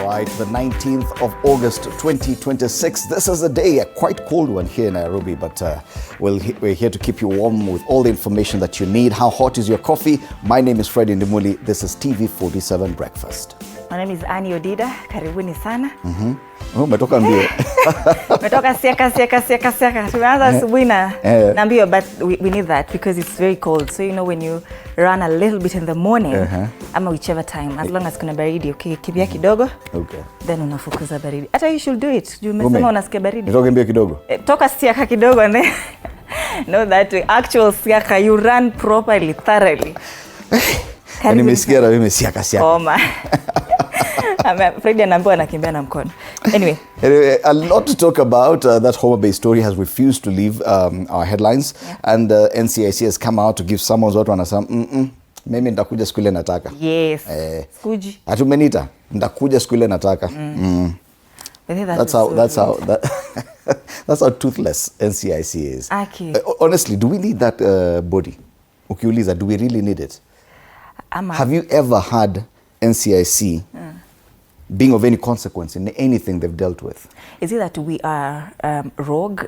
right, the 19th of August 2026. This is a day, a quite cold one here in Nairobi, but we're here to keep you warm with all the information that you need. How hot is your coffee? My name is Freddie Ndimuli. This is TV47 Breakfast. My name is Annie Odida. Karibuni sana. Umetoka mbio. Umetoka siaka. Tumeanza asubuhi na mbio, but we need that because it's very cold. So you know when you run a little bit in the morning, ama whichever time, as long as kuna baridi, okay, kimbia kidogo. Okay. Then unafukuza baridi. Hata you should do it. You umesema unasikia baridi. Nitoke mbio kidogo. Toka siaka kidogo and then no that way. Actual siaka, you run properly, thoroughly. Nimesikia na mimi siaka. Oh my. Freddie anaambiwa anakimbia na mkono. Anyway, a lot to talk about. That Homa Bay story has refused to leave our headlines, and NCIC has come out to give summons. Watu wanasema mimi nitakuja siku ile nataka. Yes. Skuji. Atumenita nitakuja siku ile nataka. That's how toothless NCIC is. Honestly, do we need that body? Ukiuliza, do we really need it? Have you ever had NCIC being of any consequence in anything they've dealt with? Is it that we are rogue?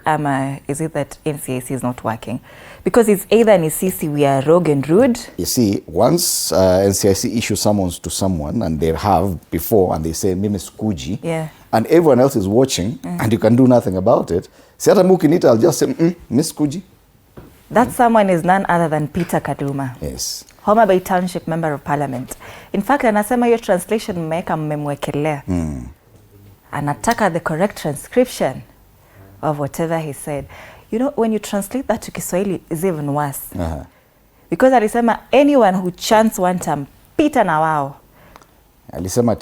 Is it that NCIC is not working? Because it's either in NCIC we are rogue and rude. You see, once NCIC issues summons to someone, and they have before, and they say, Mimi Skuji, and everyone else is watching, and you can do nothing about it, Siata Mukinita, I'll just say, Miss Skuji. That someone is none other than Peter Kaduma. Yes. Homa Bay Township Member of Parliament. In fact, anasema hiyo translation mmeweka mmemwekelea. Anataka the correct transcription of whatever he said. You know, when you translate that to Kiswahili, it's even worse. Because alisema anyone who chants one term, Peter na wao. Alisema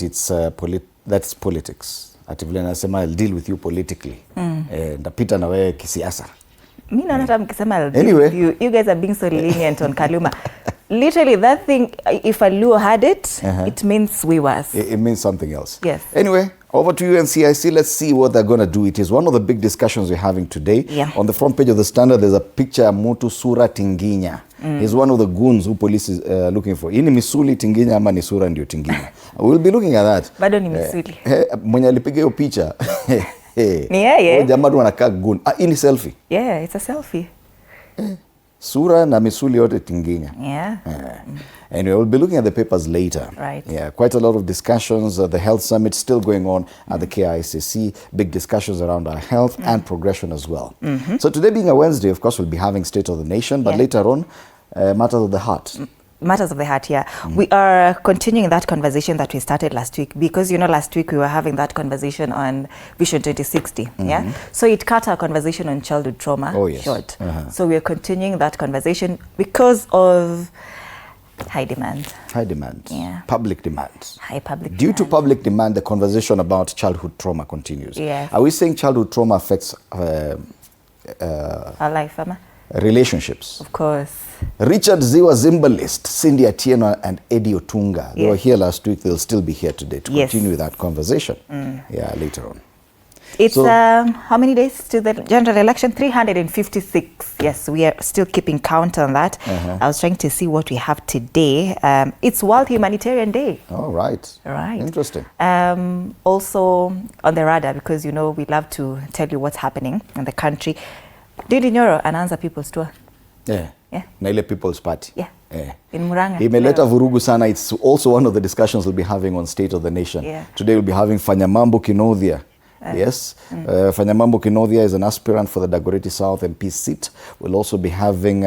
that's politics. Ati vile anasema I'll deal with you politically. Peter na wewe kisiasa. Me not that mkisema anyway, you guys are being so lenient on Kaluma. Literally, that thing, if a Luo had it, it means we was. It means something else. Yes. Anyway, over to you, NCIC. Let's see what they're going to do. It is one of the big discussions we're having today. Yeah. On the front page of the Standard, there's a picture of Mutu Sura Tinginya. He's one of the goons who police is looking for. Ini Misuli Tinginya ama ni Sura ndio Tinginya. We'll be looking at that. Bado ni Misuli. Mwenye alipiga hiyo picha. Ni yeye. Jamaa tu anakaa goon. Ini selfie. Yeah, it's a selfie. Sura na misuli yote Tinginya. Yeah. Anyway, we'll be looking at the papers later. Right. Yeah, quite a lot of discussions. The health summit still going on at the KICC. Big discussions around our health and progression as well. So today being a Wednesday, of course, we'll be having State of the Nation, but later on, Matters of the Heart. Matters of the Heart, yeah. We are continuing that conversation that we started last week because, you know, last week we were having that conversation on Vision 2060, yeah? So it cut our conversation on childhood trauma short. So we are continuing that conversation because of high demand. High demand. Yeah. Public demand. High public Due demand. to public demand, the conversation about childhood trauma continues. Yes. Are we saying childhood trauma affects our life, Ama? Relationships? Of course. Richard Ziwa Zimbalist, Cindy Atieno and Eddie Otunga. They were here last week. They'll still be here today to continue that conversation. Yeah, later on. It's how many days to the general election? 356. Yes, we are still keeping count on that. I was trying to see what we have today. It's World Humanitarian Day. Oh, right. Right. Interesting. Also on the radar, because, you know, we love to tell you what's happening in the country. Nyoro anaanza People's Tour. Yeah. Na ile People's Party. Yeah. In Murang'a. Imeleta vurugu sana. It's also one of the discussions we'll be having on State of the Nation. Today we'll be having Fanyamambo Kinodhia. Yes. Fanyamambo Kinodhia is an aspirant for the Dagoretti South MP seat. We'll also be having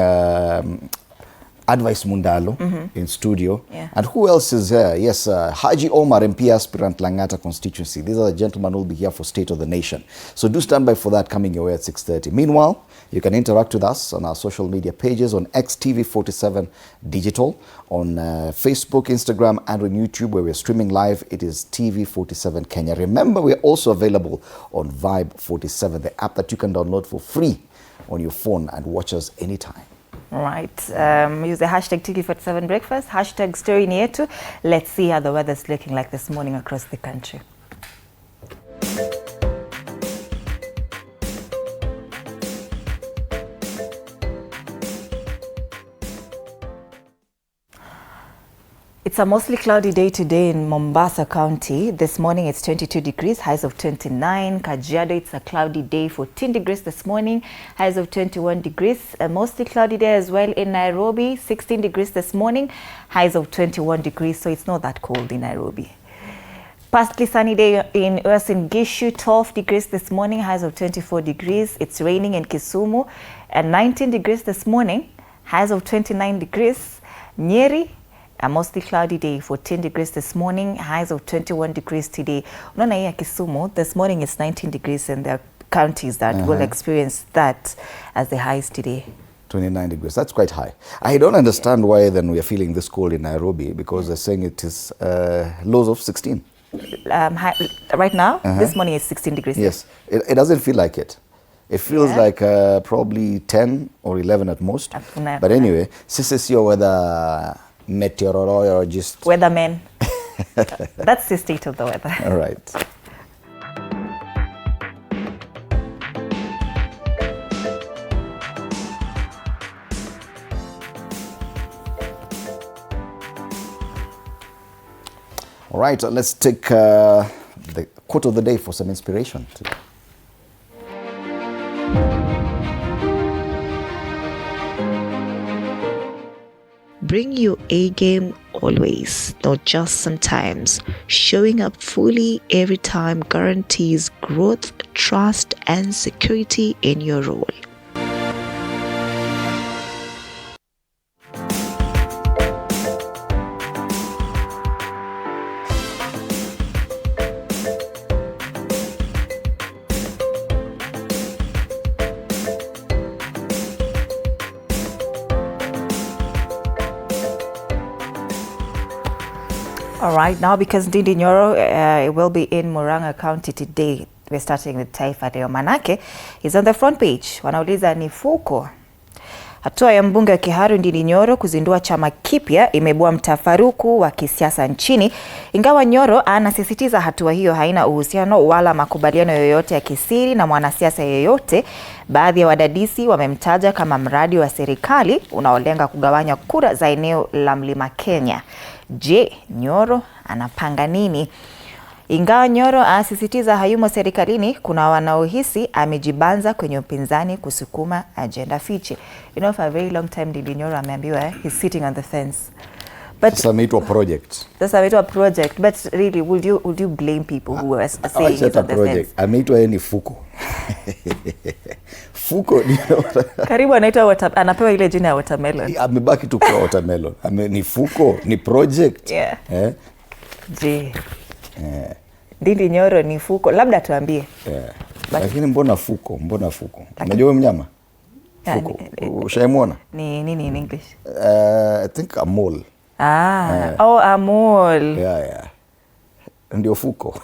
Advice Mundalo in studio. And who else is here? Yes, Haji Omar, MP aspirant, Langata constituency. These are the gentlemen who will be here for State of the Nation. So do stand by for that coming your way at 6:30. Meanwhile, you can interact with us on our social media pages on XTV47 Digital, on Facebook, Instagram, and on YouTube, where we're streaming live. It is TV47 Kenya. Remember, we're also available on Vibe 47, the app that you can download for free on your phone and watch us anytime. Right. Use the hashtag TV47 Breakfast, hashtag Story Nietu. Let's see how the weather's looking like this morning across the country. It's a mostly cloudy day today in Mombasa County. This morning it's 22 degrees, highs of 29. Kajiado, it's a cloudy day, 14 degrees this morning, highs of 21 degrees. A mostly cloudy day as well in Nairobi, 16 degrees this morning, highs of 21 degrees. So it's not that cold in Nairobi. Partly sunny day in Uasin Gishu, 12 degrees this morning, highs of 24 degrees. It's raining in Kisumu at 19 degrees this morning, highs of 29 degrees. Nyeri, a mostly cloudy day, 14 degrees this morning, highs of 21 degrees today. Unaona hii ya Kisumu, this morning it's 19 degrees, and there are counties that will experience that as the highs today. 29 degrees, that's quite high. I don't understand why then we are feeling this cold in Nairobi, because they're saying it is lows of 16. Right now, this morning is 16 degrees. Yes, it doesn't feel like it. It feels like probably 10 or 11 at most. But anyway, sisi sio weather meteorologist. Weatherman. That's the state of the weather. All right. All right, let's take the quote of the day for some inspiration today. Bring your A game always, not just sometimes. Showing up fully every time guarantees growth, trust, and security in your role. All right, now because Ndindi Nyoro it will be in Murang'a County today, we're starting with Taifa Leo. Manake is on the front page. Wanauliza ni fuko. Hatua ya mbunge wa Kiharu Ndindi Nyoro kuzindua chama kipya imeibua mtafaruku wa kisiasa nchini. Ingawa Nyoro anasisitiza hatua hiyo haina uhusiano wala makubaliano yoyote ya kisiri na mwanasiasa yeyote, baadhi ya wadadisi wamemtaja kama mradi wa serikali unaolenga kugawanya kura za eneo la Mlima Kenya. Je, Nyoro anapanga nini? Ingawa Nyoro asisitiza hayumo serikalini, kuna wanaohisi amejibanza kwenye upinzani kusukuma agenda fiche. You know, for a very long time Ndindi Nyoro ameambiwa he's sitting on the fence. But it's a project. That's a project. But really, would you blame people who are saying it's on the fence? Ameitwa yeye ni fuko. Fuko ndio. Karibu anapewa ile jina ya watermelon. Amebaki tu kwa watermelon. Ni fuko, ni project. Yeah. Je. Ndindi Nyoro ni fuko, labda tuambie. Lakini mbona fuko? Unajua mnyama? Fuko. Ushaimwona? Ni nini in English? I think a mole. A mole. Yeah. Ndio fuko.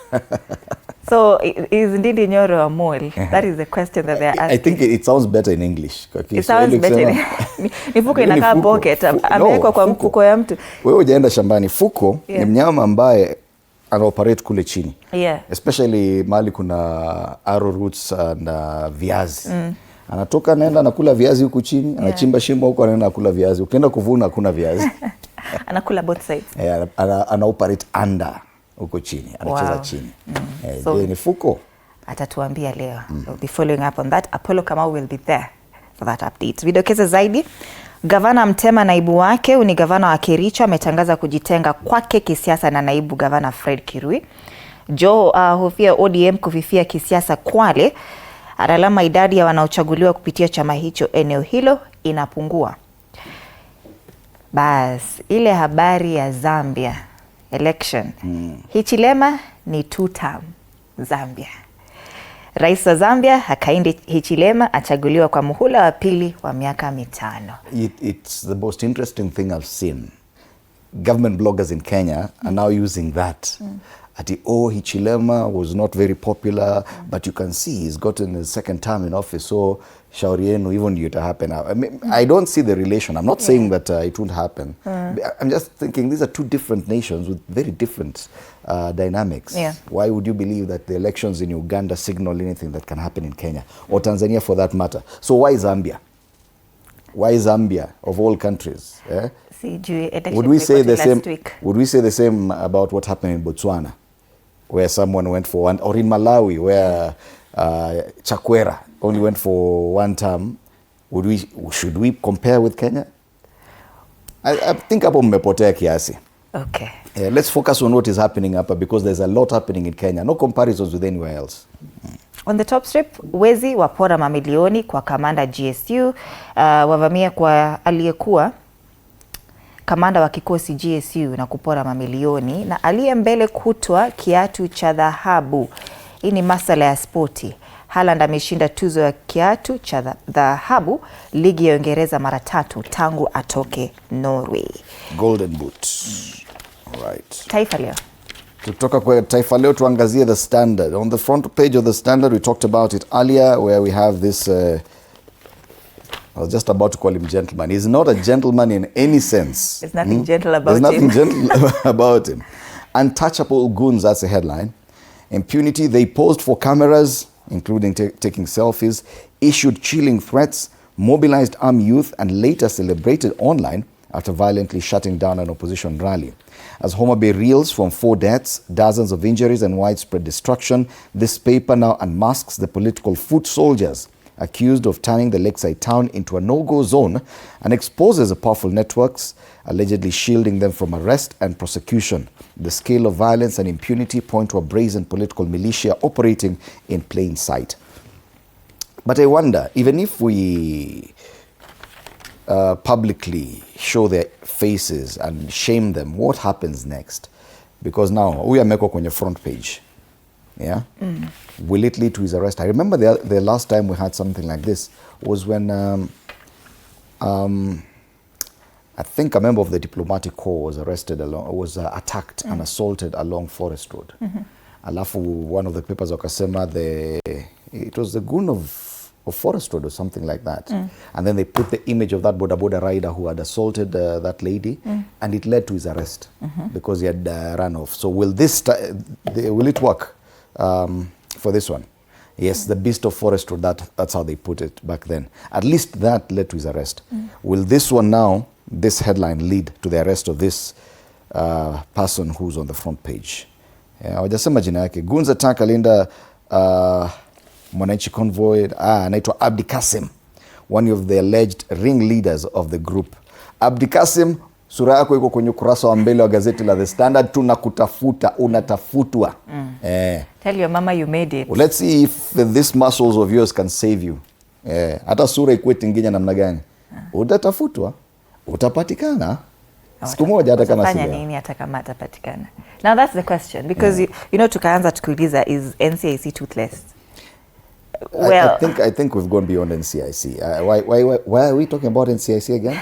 So is Ndindi Nyoro a mole? That is the question that they are asking. I think it sounds better in English. It sounds better. Ni fuko inakaa pocket. Amewekwa kwa mfuko ya mtu. Wewe hujaenda shambani. Fuko ni mnyama ambaye anaoperate kule chini. Yeah. Especially mahali kuna arrowroots na viazi. Anatoka anaenda anakula viazi huku chini, anachimba shimo huko anaenda anakula viazi. Ukienda kuvuna hakuna viazi. Anakula both sides. Ana operate under huko chini, anacheza chini. So, ni fuko. Atatuambia leo. We'll be following up on that. Apollo Kamau will be there for that update. Vidokeze zaidi. Gavana Mtema naibu wake ni gavana wa Kericho ametangaza kujitenga kwake kisiasa na naibu gavana Fred Kirui. Joe hofia ODM kufifia kisiasa Kwale. Analama idadi ya wanaochaguliwa kupitia chama hicho eneo hilo inapungua. Bas, ile habari ya Zambia election. Hichilema ni 2-term Zambia. Rais wa Zambia Hakainde Hichilema achaguliwa kwa muhula wa pili wa miaka 5. It's the most interesting thing I've seen. Government bloggers in Kenya are now using that. Hichilema was not very popular, but you can see he's gotten his second term in office, so shauri yenu hivyo ndio ita happen. I don't see the relation. I'm not saying that it won't happen. I'm just thinking these are two different nations with very different dynamics. Why would you believe that the elections in Uganda signal anything that can happen in Kenya or Tanzania for that matter? So why Zambia? Why Zambia of all countries? Yeah? Would we say the same? Would we say the same about what happened in Botswana, where someone went for one, or in Malawi, where Chakwera only went for one term? Should we compare with Kenya? I think hapo mmepotea kiasi. Okay. Let's focus on what is happening hapa, because there's a lot happening in Kenya. No comparisons with anywhere else. On the top strip, wezi wapora mamilioni kwa kamanda GSU, wavamia kwa aliyekuwa kamanda wa kikosi GSU na kupora mamilioni, na aliye mbele kutwa kiatu cha dhahabu. Hii ni masala ya spoti. Haaland ameshinda tuzo ya kiatu cha dhahabu ligi ya Uingereza mara 3 tangu atoke Norway. Golden boot. All right. Taifa Leo. Kutoka kwa Taifa Leo tuangazie The Standard. On the front page of The Standard, we talked about it earlier, where we have this I was just about to call him gentleman. He's not a gentleman in any sense. There's nothing gentle about him. There's nothing gentle about him. Untouchable goons, that's the headline. Impunity, they posed for cameras, including taking selfies, issued chilling threats, mobilized armed youth, and later celebrated online after violently shutting down an opposition rally. As Homa Bay reels from 4 deaths, dozens of injuries, and widespread destruction, this paper now unmasks the political foot soldiers accused of turning the lakeside town into a no-go zone, and exposes the powerful networks allegedly shielding them from arrest and prosecution. The scale of violence and impunity point to a brazen political militia operating in plain sight. But I wonder, even if we publicly show their faces and shame them, what happens next? Because now, we are meko kwenye front page. Yeah? Will it lead to his arrest? I remember the last time we had something like this was when I think a member of the diplomatic corps was arrested attacked and assaulted along Forest Road. Alafu one of the papers wakasema it was the goon of Forest Road or something like that. And then they put the image of that boda rider who had assaulted that lady, and it led to his arrest because he had run off. So will it work for this one? Yes, the beast of Forest Road, that's how they put it back then. At least that led to his arrest. Will this one now, this headline, lead to the arrest of this person who's on the front page? Wajasema jina yake. Goons attack alinda Mwananchi convoy, anaitwa Abdi Kasim, one of the alleged ringleaders of the group. Abdi Kasim, sura yako iko kwenye ukurasa wa mbele wa gazeti la The Standard. Tunakutafuta, unatafutwa. Tell your mama you made it. Well, let's see if these muscles of yours can save you. Hata sura ikuwe tinginya namna gani. Utatafutwa, utapatikana. Siku moja hata kama sio. Nini hata kama atapatikana. Now that's the question, because you know tukaanza tukiuliza, is NCIC toothless? Well, I think we've gone beyond NCIC. Why are we talking about NCIC again?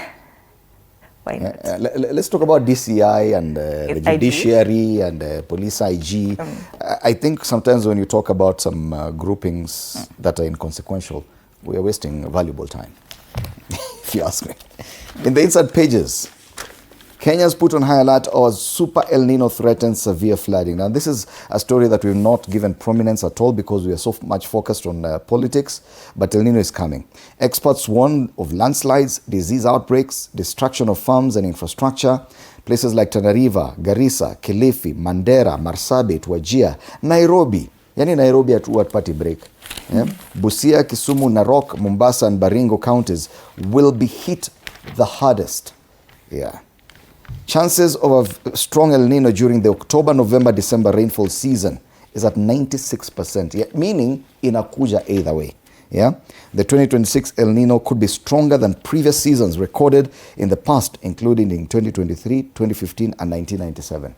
Why not? Let's talk about DCI and the judiciary and police IG. I think sometimes when you talk about some groupings that are inconsequential, we are wasting valuable time, if you ask me. In the inside pages, Kenya's put on high alert as Super El Nino threatens severe flooding. Now, this is a story that we've not given prominence at all because we are so much focused on politics, but El Nino is coming. Experts warn of landslides, disease outbreaks, destruction of farms and infrastructure. Places like Tana River, Garissa, Kilifi, Mandera, Marsabit, Wajir, Nairobi. Yani Nairobi at party break. Busia, Kisumu, Narok, Mombasa and Baringo counties will be hit the hardest. Chances of a strong El Nino during the October, November, December rainfall season is at 96%, meaning inakuja either way. The 2026 El Nino could be stronger than previous seasons recorded in the past, including in 2023, 2015 and 1997.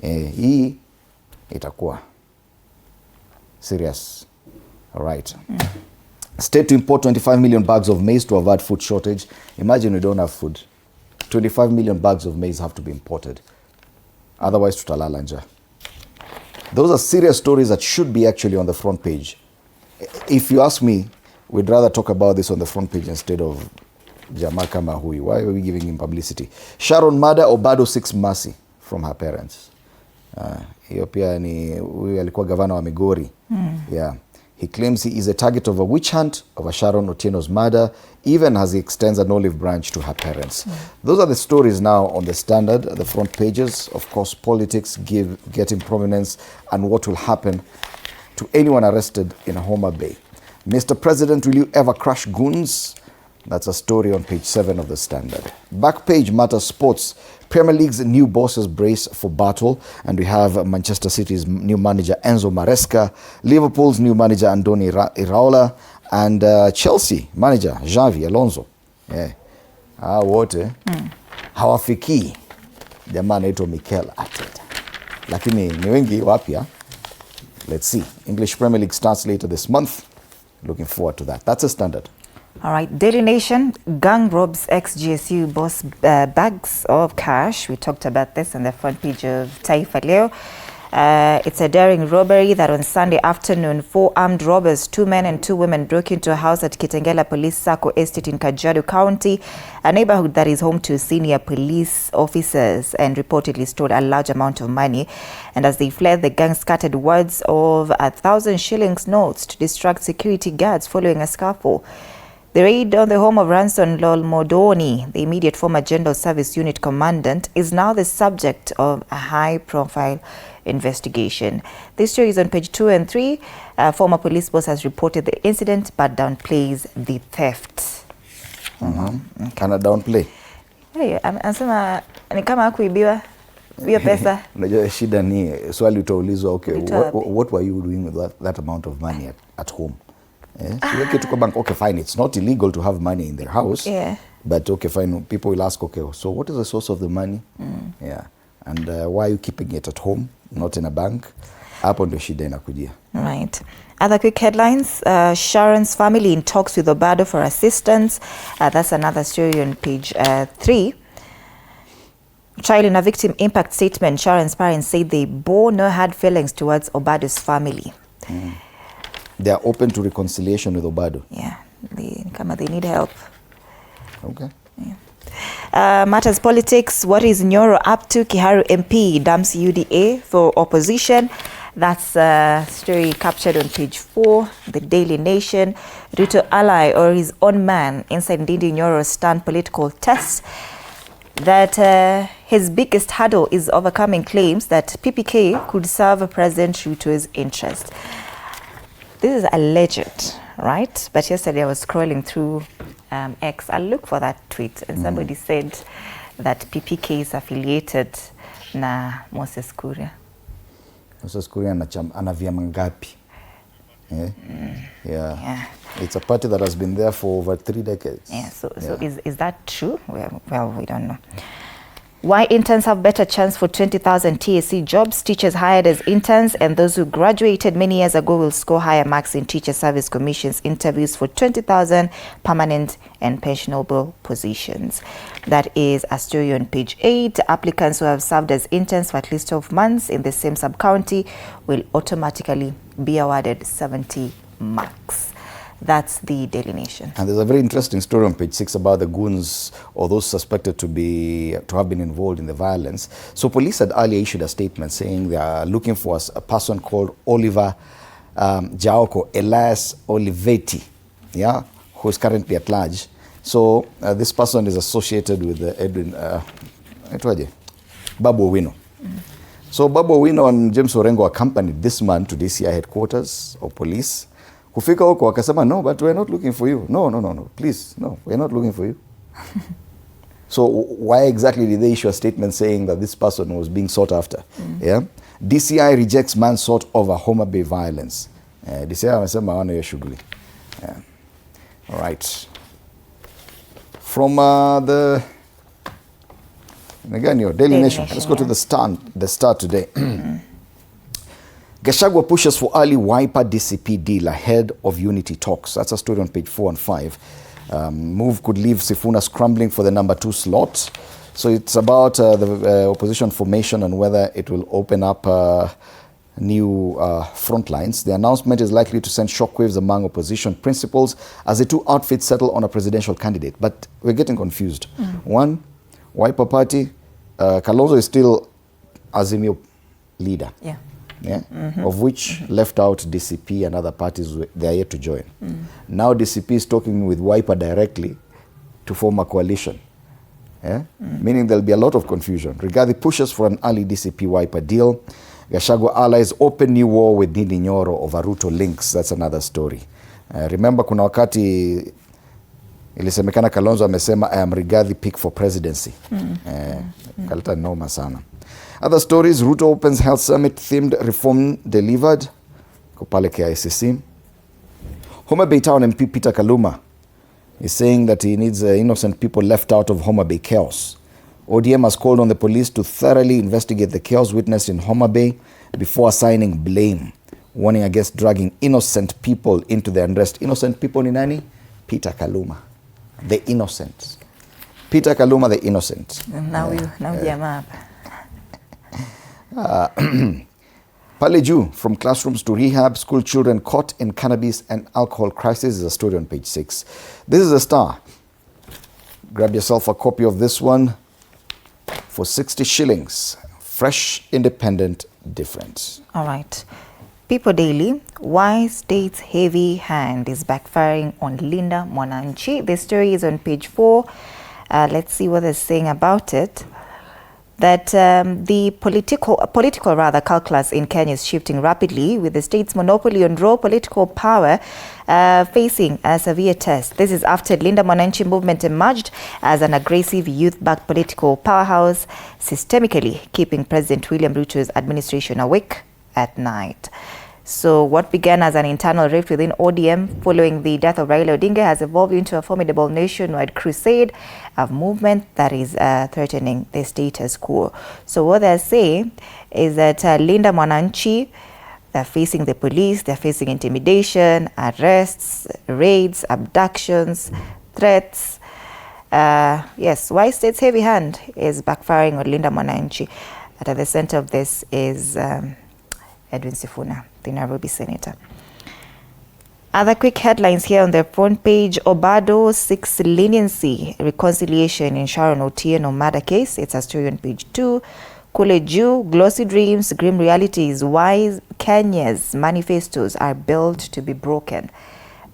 Hii itakuwa serious. All right. State to import 25 million bags of maize to avert food shortage. Imagine we don't have food. 25 million bags of maize have to be imported. Otherwise, tutalala njaa. Those are serious stories that should be actually on the front page. If you ask me, we'd rather talk about this on the front page instead of jamaa kama huyu. Why are we giving him publicity? Sharon murder, Obado seeks mercy from her parents. Hiyo pia ni huyu alikuwa gavana wa Migori. He claims he is a target of a witch hunt over Sharon Otieno's murder, even as he extends an olive branch to her parents. Those are the stories now on the Standard, the front pages. Of course, politics getting prominence and what will happen to anyone arrested in Homa Bay. Mr. President, will you ever crush goons? That's a story on page 7 of the Standard. Back page matters sports. Premier League's new bosses brace for battle, and we have Manchester City's new manager Enzo Maresca, Liverpool's new manager Andoni Iraola, and Chelsea manager Xavi Alonso. Yeah. Wote hawafikii jamaa anaitwa Mikel Arteta, lakini ni wengi wapya. Let's see. English Premier League starts later this month. Looking forward to that. That's a Standard. All right, Daily Nation, gang robs ex-GSU boss bags of cash. We talked about this on the front page of Taifa Leo. It's a daring robbery that on Sunday afternoon, 4 armed robbers, 2 men and 2 women, broke into a house at Kitengela Police Sacco Estate in Kajiado County, a neighborhood that is home to senior police officers, and reportedly stole a large amount of money. And as they fled, the gang scattered words of 1,000 shillings notes to distract security guards following a scuffle. The raid on the home of Ranson Lol Modoni, the immediate former General Service Unit Commandant, is now the subject of a high-profile investigation. This story is on page 2 and 3. Former police boss has reported the incident but downplays the theft. Can I downplay? Hey, anasema ni kama hakuibiwa hiyo pesa. Unajua shida ni swali utaulizwa, okay, what were you doing with that amount of money at home? Bank, okay, fine, it's not illegal to have money in their house, but okay, fine, people will ask, okay, so what is the source of the money? Yeah, and why are you keeping it at home, not in a bank? Hapo ndio shida inakujia. Right. Other quick headlines. Sharon's family in talks with Obado for assistance. That's another story on page 3. Child in a victim impact statement, Sharon's parents said they bore no hard feelings towards Obado's family. They are open to reconciliation with Obado. Yeah, they need help. Okay. Yeah. Matters politics. What is Nyoro up to? Kiharu MP dumps UDA for opposition. That's a story captured on page 4, the Daily Nation. Ruto ally or his own man inside Ndindi Nyoro's stand political test. That his biggest hurdle is overcoming claims that PPK could serve President Ruto's interest. This is alleged, right? But yesterday I was scrolling through X. I'll look for that tweet, and somebody said that PPK is affiliated na Moses Kuria. Moses Kuria ana vyama ngapi? Yeah. It's a party that has been there for over 3 decades. Yeah, so is that true? Well, we don't know. Why interns have better chance for 20,000 TSC jobs. Teachers hired as interns and those who graduated many years ago will score higher marks in Teacher Service Commission's interviews for 20,000 permanent and pensionable positions. That is a story on page 8. Applicants who have served as interns for at least 12 months in the same sub-county will automatically be awarded 70 marks. That's the Daily Nation. And there's a very interesting story on page 6 about the goons or those suspected to have been involved in the violence. So police had earlier issued a statement saying they are looking for a person called Oliver Jaoko Elias Olivetti, who is currently at large. So this person is associated with Edwin Babu Owino. So Babu Owino and James Orengo accompanied this man to DCI headquarters of police. Kufika huko wakasema, no, but we're not looking for you. No, please, no, we're not looking for you. So why exactly did they issue a statement saying that this person was being sought after? Yeah, DCI rejects man sought over Homa Bay violence. DCI wamesema hawana hiyo shughuli. All right. From the Daily Nation, let's go to the Star today. Gachagua pushes for early Wiper DCP deal ahead of unity talks. That's a story on page 4 and 5. Move could leave Sifuna scrambling for the number 2 slot. So it's about the opposition formation and whether it will open up new front lines. The announcement is likely to send shockwaves among opposition principals as the 2 outfits settle on a presidential candidate. But we're getting confused. One, Wiper Party, Kalonzo is still Azimio leader. Yeah. yeah, of which left out DCP and other parties. They are yet to join. Now DCP is talking with Wiper directly to form a coalition. Yeah? Meaning there'll be a lot of confusion. Rigathi pushes for an early DCP Wiper deal. Gachagua allies open new war with Nyoro over Ruto links. That's another story. Remember kuna wakati ilisemekana Kalonzo amesema I am Rigathi pick for presidency. Kalita noma sana. Other stories, Ruto opens health summit themed reform delivered. Kupale KICC. Homa Bay Town MP Peter Kaluma is saying that he needs innocent people left out of Homa Bay chaos. ODM has called on the police to thoroughly investigate the chaos witnessed in Homa Bay before assigning blame, warning against dragging innocent people into the unrest. Innocent people ni nani? Peter Kaluma, the innocent. Peter Kaluma, the innocent. Now jamaa Pale Juu, from classrooms to rehab, school children caught in cannabis and alcohol crisis is a story on page 6. This is a Star. Grab yourself a copy of this one for 60 shillings. Fresh, independent, different. All right. People Daily, why state's heavy hand is backfiring on Linda Mwananchi. The story is on page 4. Let's see what they're saying about it. That the political calculus in Kenya is shifting rapidly, with the state's monopoly on raw political power facing a severe test. This is after Linda Mwananchi movement emerged as an aggressive youth-backed political powerhouse, systemically keeping President William Ruto's administration awake at night. So what began as an internal rift within ODM following the death of Raila Odinga has evolved into a formidable nationwide crusade of movement that is threatening the status quo. So what they're saying is that Linda Mwananchi, they're facing the police, they're facing intimidation, arrests, raids, abductions, threats. Yes, why state's heavy hand is backfiring on Linda Mwananchi. At the center of this is Edwin Sifuna, the Nairobi senator. Other quick headlines here on the front page. Obado seeks leniency, reconciliation in Sharon Otieno murder case. It's a story on page 2. Kule Juu, glossy dreams, grim realities, why Kenya's manifestos are built to be broken.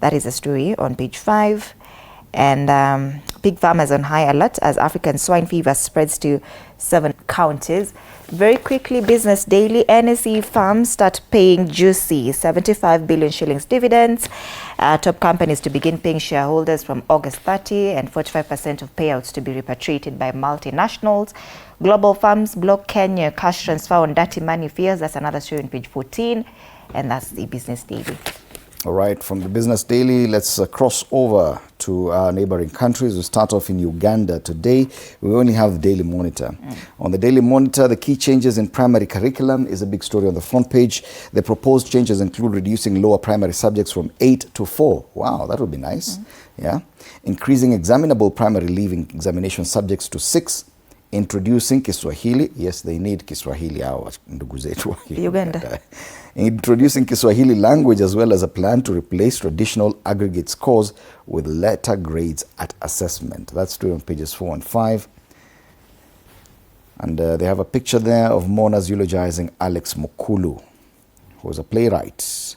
That is a story on page 5. And pig farmers on high alert as African swine fever spreads to 7 counties. Very quickly, Business Daily, NSE farms start paying juicy 75 billion shillings dividends. Top companies to begin paying shareholders from August 30, and 45% of payouts to be repatriated by multinationals. Global firms block Kenya cash transfer on dirty money fears. That's another story on page 14. And that's the Business Daily. All right, from the Business Daily, let's cross over to our neighboring countries. We start off in Uganda today. We only have the Daily Monitor. On the Daily Monitor, the key changes in primary curriculum is a big story on the front page. The proposed changes include reducing lower primary subjects from 8 to 4. Wow, that would be nice. Yeah. Increasing examinable primary leaving examination subjects to 6. Introducing Kiswahili. Yes, they need Kiswahili, our ndugu zetu Uganda. Introducing Kiswahili language as well as a plan to replace traditional aggregate scores with letter grades at assessment. That's true on pages 4 and 5. And they have a picture there of mourners eulogizing Alex Mukulu, who was a playwright.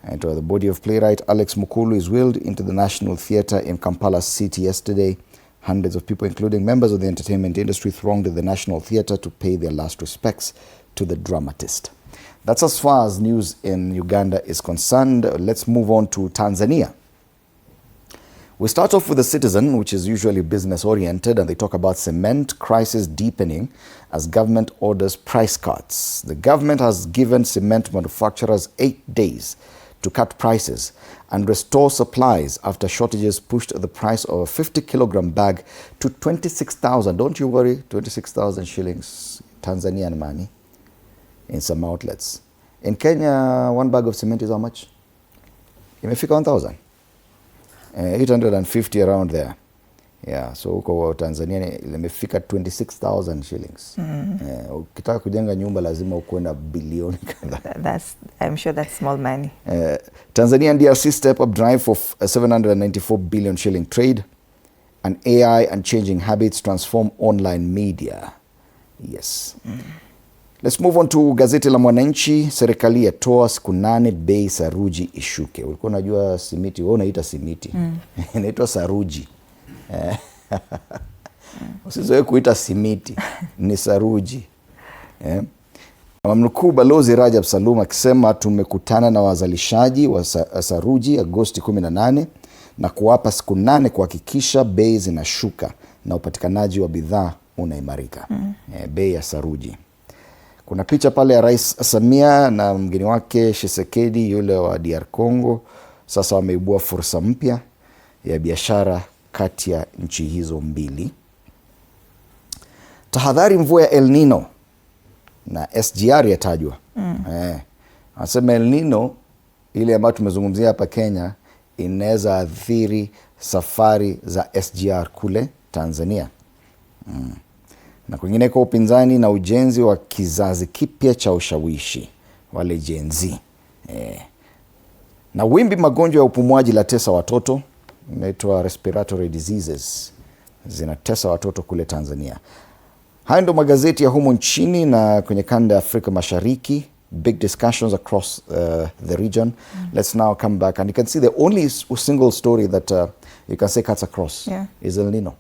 And the body of playwright Alex Mukulu is wheeled into the National Theatre in Kampala City yesterday. Hundreds of people, including members of the entertainment industry, thronged the National Theatre to pay their last respects to the dramatist. That's as far as news in Uganda is concerned. Let's move on to Tanzania. We start off with The Citizen, which is usually business-oriented, and they talk about cement crisis deepening as government orders price cuts. The government has given cement manufacturers 8 days to cut prices and restore supplies after shortages pushed the price of a 50-kilogram bag to 26,000. Don't you worry, 26,000 shillings Tanzanian money in some outlets. In Kenya, one bag of cement is how much? Imefika 1,000. 850 around there. Yeah, so huko Tanzania imefika 26,000 shillings. Ukitaka kujenga nyumba lazima ukuwe na bilioni kadhaa. I'm sure that's small money. Tanzania and DRC step up drive for 794 billion shilling trade. And AI and changing habits transform online media. Yes. Let's move on to gazeti la Mwananchi. Serikali yatoa siku 8 bei saruji ishuke. Ulikuwa unajua simiti, wewe unaita simiti. Inaitwa saruji. Usizoe kuita simiti, ni saruji. Mamnukuu Balozi Rajab Salum akisema tumekutana na wazalishaji wa saruji Agosti 18 na kuwapa siku 8 kuhakikisha bei zinashuka na upatikanaji wa bidhaa unaimarika. Bei ya saruji. Kuna picha pale ya Rais Samia na mgeni wake Tshisekedi yule wa DR Congo. Sasa wameibua fursa mpya ya biashara kati ya nchi hizo mbili. Tahadhari mvua ya El Nino na SGR yatajwa. Anasema El Nino ile ambayo tumezungumzia hapa Kenya inaweza athiri safari za SGR kule Tanzania. Na kwingine kwa upinzani na ujenzi wa kizazi kipya cha ushawishi wale Gen Z. Na wimbi magonjwa ya upumuaji la tesa watoto, inaitwa respiratory diseases, zinatesa watoto kule Tanzania. Haya ndo magazeti ya humu nchini na kwenye kanda ya Afrika Mashariki. Big discussions across the region. Let's now come back and you can see the only single story that you can say cuts across is El Nino.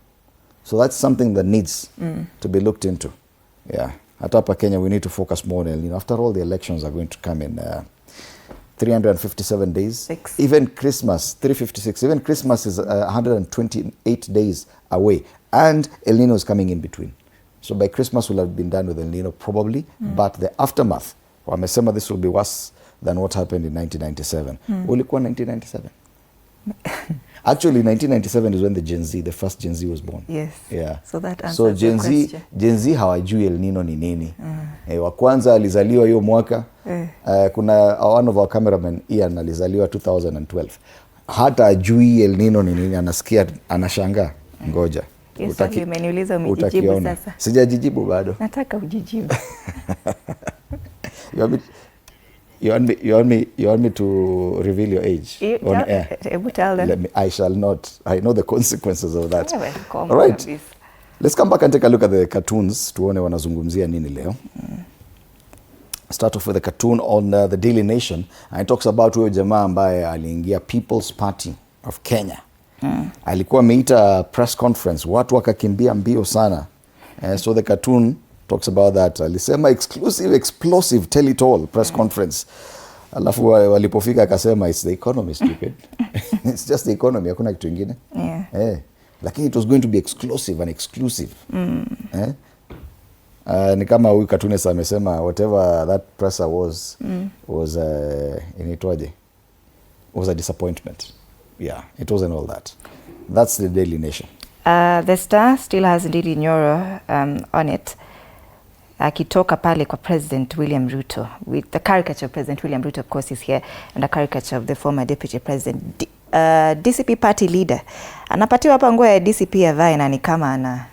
So that's something that needs to be looked into. Hata hapa Kenya we need to focus more on El Nino. After all, the elections are going to come in 357 days. Even Christmas, 356. Even Christmas is 128 days away. And El Nino is coming in between. So by Christmas we'll have been done with El Nino probably. But the aftermath, wamesema this will be worse than what happened in 1997. Ulikuwa 1997? Actually, 1997 is when the first Gen Z was born. Yes. So that answers so the question. Gen Z hawajui El Nino ni nini. Wa kwanza alizaliwa hiyo mwaka. Kuna one of our cameramen Ian alizaliwa 2012. Hata ajui El Nino ni nini, anasikia anashangaa. Ngoja. Umeniuliza umejijibu sasa. Sijajijibu bado. Nataka ujijibu. You want me to reveal your age on air? Tell them. I shall not. I know the consequences of that. All right. Let's come back and take a look at the cartoons. Tuone wanazungumzia nini leo. Start off with a cartoon on the Daily Nation. And it talks about huyo jamaa ambaye aliingia People's Party of Kenya. Alikuwa ameita press conference. Watu wakakimbia mbio sana. So the cartoon talks about that. Alisema exclusive, explosive, tell it all press conference. Alafu walipofika akasema it's the economy, stupid. It's just the economy, hakuna kitu kingine. Lakini it was going to be explosive and exclusive. Ni kama huyu cartoonist amesema whatever that presser was inaitwaje? Was a disappointment. It wasn't all that. That's the Daily Nation. The Star still has indeed Nyoro on it. Akitoka pale kwa President William Ruto, with the caricature of President William Ruto, of course, is here, and a caricature of the former Deputy President, DCP party leader. Anapatiwa hapa nguo ya DCP avae na ni kama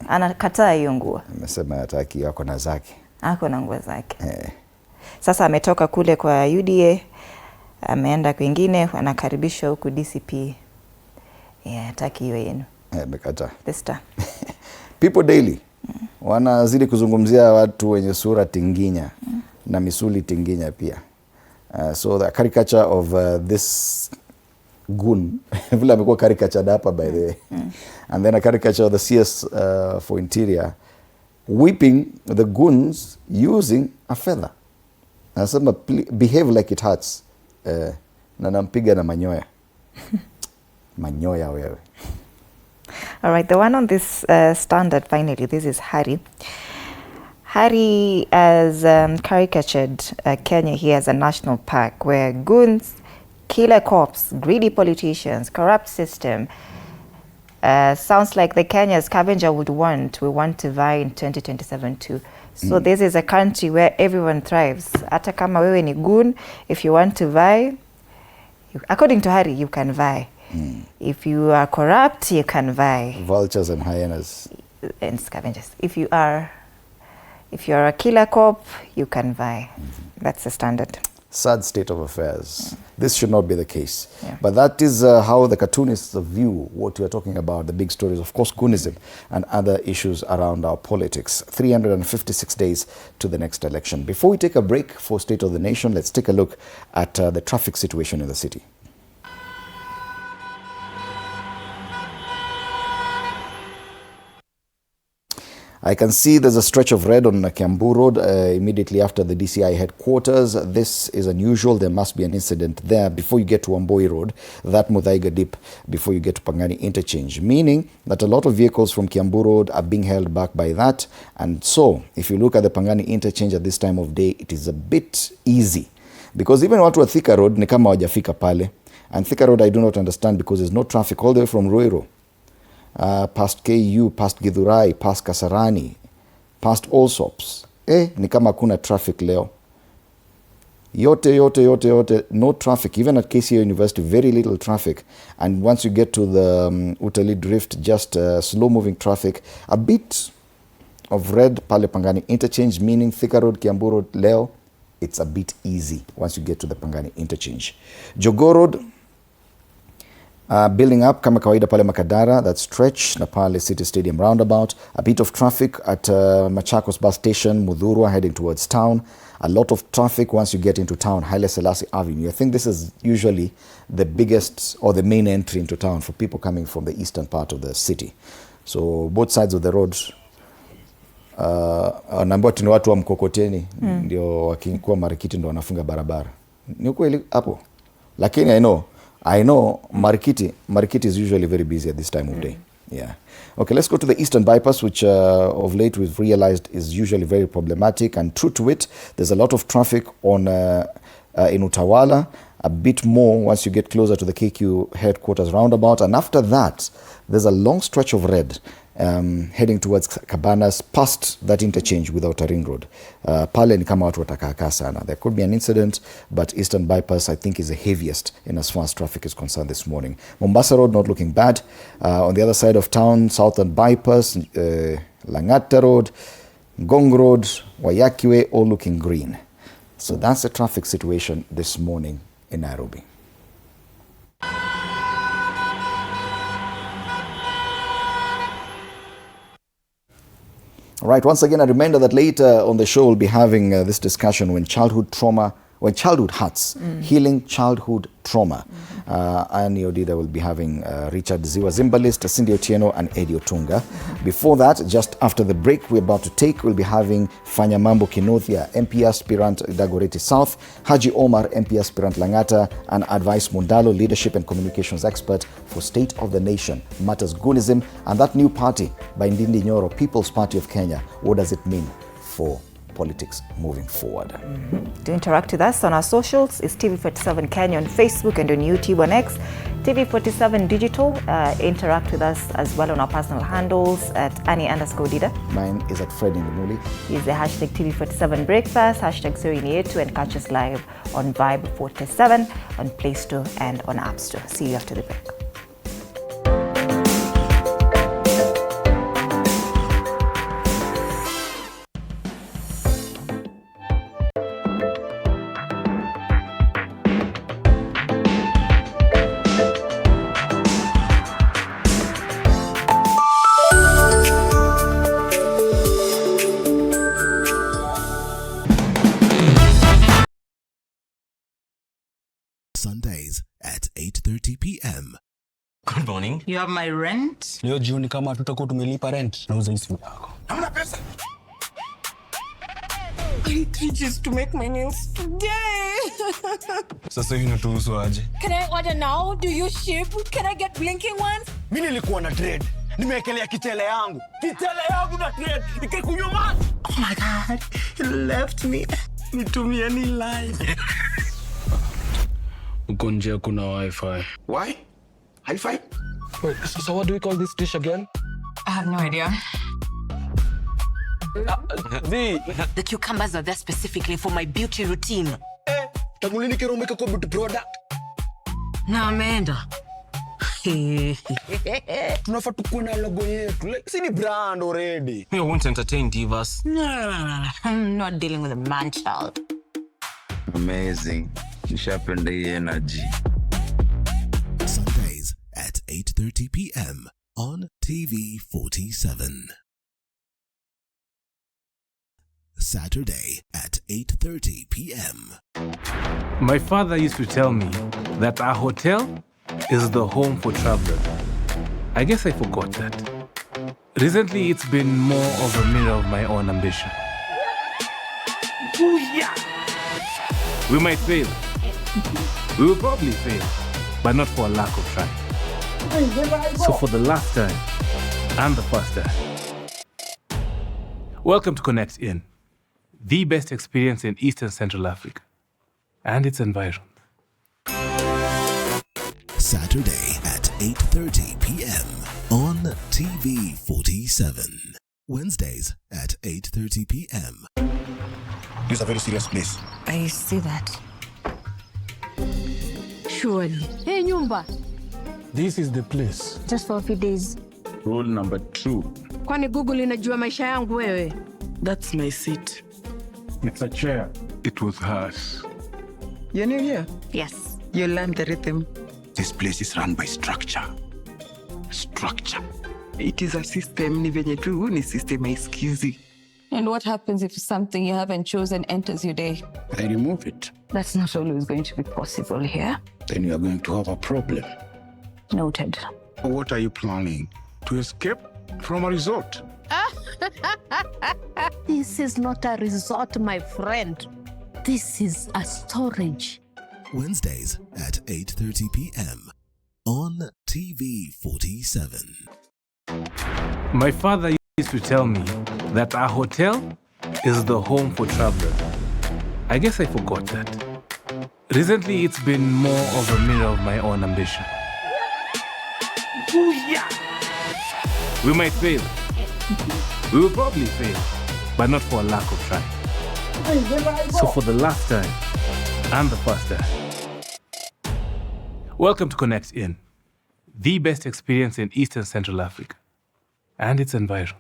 anakataa hiyo nguo. Amesema hataki, ako na zake. Ako na nguo zake. Sasa ametoka kule kwa UDA, ameenda kwingine, anakaribishwa huku DCP. Hataki hiyo yenu. Amekataa. The Star. People Daily. Wanazidi kuzungumzia watu wenye sura tinginya na misuli tinginya pia. So the caricature of this goon, vile amekuwa caricature hapa by the way. And then a caricature of the CS for Interior whipping the goons using a feather. Anasema behave like it hurts. Na nampiga na manyoya. Manyoya wewe. All right, the one on this standard, finally, this is Harry. Harry has caricatured Kenya here as a national park where goons, killer cops, greedy politicians, corrupt system. Sounds like the Kenya scavenger we want to vie in 2027 too. So this is a country where everyone thrives. Hata kama wewe ni goon, if you want to vie, according to Harry, you can vie. If you are corrupt, you can vie. Vultures and hyenas. And scavengers. If you are a killer cop, you can vie. That's the standard. Sad state of affairs. This should not be the case. Yeah. But that is how the cartoonists view what we are talking about, the big stories, of course, Goonism and other issues around our politics. 356 days to the next election. Before we take a break for State of the Nation, let's take a look at the traffic situation in the city. I can see there's a stretch of red on Kiambu Road immediately after the DCI headquarters. This is unusual. There must be an incident there before you get to Wamboi Road, that Muthaiga dip before you get to Pangani interchange, meaning that a lot of vehicles from Kiambu Road are being held back by that. And so if you look at the Pangani interchange at this time of day, it is a bit easy because even watu wa Thika Road ni kama wajafika pale. And Thika Road I do not understand because there's no traffic all the way from Ruiru. Past KU, past Githurai, past Kasarani, past Allsops. Ni kama kuna traffic leo. Yote, no traffic. Even at KCA University, very little traffic. And once you get to the Utali Drift, just slow-moving traffic. A bit of red pale Pangani interchange, meaning Thika Road, Kiambu Road, leo, it's a bit easy once you get to the Pangani interchange. Jogoo Road, building up kama kawaida pale Makadara, that stretch na pale City Stadium roundabout. A bit of traffic at Machakos bus station, Mudhurwa heading towards town. A lot of traffic once you get into town, Haile Selassie Avenue. I think this is usually the biggest or the main entry into town for people coming from the eastern part of the city. So both sides of the road, naambiwa ni watu wa mkokoteni ndio wakikuwa Marikiti ndio wanafunga barabara. Ni ukweli hapo? Lakini I know Marikiti is usually very busy at this time of day. Yeah. Okay, let's go to the Eastern Bypass, which of late we've realized is usually very problematic. And true to it, there's a lot of traffic on in Utawala, a bit more once you get closer to the KQ headquarters roundabout. And after that, there's a long stretch of red heading towards Cabanas, past that interchange with Outer Ring Road. Pale ni kama watu watakaa sana. There could be an incident, but Eastern Bypass I think is the heaviest in as far as traffic is concerned this morning. Mombasa Road not looking bad. On the other side of town, Southern Bypass, Langata Road, Ngong Road, Wayakiwe, all looking green. So that's the traffic situation this morning in Nairobi. All right, once again, a reminder that later on the show we'll be having this discussion when childhood hurts, healing childhood trauma. Annie Odida will be having Richard Ziwa Zimbalist, Cindy Otieno, and Eddie Otunga. Before that, just after the break we're about to take, we'll be having Fanya Mambo Kinothia, MP aspirant Dagoretti South, Haji Omar, MP aspirant Langata, and Advice Mundalo, leadership and communications expert for State of the Nation, matters Goonism, and that new party by Ndindi Nyoro, People's Party of Kenya. What does it mean for politics moving forward? To interact with us on our socials is TV47 Kenya on Facebook and on YouTube on X, TV47 Digital. Interact with us as well on our personal handles at Annie_Dida. Mine is at Fred Ndimuli. Use the hashtag TV47 Breakfast, hashtag Surinietu, and catch us live on Vibe 47 on Play Store and on App Store. See you after the break. Sundays at 8:30 p.m. Good morning. You have my rent? Leo jioni kama tutakuwa tumelipa rent, nauza hii simu yako. Hamna pesa. I need 3 G's to make my nails today. Sasa hivi natuhusu aje? Can I order now? Do you ship? Can I get blinking ones? Mimi nilikuwa na trade. Nimewekelea kitele yangu. Kitele yangu na trade. Ikakunyuma. Oh my God. He left me. Nitumie ni line. Uko nje kuna wifi. Why? Hi-Fi? Wait, so what do we call this dish again? I have no idea. The cucumbers are there specifically for my beauty routine. Tangu lini kero umeka kwa beauty product? Na ameenda. Tunafaa tukuwe na logo yetu. Like, si ni brand already. You won't entertain divas. No. I'm not dealing with a man child. Amazing. Nishapenda hii energy. Sundays at 8:30 p.m. on TV47. Saturday at 8:30 p.m. My father used to tell me that our hotel is the home for travelers. I guess I forgot that. Recently, it's been more of a mirror of my own ambition. Booyah! We might fail. We will probably fail, but not for a lack of trying. So for the last time, and the first time, welcome to Connect In, the best experience in Eastern Central Africa and its environs. Saturday at 8:30 p.m. on TV47. Wednesdays at 8:30 p.m. This is a very serious place. I see that. Surely. Hey, Nyumba. This is the place. Just for a few days. Rule number 2. Kwani Google inajua maisha yangu wewe? That's my seat. It's a chair. It was hers. You're new here? Yes. You learned the rhythm. This place is run by structure. Structure. It is a system. Ni venye tu ni system haisikizi. And what happens if something you haven't chosen enters your day? I remove it. That's not always going to be possible here. Then you are going to have a problem. Noted. What are you planning? To escape from a resort? This is not a resort, my friend. This is a storage. Wednesdays at 8:30 p.m. on TV47. My father used to tell me that our hotel is the home for travelers. I guess I forgot that. Recently, it's been more of a mirror of my own ambition. Booyah! We might fail. We will probably fail, but not for a lack of trying. So for the last time, and the first time, welcome to Connect In, the best experience in Eastern Central Africa and its environs.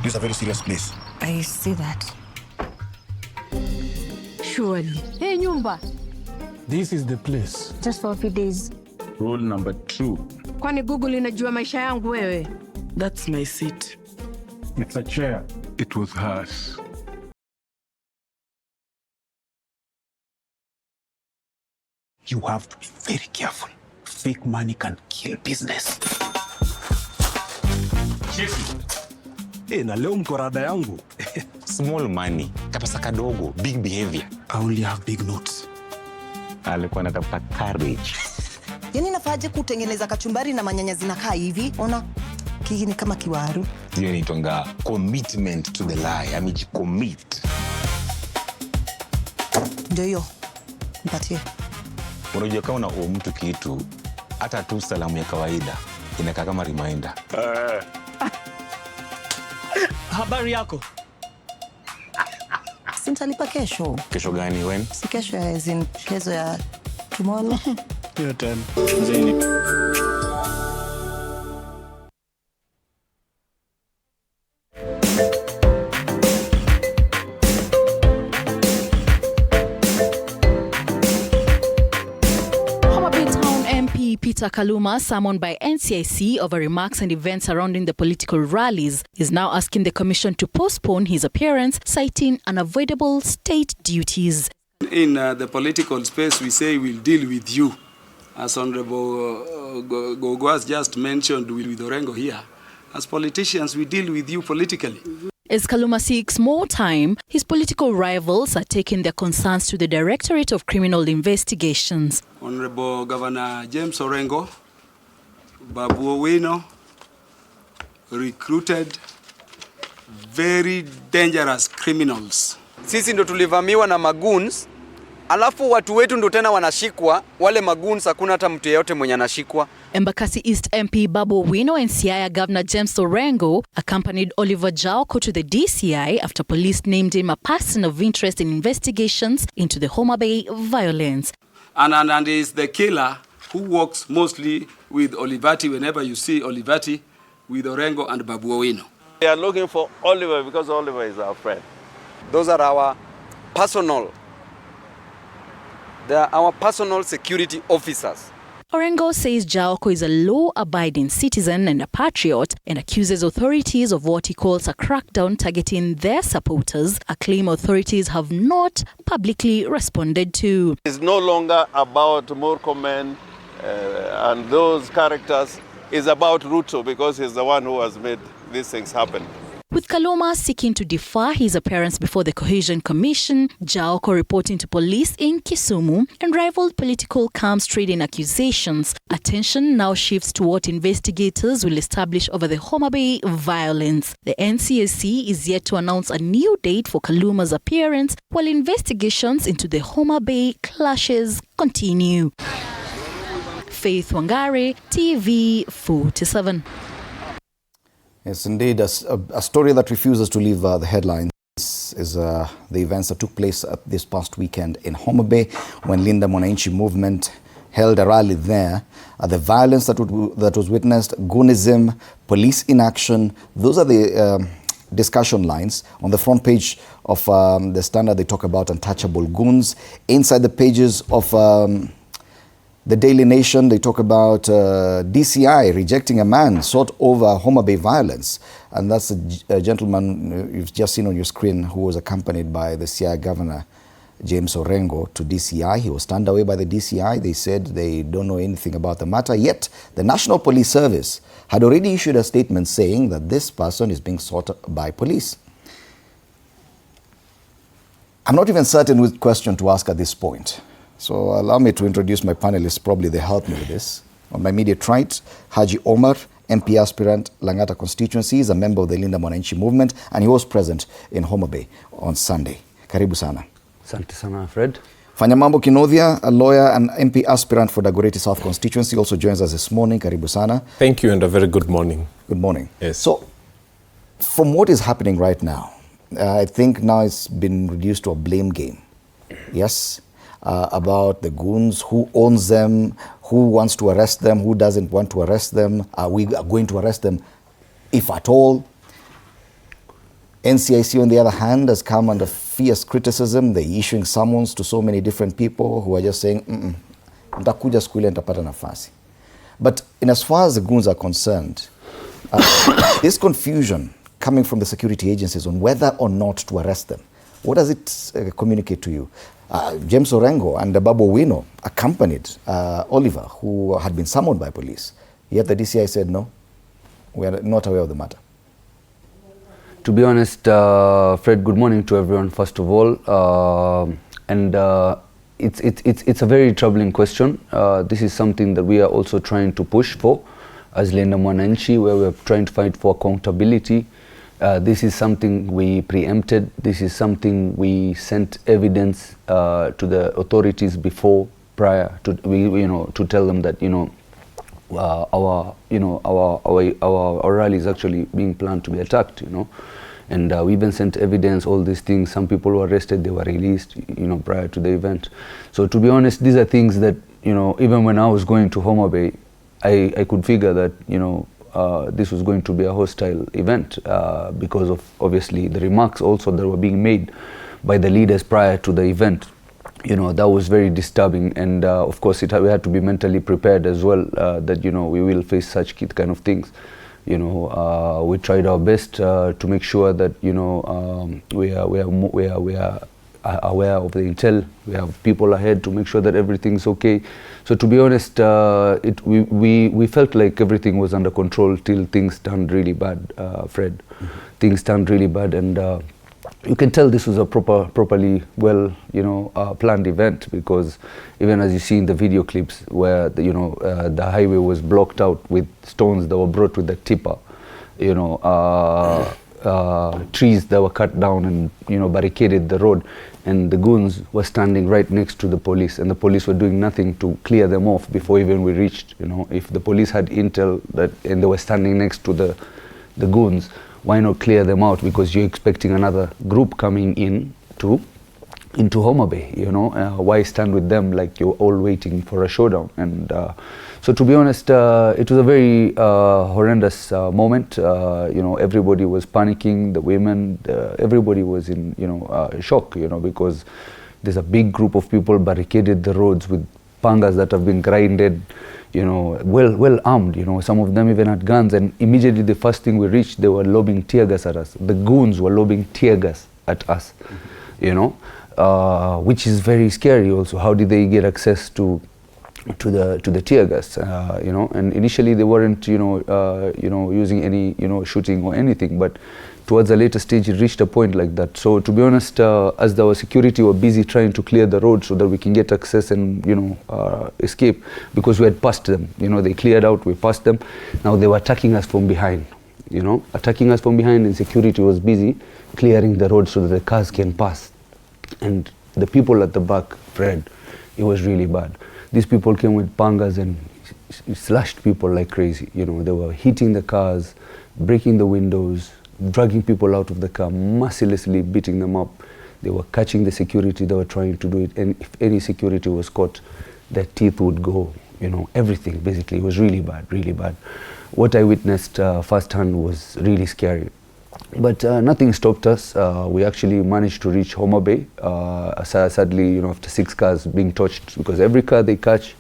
This is a very serious place. I see that. Surely. Hey, Nyumba. This is the place. Just for a few days. Rule number 2. Kwani Google inajua maisha yangu wewe? That's my seat. It's a chair. It was hers. You have to be very careful. Fake money can kill business. Na leo mkorada yangu. Small money, kapesa kadogo, big behavior. I only have big notes. Alikuwa anatafuta courage. Yaani nafaje kutengeneza kachumbari na manyanya zinakaa hivi? Ona kiki ni kama kiwaru. Hiyo ni tonga commitment to the lie. Amejicommit. Ndio hiyo. Mpatie. Unajua kama una mtu kitu, hata tu salamu ya kawaida inakaa kama reminder. Habari yako? Sintalipa kesho. Kesho gani when? Si kesho ya kesho ya tomorrow. Your turn. Peter Kaluma, summoned by NCIC over remarks and events surrounding the political rallies, is now asking the Commission to postpone his appearance, citing unavoidable state duties. In the political space, we say we'll deal with you. As Honorable Gogo has just mentioned with Orengo here, as politicians, we deal with you politically. As Kaluma seeks more time, his political rivals are taking their concerns to the Directorate of Criminal Investigations. Honorable Governor James Orengo, Babu Owino, recruited very dangerous criminals. Sisi ndo tulivamiwa na magoons, alafu watu wetu ndo tena wanashikwa, wale magoons hakuna hata mtu yeyote mwenye anashikwa. Embakasi East MP Babu Owino and Siaya Governor James Orengo accompanied Oliver Jauko to the DCI after police named him a person of interest in investigations into the Homa Bay violence. And is the killer who works mostly with Olivati. Whenever you see Olivati with Orengo and Babu Owino. We are looking for Oliver because Oliver is our friend. Those are our personal, they are our personal security officers. Orengo says Jaoko is a law-abiding citizen and a patriot and accuses authorities of what he calls a crackdown targeting their supporters, a claim authorities have not publicly responded to. It's no longer about Murkomen and those characters. It's about Ruto because he's the one who has made these things happen. With Kaluma seeking to defer his appearance before the Cohesion Commission, Jaoko reporting to police in Kisumu, and rival political camps trading accusations, attention now shifts to what investigators will establish over the Homa Bay violence. The NCIC is yet to announce a new date for Kaluma's appearance, while investigations into the Homa Bay clashes continue. Faith Wangare, TV47. Yes, indeed. A story that refuses to leave the headlines is the events that took place this past weekend in Homa Bay when Linda Mwananchi movement held a rally there. The violence that was witnessed, Goonism, police inaction, those are the discussion lines. On the front page of the Standard, they talk about untouchable goons. Inside the pages of the Daily Nation, they talk about DCI rejecting a man sought over Homa Bay violence. And that's a gentleman you've just seen on your screen who was accompanied by the CI Governor, James Orengo, to DCI. He was turned away by the DCI. They said they don't know anything about the matter. Yet, the National Police Service had already issued a statement saying that this person is being sought by police. I'm not even certain which question to ask at this point. So allow me to introduce my panelists. Probably they help me with this. On my immediate right, Haji Omar, MP aspirant, Langata constituency, is a member of the Linda Mwananchi movement, and he was present in Homa Bay on Sunday. Karibu sana. Asante sana, Fred. Fanyamambo Kinodhia, a lawyer and MP aspirant for Dagoretti South constituency, also joins us this morning. Karibu sana. Thank you and a very good morning. Good morning. Yes. So, from what is happening right now, I think now it's been reduced to a blame game. Yes. About the goons, who owns them, who wants to arrest them, who doesn't want to arrest them, are we going to arrest them, if at all? NCIC, on the other hand, has come under fierce criticism. They're issuing summons to so many different people who are just saying, nitakuja siku ile nitapata nafasi. But in as far as the goons are concerned, this confusion coming from the security agencies on whether or not to arrest them, what does it communicate to you? James Orengo and Babu Wino accompanied Oliver, who had been summoned by police. Yet the DCI said, no, we are not aware of the matter. To be honest, Fred, good morning to everyone, first of all. It's a very troubling question. This is something that we are also trying to push for as Linda Mwananchi, where we're trying to fight for accountability. This is something we preempted. This is something we sent evidence to the authorities prior to to tell them that our rally is actually being planned to be attacked. And we even sent evidence, all these things. Some people were arrested, they were released, prior to the event. So to be honest, these are things that even when I was going to Homa Bay, I could figure that this was going to be a hostile event because of obviously the remarks also that were being made by the leaders prior to the event. That was very disturbing, and of course we had to be mentally prepared as well that we will face such kind of things. We tried our best to make sure that we are aware of the intel. We have people ahead to make sure that everything's okay. So to be honest, we felt like everything was under control till things turned really bad, Fred. Things turned really bad, and you can tell this was a properly well planned event, because even as you see in the video clips where the highway was blocked out with stones that were brought with the tipper, trees that were cut down and barricaded the road, and the goons were standing right next to the police, and the police were doing nothing to clear them off before even we reached. If the police had intel that and they were standing next to the goons, why not clear them out? Because you're expecting another group coming in to into Homa Bay, you know, why stand with them like you're all waiting for a showdown? And so to be honest, it was a very horrendous moment. You know, everybody was panicking, the women, everybody was in, you know, shock, you know, because there's a big group of people barricaded the roads with pangas that have been grinded, you know, well armed, you know, some of them even had guns, and immediately the first thing we reached, they were lobbing tear gas at us. The goons were lobbing tear gas at us, you know, which is very scary also. How did they get access to the tear gas, you know? And initially they weren't, you know, using any, you know, shooting or anything, but towards a later stage it reached a point like that. So to be honest, as our security were busy trying to clear the road so that we can get access and, you know, escape, because we had passed them, you know, they cleared out, we passed them. Now they were attacking us from behind, you know, attacking us from behind, and security was busy clearing the road so that the cars can pass. And the people at the back, Fred, it was really bad. These people came with pangas and slashed people like crazy. You know, they were hitting the cars, breaking the windows, dragging people out of the car, mercilessly beating them up. They were catching the security, they were trying to do it, and if any security was caught, their teeth would go, you know, everything basically. It was really bad, really bad. What I witnessed firsthand was really scary. But nothing stopped us. We actually managed to reach Homa Bay. Sadly, you know, after 6 cars being touched, because every car they catch,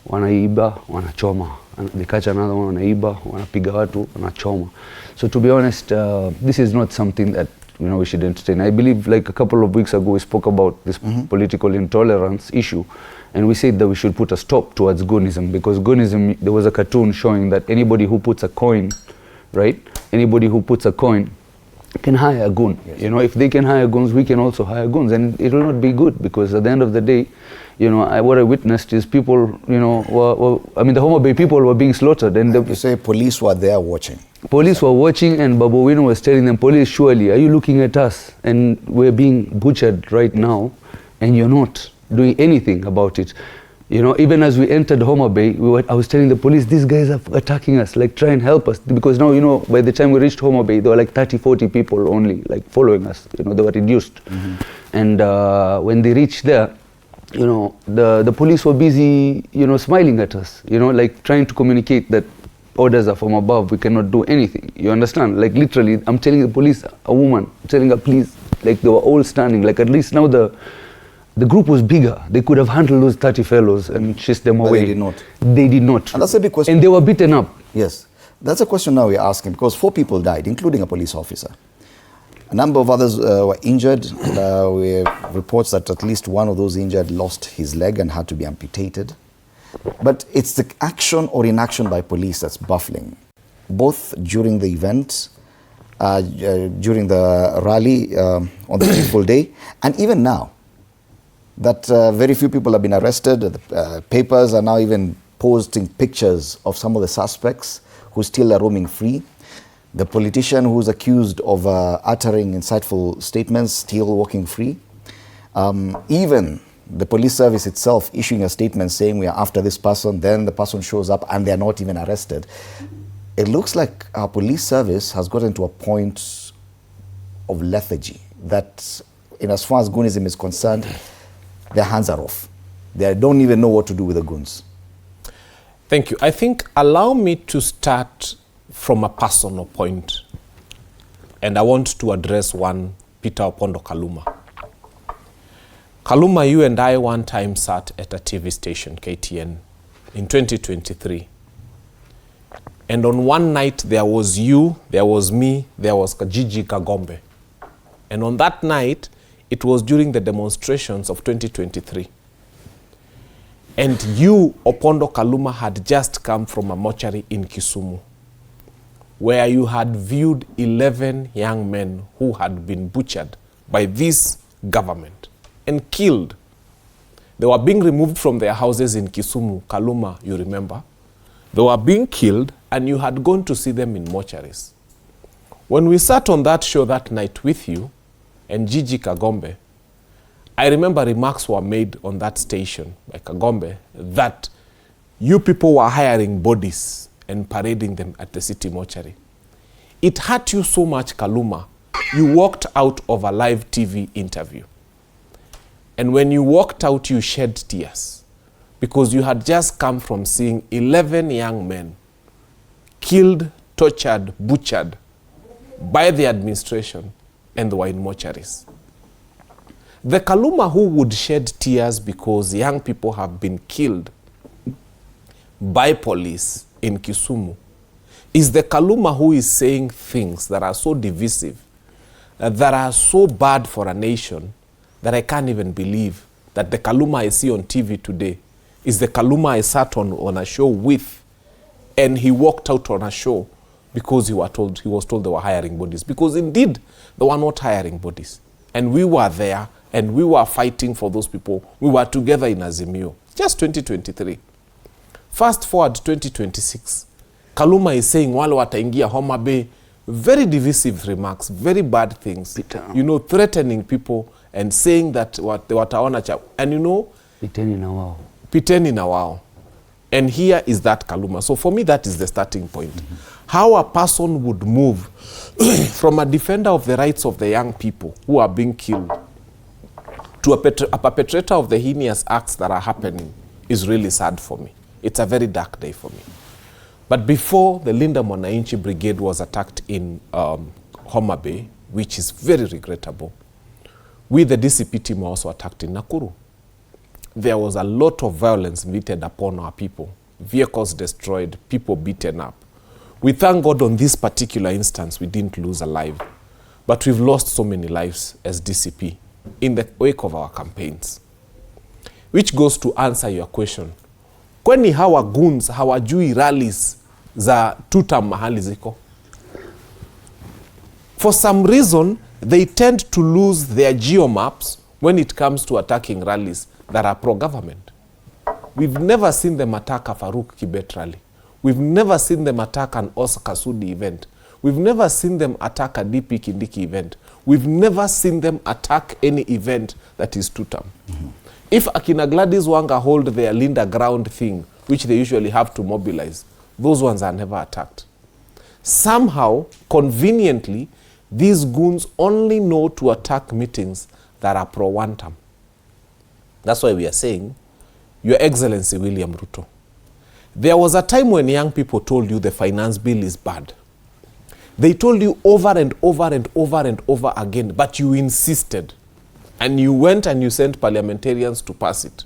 wanaiba, wanachoma. And they catch another one, wanaiba, wanapiga watu, wanachoma. So to be honest, this is not something that, you know, we should entertain. I believe like a couple of weeks ago we spoke about this political intolerance issue, and we said that we should put a stop towards Goonism, because Goonism, there was a cartoon showing that anybody who puts a coin, right? Anybody who puts a coin can hire a goon. Yes. You know, if they can hire goons, we can also hire goons, and it will not be good, because at the end of the day, you know, what I witnessed is people, you know, I mean, the Homa Bay people were being slaughtered, and you say police were there watching. Police were watching, and Babu Wino was telling them, police, surely, are you looking at us? And we're being butchered right now, and you're not doing anything about it. You know, even as we entered Homa Bay, I was telling the police, these guys are attacking us, like try and help us. Because now, you know, by the time we reached Homa Bay, there were like 30, 40 people only, like following us. You know, they were reduced. And when they reached there, you know, the police were busy, you know, smiling at us, you know, like trying to communicate that orders are from above, we cannot do anything. You understand? Like literally, I'm telling the police, a woman, telling her, please, like they were all standing, like at least now the group was bigger. They could have handled those 30 fellows and chased them away. They did not. They did not. And that's a big question. And they were beaten up. Yes. That's a question now we're asking, because 4 people died, including a police officer. A number of others were injured. We have reports that at least one of those injured lost his leg and had to be amputated. But it's the action or inaction by police that's baffling, both during the event, during the rally on the fateful day, and even now. That very few people have been arrested. The papers are now even posting pictures of some of the suspects who still are roaming free. The politician who's accused of uttering insightful statements still walking free. Even the police service itself issuing a statement saying we are after this person, then the person shows up and they're not even arrested. It looks like our police service has gotten to a point of lethargy that, in as far as Goonism is concerned, their hands are off. They don't even know what to do with the goons. Thank you. I think, allow me to start from a personal point. And I want to address one Peter Opondo Kaluma. Kaluma, you and I one time sat at a TV station, KTN, in 2023. And on one night, there was you, there was me, there was Kajiji Kagombe. And on that night, it was during the demonstrations of 2023. And you, Opondo Kaluma, had just come from a mortuary in Kisumu, where you had viewed 11 young men who had been butchered by this government and killed. They were being removed from their houses in Kisumu, Kaluma, you remember. They were being killed, and you had gone to see them in mortuaries. When we sat on that show that night with you, and Gigi Kagombe, I remember remarks were made on that station by Kagombe that you people were hiring bodies and parading them at the city mortuary. It hurt you so much, Kaluma. You walked out of a live TV interview. And when you walked out, you shed tears because you had just come from seeing 11 young men killed, tortured, butchered by the administration, and they were in mortuaries. The Kaluma who would shed tears because young people have been killed by police in Kisumu is the Kaluma who is saying things that are so divisive, that are so bad for a nation, that I can't even believe that the Kaluma I see on TV today is the Kaluma I sat on a show with, and he walked out on a show because he was told they were hiring bodies. Because indeed, they were not hiring bodies. And we were there, and we were fighting for those people. We were together in Azimio. Just 2023. Fast forward 2026. Kaluma is saying, wale wataingia Homa Bay, very divisive remarks, very bad things. You know, threatening people and saying that wataona cha. And you know, Piteni na wao. Piteni na wao. And here is that Kaluma. So for me, that is the starting point. How a person would move from a defender of the rights of the young people who are being killed to a perpetrator of the heinous acts that are happening is really sad for me. It's a very dark day for me. But before the Linda Mwananchi Brigade was attacked in Homa Bay, which is very regrettable, we, the DCP team, were also attacked in Nakuru. There was a lot of violence visited upon our people. Vehicles destroyed, people beaten up. We thank God on this particular instance, we didn't lose a life. But we've lost so many lives as DCP in the wake of our campaigns. Which goes to answer your question. Kwani hawa goons hawajui rallies za tutam mahali ziko? For some reason, they tend to lose their geomaps when it comes to attacking rallies that are pro-government. We've never seen them attack a Farouk Kibet rally. We've never seen them attack an Oscar Sudi event. We've never seen them attack a DP Kindiki event. We've never seen them attack any event that is tutam. If Akina Gladys Wanga hold their Linda ground thing, which they usually have to mobilize, those ones are never attacked. Somehow, conveniently, these goons only know to attack meetings that are pro-wantam. That's why we are saying, Your Excellency William Ruto, there was a time when young people told you the finance bill is bad. They told you over and over and over and over again, but you insisted. And you went and you sent parliamentarians to pass it.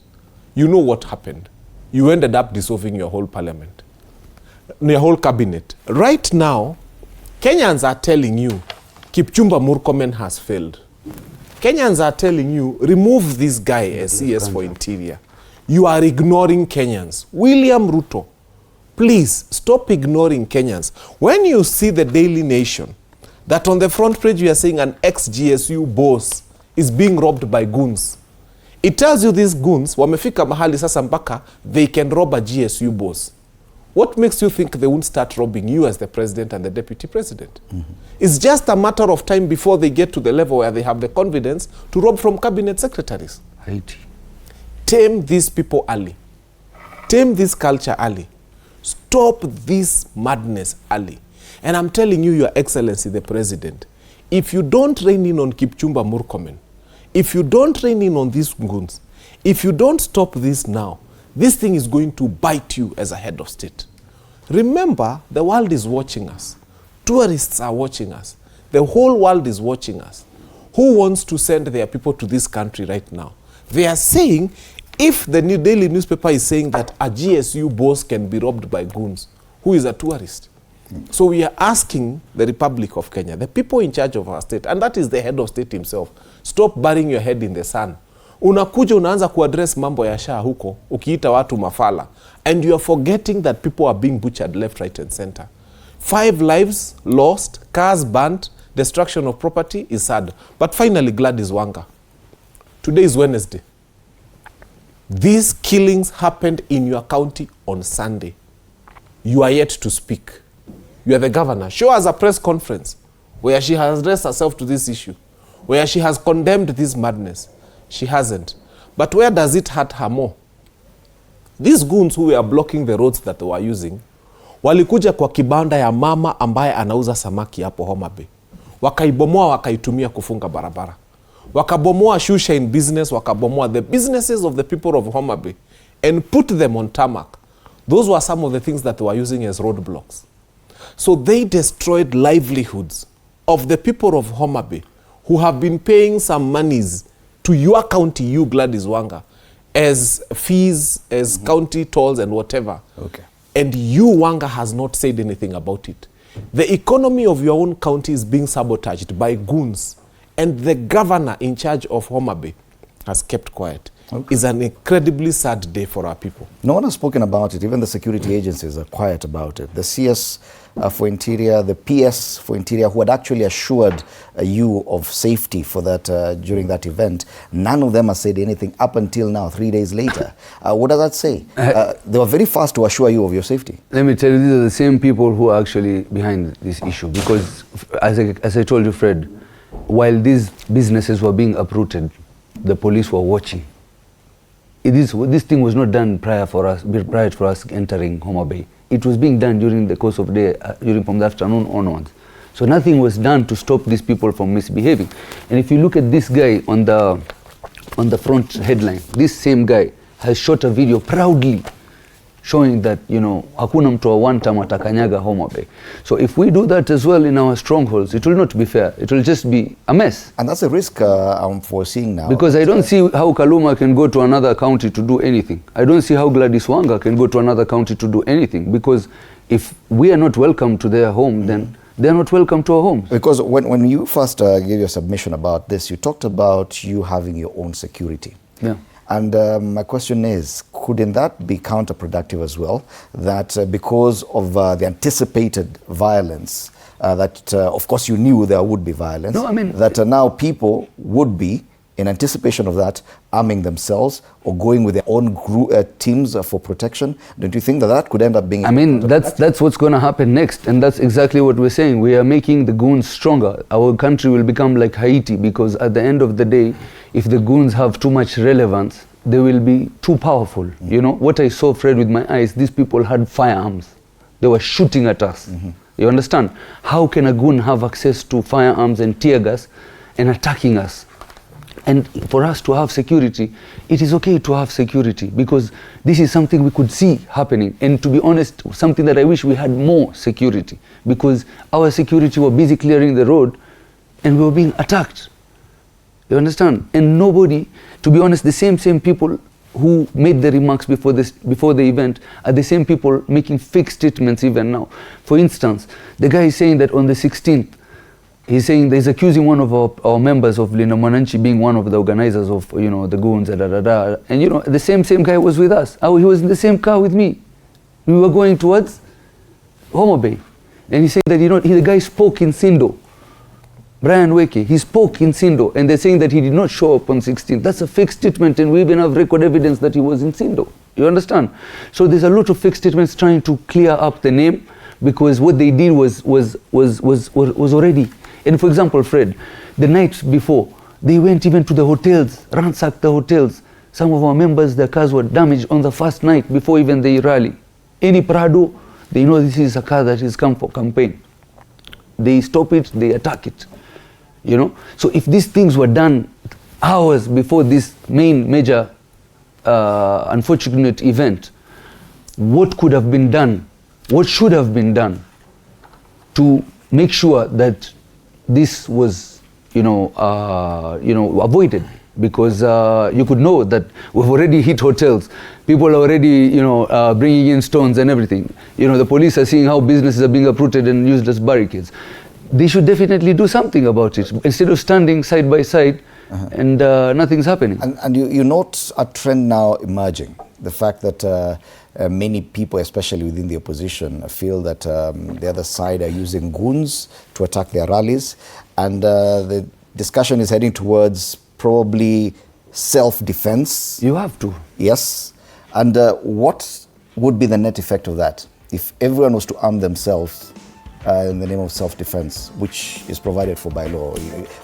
You know what happened. You ended up dissolving your whole parliament, your whole cabinet. Right now, Kenyans are telling you, Kipchumba Murkomen has failed. Kenyans are telling you, remove this guy as CS for Interior. You are ignoring Kenyans. William Ruto, please stop ignoring Kenyans. When you see the Daily Nation, that on the front page we are saying an ex-GSU boss is being robbed by goons. It tells you these goons, wamefika mahali sasa mpaka, they can rob a GSU boss. What makes you think they won't start robbing you as the president and the deputy president? It's just a matter of time before they get to the level where they have the confidence to rob from cabinet secretaries. Tame these people early. Tame this culture early. Stop this madness early. And I'm telling you, Your Excellency, the President, if you don't rein in on Kipchumba Murkomen, if you don't rein in on these goons, if you don't stop this now, this thing is going to bite you as a head of state. Remember, the world is watching us. Tourists are watching us. The whole world is watching us. Who wants to send their people to this country right now? They are saying, if the New Daily newspaper is saying that a GSU boss can be robbed by goons, who is a tourist? So we are asking the Republic of Kenya, the people in charge of our state, and that is the head of state himself, stop burying your head in the sand. Unakuja unaanza kuaddress mambo ya shaa huko, ukiita watu mafala, and you are forgetting that people are being butchered left, right, and center. 5 lives lost, cars burnt, destruction of property is sad. But finally, Gladys Wanga. Today is Wednesday. These killings happened in your county on Sunday. You are yet to speak. You are the governor. Show us a press conference where she has addressed herself to this issue, where she has condemned this madness. She hasn't. But where does it hurt her more? These goons who were blocking the roads that they were using, walikuja kwa kibanda ya mama ambaye anauza samaki hapo Homa Bay. Wakaibomoa, wakaitumia kufunga barabara. wakabomoa shoeshine business, wakabomoa the businesses of the people of Homa Bay and put them on tarmac. Those were some of the things that they were using as roadblocks. So they destroyed livelihoods of the people of Homa Bay who have been paying some monies to your county, you Gladys Wanga, as fees, as county tolls and whatever. Okay. And you, Wanga, has not said anything about it. The economy of your own county is being sabotaged by goons, and the governor in charge of Homa Bay has kept quiet. Okay. It's an incredibly sad day for our people. No one has spoken about it. Even the security agencies are quiet about it. The CS for Interior, the PS for Interior, who had actually assured you of safety for that during that event, none of them has said anything up until now, 3 days later. What does that say? They were very fast to assure you of your safety. Let me tell you, these are the same people who are actually behind this issue. Because, as I told you, Fred, while these businesses were being uprooted, the police were watching. This thing was not done prior to us entering Homa Bay. It was being done during the course of the day, from the afternoon onwards. So nothing was done to stop these people from misbehaving. And if you look at this guy on the front headline, this same guy has shot a video proudly showing that, hakuna mtu wa one time atakanyaga Homa Bay. So if we do that as well in our strongholds, it will not be fair. It will just be a mess. And that's a risk I'm foreseeing now. Because I don't see how Kaluma can go to another county to do anything. I don't see how Gladys Wanga can go to another county to do anything. Because if we are not welcome to their home, then they are not welcome to our homes. Because when you first gave your submission about this, you talked about you having your own security. Yeah. And my question is, couldn't that be counterproductive as well? That because of the anticipated violence, that of course you knew there would be violence, that now people would be, in anticipation of that, arming themselves or going with their own teams for protection. Don't you think that could end up being... that's what's going to happen next, and that's exactly what we're saying. We are making the goons stronger. Our country will become like Haiti, because at the end of the day, if the goons have too much relevance, they will be too powerful. What I saw, Fred, with my eyes, these people had firearms. They were shooting at us. You understand? How can a goon have access to firearms and tear gas and attacking us? And for us to have security, it is okay to have security, because this is something we could see happening. And to be honest, something that I wish we had more security, because our security were busy clearing the road and we were being attacked. You understand? And nobody, to be honest, the same people who made the remarks before the event are the same people making fake statements even now. For instance, the guy is saying that on the 16th, he's saying he's accusing one of our members of Lina Mwananchi being one of the organizers of the goons, and the same guy was with us. He was in the same car with me. We were going towards Homa Bay, and he said that the guy spoke in Sindo. Brian Weke, he spoke in Sindo, and they're saying that he did not show up on 16th. That's a fake statement, and we even have record evidence that he was in Sindo. You understand? So there's a lot of fake statements trying to clear up the name, because what they did was already. And for example, Fred, the night before, they went even to the hotels, ransacked the hotels. Some of our members, their cars were damaged on the first night before even the rally. Any Prado, they know this is a car that has come for campaign. They stop it, they attack it. So if these things were done hours before this major unfortunate event, what could have been done? What should have been done to make sure that this was, avoided? Because you could know that we've already hit hotels. People are already, bringing in stones and everything. The police are seeing how businesses are being uprooted and used as barricades. They should definitely do something about it, instead of standing side by side and nothing's happening. And you note a trend now emerging. The fact that many people, especially within the opposition, feel that the other side are using goons to attack their rallies. And the discussion is heading towards probably self-defense. You have to. Yes. And what would be the net effect of that if everyone was to arm themselves in the name of self-defense, which is provided for by law?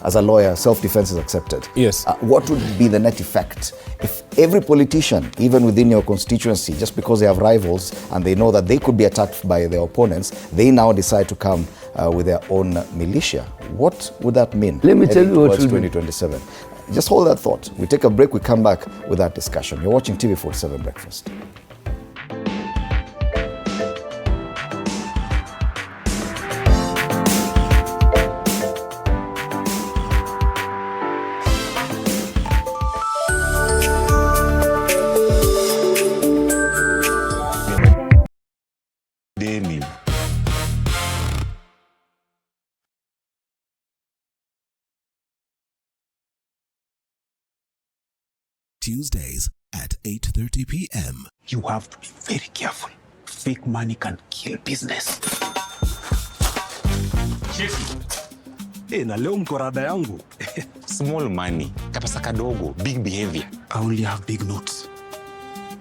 As a lawyer, self-defense is accepted. Yes. What would be the net effect if every politician, even within your constituency, just because they have rivals and they know that they could be attacked by their opponents, they now decide to come with their own militia? What would that mean? Let me tell you what 2027. Just hold that thought. We take a break, we come back with that discussion. You're watching TV47 Breakfast. Tuesdays at 8:30 p.m. You have to be very careful. Fake money can kill business. Na leo mkorada yangu. Small money, kapasa kadogo, big behavior. I only have big notes.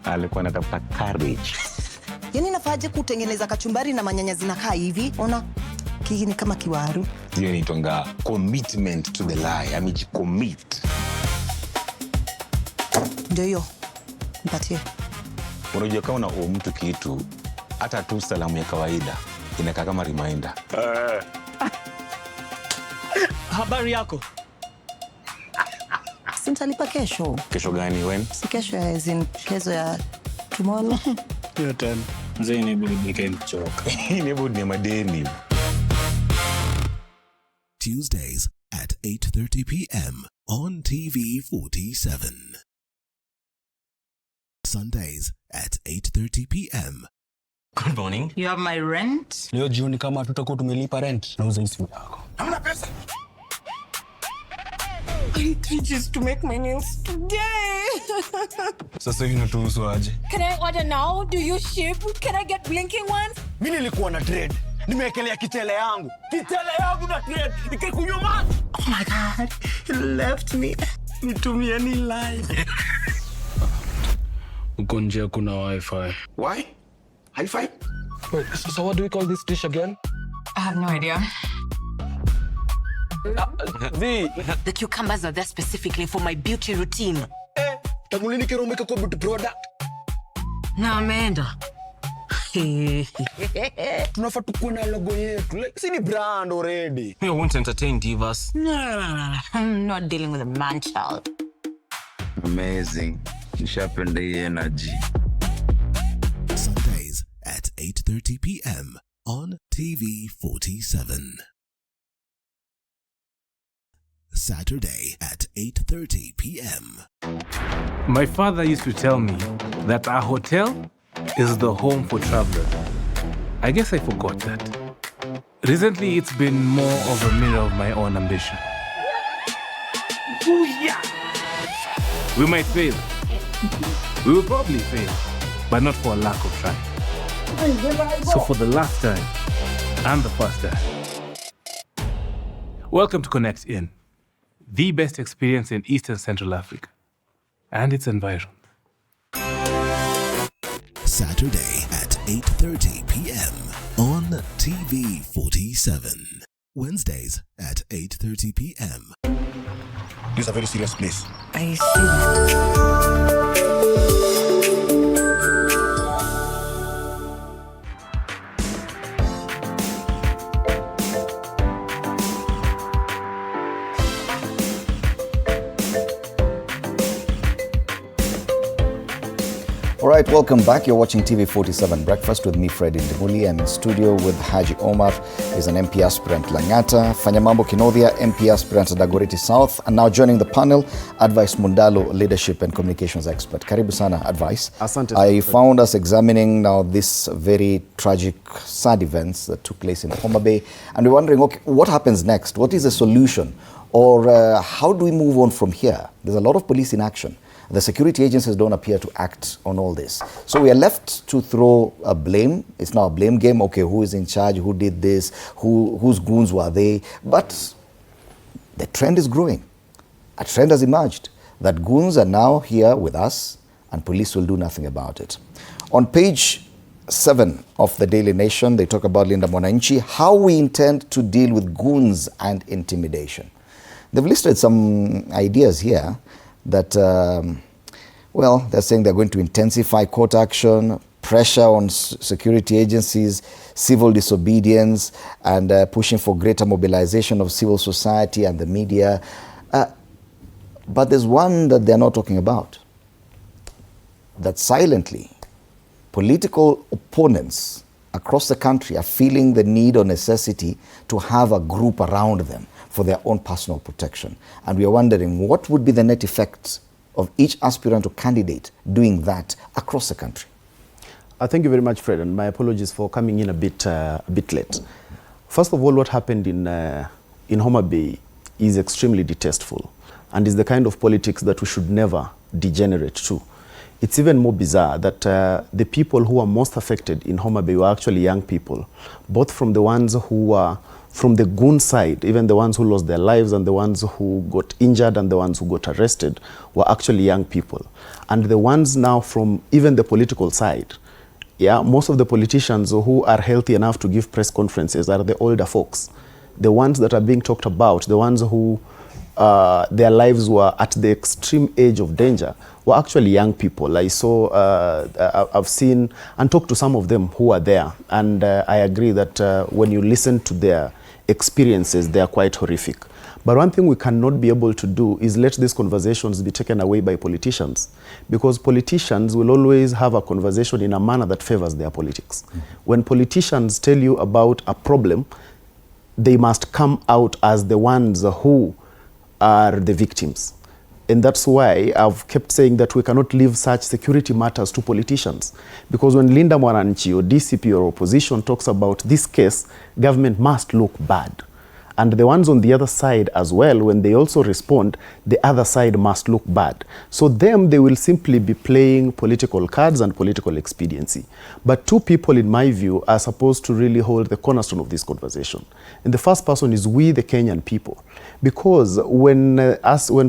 Alikuwa anatafuta courage. Yani nafaje kutengeneza kachumbari na manyanya zinakaa hivi? Ona, hii ni kama kiwaru. Hiyo inaitwa commitment to the lie. Amejicommit. Ndio hiyo. Mpatie. Unajua kama una mtu kitu, hata tu salamu ya kawaida inakaa kama reminder. Habari yako? Sintalipa kesho. Kesho gani when? Si kesho ya kesho ya tomorrow. Hiyo tena. Mzee ni burudike mchoka. Ni burudike madeni. Tuesdays at 8:30 p.m. on TV47. Sundays at 8:30 p.m. Good morning. You have my rent? Leo jioni kama tutakuwa tumelipa rent, nauza hii simu yako. Hamna pesa. I need 3 G's to make my nails today. Sasa hivi natuhusu aje? Can I order now? Do you ship? Can I get blinking ones? Mimi nilikuwa na trade. Nimewekelea kitele yangu. Kitele yangu na trade. Ikikunywa maji. Oh my God. He left me. Nitumie ni live. Uko nje kuna wifi. Why? High five? Wait, so what do we call this dish again? I have no idea. The cucumbers are there specifically for my beauty routine. Tamulini kero make a beauty product. Na ameenda. Tunafaa tukue na logo yetu. Like, si ni brand already. We won't entertain divas. No. I'm not dealing with a man child. Amazing. Nishapenda hii energy. Sundays at 8:30 p.m. on TV47. Saturday at 8:30 p.m. My father used to tell me that our hotel is the home for travelers. I guess I forgot that. Recently, it's been more of a mirror of my own ambition. We might fail. We will probably fail, but not for a lack of trying. So for the last time, and the first time, welcome to Connect In, the best experience in Eastern Central Africa and its environs. Saturday at 8:30 p.m. on TV47. Wednesdays at 8:30 p.m. This is a very serious place. I see that. All right, welcome back. You're watching TV47 Breakfast with me, Fred Indimuli. I'm in studio with Haji Omar. He's an MP aspirant Langata, Fanyamambo Kinodhia, MP aspirant Dagoretti South, and now joining the panel, Advice Mundalo, leadership and communications expert. Karibu sana, Advice. Asante. I found us examining now this very tragic, sad events that took place in Homa Bay, and we're wondering, okay, what happens next? What is the solution? Or how do we move on from here? There's a lot of police in action. The security agencies don't appear to act on all this. So we are left to throw a blame. It's now a blame game. Okay, who is in charge? Who did this? Whose goons were they? But the trend is growing. A trend has emerged that goons are now here with us and police will do nothing about it. On page 7 of the Daily Nation, they talk about Linda Mwananchi, how we intend to deal with goons and intimidation. They've listed some ideas here that, well, they're saying they're going to intensify court action, pressure on security agencies, civil disobedience, and pushing for greater mobilization of civil society and the media. But there's one that they're not talking about. That silently, political opponents across the country are feeling the need or necessity to have a group around them for their own personal protection. And we are wondering what would be the net effect of each aspirant or candidate doing that across the country. Thank you very much, Fred, and my apologies for coming in a bit late. First of all, what happened in Homa Bay is extremely distasteful and is the kind of politics that we should never degenerate to. It's even more bizarre that the people who are most affected in Homa Bay were actually young people, both from the ones who were from the goon side, even the ones who lost their lives and the ones who got injured and the ones who got arrested were actually young people. And the ones now from even the political side, most of the politicians who are healthy enough to give press conferences are the older folks. The ones that are being talked about, the ones who their lives were at the extreme age of danger, were actually young people. I've seen and talked to some of them who are there, and I agree that when you listen to their experiences, they are quite horrific. But one thing we cannot be able to do is let these conversations be taken away by politicians, because politicians will always have a conversation in a manner that favors their politics. When politicians tell you about a problem, they must come out as the ones who are the victims. And that's why I've kept saying that we cannot leave such security matters to politicians. Because when Linda Mwananchi or DCP or opposition talks about this case, government must look bad. And the ones on the other side as well, when they also respond, the other side must look bad. So them, they will simply be playing political cards and political expediency. But two people, in my view, are supposed to really hold the cornerstone of this conversation. And the first person is we, the Kenyan people. Because when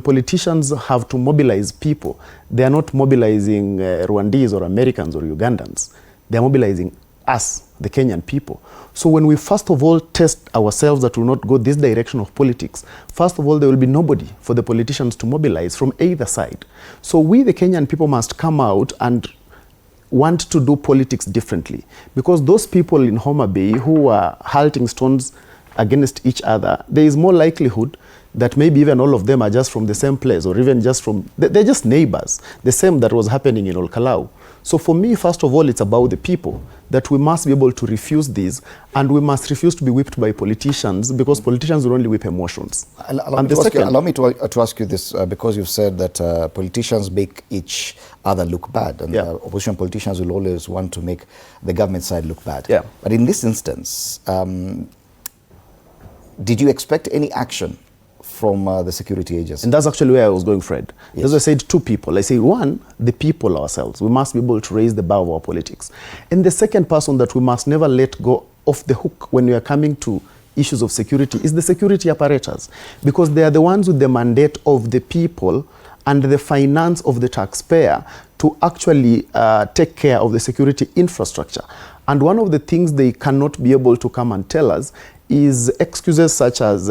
politicians have to mobilize people, they are not mobilizing Rwandese or Americans or Ugandans. They are mobilizing us, the Kenyan people. So when we first of all test ourselves that will not go this direction of politics, first of all, there will be nobody for the politicians to mobilize from either side. So we, the Kenyan people, must come out and want to do politics differently. Because those people in Homa Bay who are hurling stones against each other, there is more likelihood that maybe even all of them are just from the same place, or even just from, they're just neighbors, the same that was happening in Olkalau. So for me, first of all, it's about the people, that we must be able to refuse this, and we must refuse to be whipped by politicians, because politicians will only whip emotions. Allow me to ask you this, because you've said that politicians make each other look bad, and opposition politicians will always want to make the government side look bad. But in this instance, did you expect any action from the security agency? And that's actually where I was going, Fred. Yes. As I said, two people. I say, one, the people ourselves. We must be able to raise the bar of our politics. And the second person that we must never let go off the hook when we are coming to issues of security is the security apparatus. Because they are the ones with the mandate of the people and the finance of the taxpayer to actually take care of the security infrastructure. And one of the things they cannot be able to come and tell us is excuses such as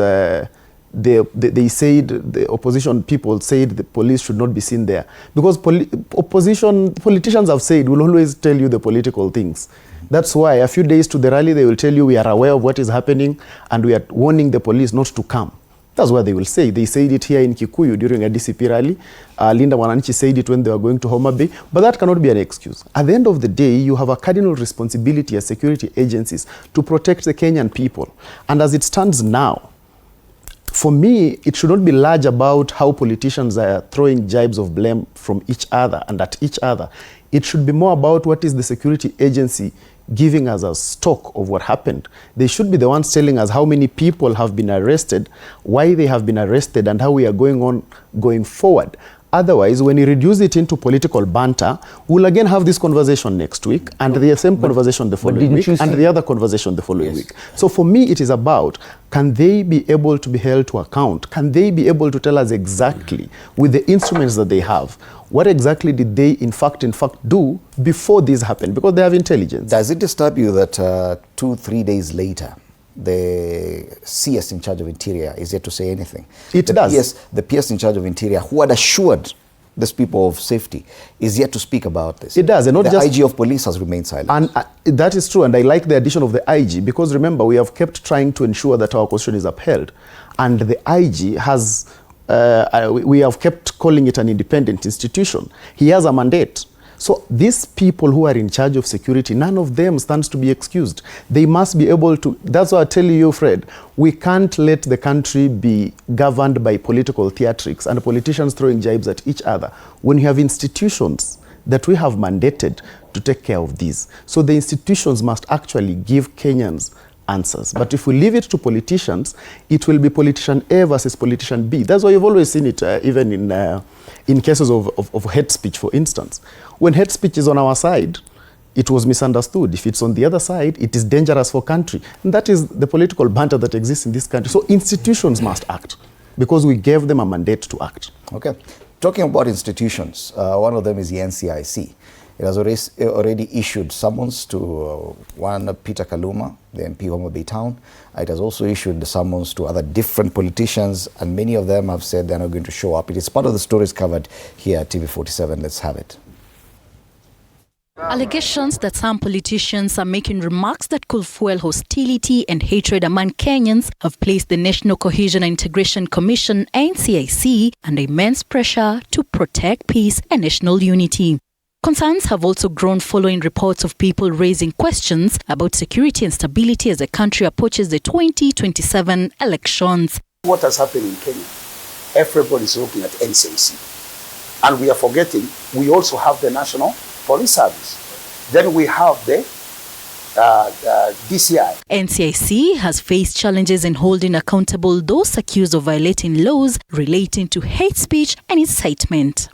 they said, the opposition people said the police should not be seen there. Because politicians have said, will always tell you the political things. That's why a few days to the rally, they will tell you we are aware of what is happening and we are warning the police not to come. That's what they will say. They said it here in Kikuyu during a DCP rally. Linda Mwananchi said it when they were going to Homa Bay. But that cannot be an excuse. At the end of the day, you have a cardinal responsibility as security agencies to protect the Kenyan people. And as it stands now, for me, it should not be large about how politicians are throwing jibes of blame from each other and at each other. It should be more about what is the security agency giving us a stock of what happened. They should be the ones telling us how many people have been arrested, why they have been arrested, and how we are going forward. Otherwise, when you reduce it into political banter, we'll again have this conversation next week, and the same conversation the following week, and the other conversation the following week. So for me, it is about, can they be able to be held to account? Can they be able to tell us exactly, with the instruments that they have, what exactly did they in fact do before this happened? Because they have intelligence. Does it disturb you that 2-3 days later, the CS in charge of Interior is yet to say anything? It does. The PS in charge of Interior, who had assured these people of safety, is yet to speak about this. It does. And not the just IG of police has remained silent. And that is true. And I like the addition of the IG, because remember, we have kept trying to ensure that our constitution is upheld. And the IG has we have kept calling it an independent institution. He has a mandate. So these people who are in charge of security, none of them stands to be excused. They must be able to, that's why I tell you, Fred, we can't let the country be governed by political theatrics and politicians throwing jibes at each other when you have institutions that we have mandated to take care of these. So the institutions must actually give Kenyans answers. But if we leave it to politicians, it will be politician A versus politician B. That's why you've always seen it even in cases of hate speech, for instance. When hate speech is on our side, it was misunderstood. If it's on the other side, it is dangerous for country. And that is the political banter that exists in this country. So institutions must act because we gave them a mandate to act. Okay. Talking about institutions, one of them is the NCIC. It has already issued summons to one Peter Kaluma, the MP of Homa Bay Town. It has also issued summons to other different politicians, and many of them have said they're not going to show up. It is part of the stories covered here at TV47. Let's have it. Allegations that some politicians are making remarks that could fuel hostility and hatred among Kenyans have placed the National Cohesion and Integration Commission, NCIC, under immense pressure to protect peace and national unity. Concerns have also grown following reports of people raising questions about security and stability as the country approaches the 2027 elections. What has happened in Kenya? Everybody is looking at NCIC. And we are forgetting, we also have the National Police Service. Then we have the DCI. NCIC has faced challenges in holding accountable those accused of violating laws relating to hate speech and incitement.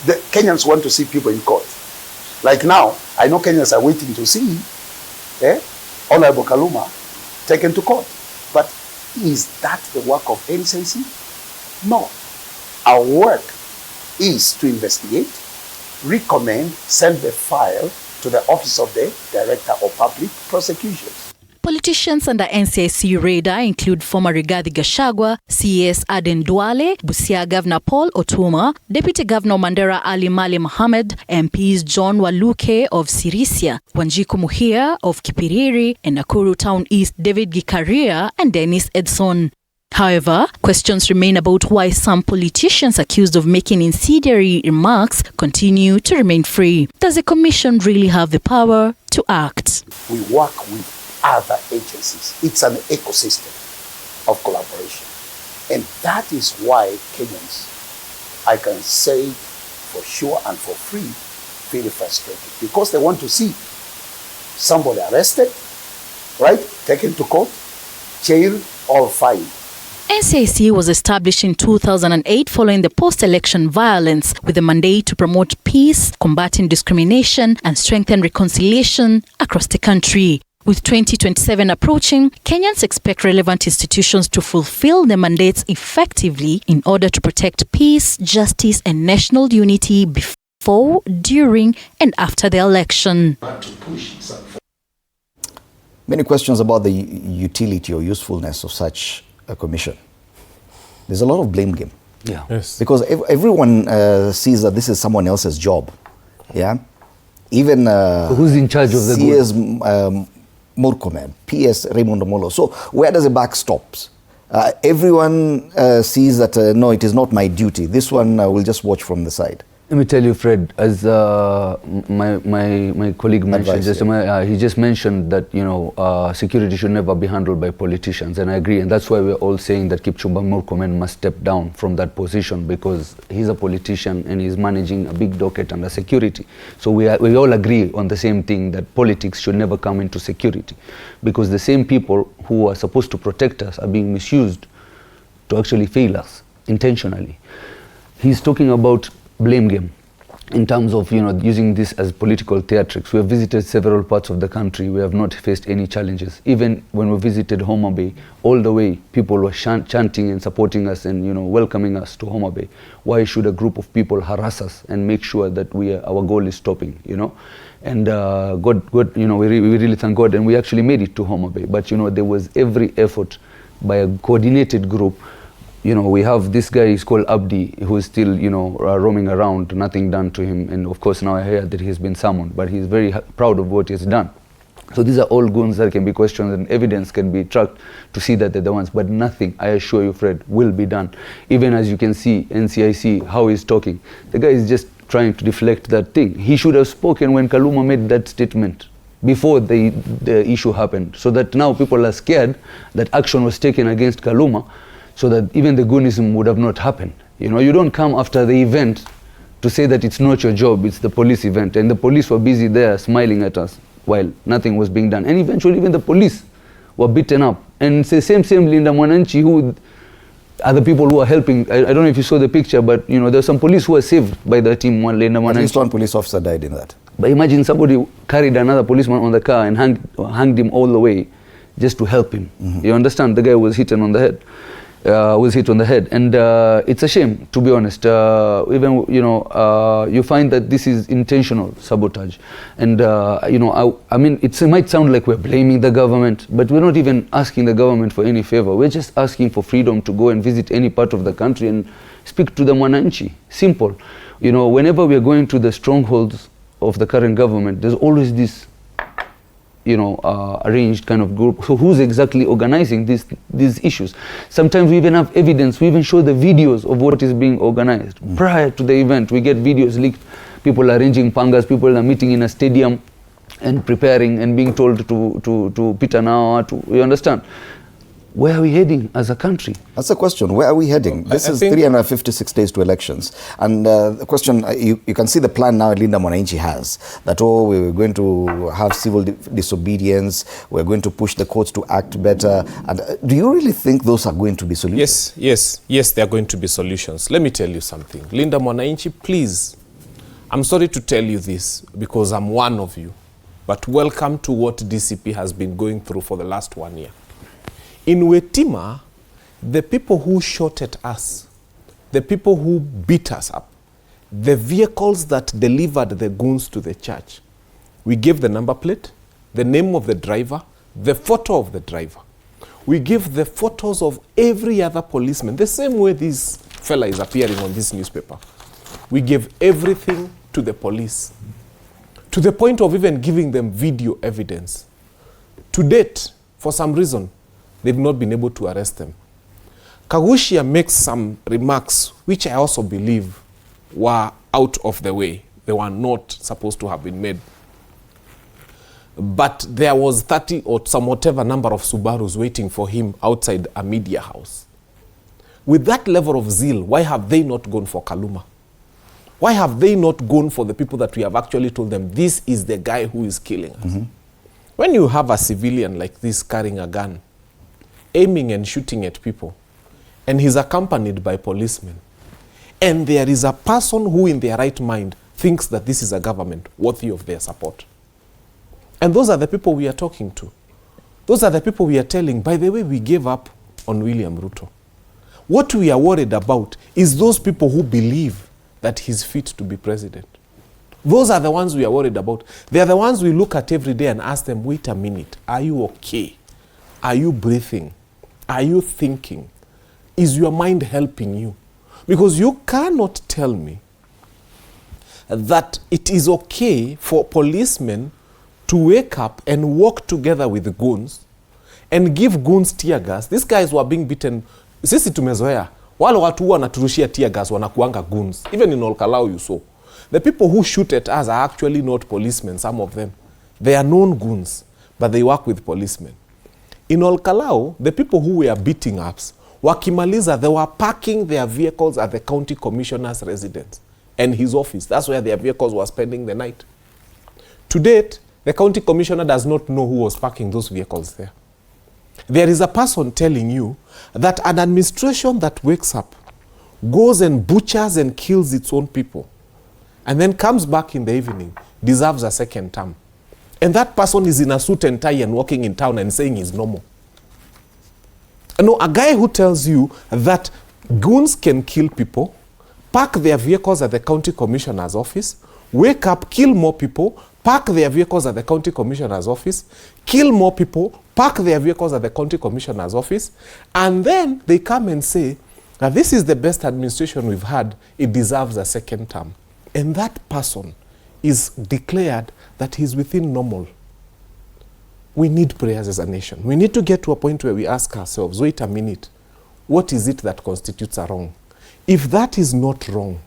The Kenyans want to see people in court. Like now, I know Kenyans are waiting to see Honorable Kaluma taken to court. But is that the work of NCIC? No. Our work is to investigate, recommend, send the file to the Office of the Director of Public Prosecutions. Politicians under NCIC radar include former Rigathi Gachagua, CS Aden Duale, Busia Governor Paul Otuma, Deputy Governor Mandera Ali Mali Mohammed, MPs John Waluke of Sirisia, Wanjiku Muhia of Kipiriri, and Nakuru Town East David Gikaria and Dennis Edson. However, questions remain about why some politicians accused of making incendiary remarks continue to remain free. Does the Commission really have the power to act? We work with other agencies. It's an ecosystem of collaboration. And that is why Kenyans, I can say for sure and for free, feel frustrated because they want to see somebody arrested, right, taken to court, jailed, or fined. NCIC was established in 2008 following the post-election violence with a mandate to promote peace, combating discrimination, and strengthen reconciliation across the country. With 2027 approaching, Kenyans expect relevant institutions to fulfill their mandates effectively in order to protect peace, justice, and national unity before, during, and after the election. Many questions about the utility or usefulness of such a commission. There's a lot of blame game. Yeah. Yes. Because everyone sees that this is someone else's job. Yeah. Even who's in charge of the CS Murkomen, PS Raymond Omolo. So where does the buck stops? Everyone sees that no, it is not my duty. This one will just watch from the side. Let me tell you, Fred, as my colleague mentioned, he just mentioned that, you know, security should never be handled by politicians, and I agree, and that's why we're all saying that Kipchumba Murkomen must step down from that position because he's a politician and he's managing a big docket under security. So we all agree on the same thing, that politics should never come into security because the same people who are supposed to protect us are being misused to actually fail us intentionally. He's talking about blame game in terms of, you know, using this as political theatrics. We have visited several parts of the country. We have not faced any challenges. Even when we visited Homa Bay, all the way people were chanting and supporting us and, you know, welcoming us to Homa Bay. Why should a group of people harass us and make sure that our goal is stopping, you know? And God, you know, we really thank God, and we actually made it to Homa Bay. But, you know, there was every effort by a coordinated group. You know, we have this guy, he's called Abdi, who's still, you know, roaming around, nothing done to him. And of course, now I hear that he's been summoned, but he's very proud of what he's done. So these are all goons that can be questioned and evidence can be tracked to see that they're the ones. But nothing, I assure you, Fred, will be done. Even as you can see, NCIC, how he's talking. The guy is just trying to deflect that thing. He should have spoken when Kaluma made that statement before the issue happened. So that now people are scared that action was taken against Kaluma, so that even the Goonism would have not happened. You know, you don't come after the event to say that it's not your job, it's the police event. And the police were busy there smiling at us while nothing was being done. And eventually even the police were beaten up. And it's the same Linda Mwananchi who are the people who are helping. I don't know if you saw the picture, but you know, there's some police who were saved by the team. Linda Mwananchi. At least one police officer died in that. But imagine somebody carried another policeman on the car and hanged him all the way just to help him. You understand? The guy was hit on the head. And it's a shame, to be honest. Even, you know, you find that this is intentional sabotage. And, you know, I mean, it might sound like we're blaming the government, but we're not even asking the government for any favor. We're just asking for freedom to go and visit any part of the country and speak to the Mwananchi. Simple. You know, whenever we're going to the strongholds of the current government, there's always this, you know, arranged kind of group. So who's exactly organizing these issues? Sometimes we even have evidence. We even show the videos of what is being organized. Prior to the event, we get videos leaked. People are arranging pangas. People are meeting in a stadium and preparing and being told to Peter now. You understand? Where are we heading as a country? That's the question. Where are we heading? This is 356 days to elections. And the question, you can see the plan now Linda Mwananchi has. That, oh, we're going to have civil disobedience. We're going to push the courts to act better. And do you really think those are going to be solutions? Yes, they are going to be solutions. Let me tell you something. Linda Mwananchi, please, I'm sorry to tell you this because I'm one of you. But welcome to what DCP has been going through for the last 1 year. In Wetima, the people who shot at us, the people who beat us up, the vehicles that delivered the goons to the church, we gave the number plate, the name of the driver, the photo of the driver. We gave the photos of every other policeman, the same way this fella is appearing on this newspaper. We gave everything to the police, to the point of even giving them video evidence. To date, for some reason, they've not been able to arrest them. Kagushia makes some remarks which I also believe were out of the way. They were not supposed to have been made. But there was 30 or some whatever number of Subarus waiting for him outside a media house. With that level of zeal, why have they not gone for Kaluma? Why have they not gone for the people that we have actually told them, this is the guy who is killing us? When you have a civilian like this carrying a gun, aiming and shooting at people, and he's accompanied by policemen, and there is a person who in their right mind thinks that this is a government worthy of their support. And those are the people we are talking to. Those are the people we are telling, by the way, we gave up on William Ruto. What we are worried about is those people who believe that he's fit to be president. Those are the ones we are worried about. They are the ones we look at every day and ask them, wait a minute, are you okay? Are you breathing? Are you thinking? Is your mind helping you? Because you cannot tell me that it is okay for policemen to wake up and walk together with the goons and give goons tear gas. These guys were being beaten. Sisi tumezoea. Wale watu wanaturushia tear gas wanakuanga goons. Even in Olkalau you saw. The people who shoot at us are actually not policemen, some of them. They are known goons, but they work with policemen. In Olkalau, the people who were beating us, wakimaliza, they were parking their vehicles at the county commissioner's residence and his office. That's where their vehicles were spending the night. To date, the county commissioner does not know who was parking those vehicles there. There is a person telling you that an administration that wakes up, goes and butchers and kills its own people, and then comes back in the evening, deserves a second term. And that person is in a suit and tie and walking in town and saying he's normal. No, a guy who tells you that goons can kill people, park their vehicles at the county commissioner's office, wake up, kill more people, park their vehicles at the county commissioner's office, kill more people, park their vehicles at the county commissioner's office, and then they come and say, now this is the best administration we've had, it deserves a second term. And that person is declared that he's within normal. we need prayers as a nation. We need to get to a point where we ask ourselves, wait a minute, what is it that constitutes a wrong? If that is not wrong,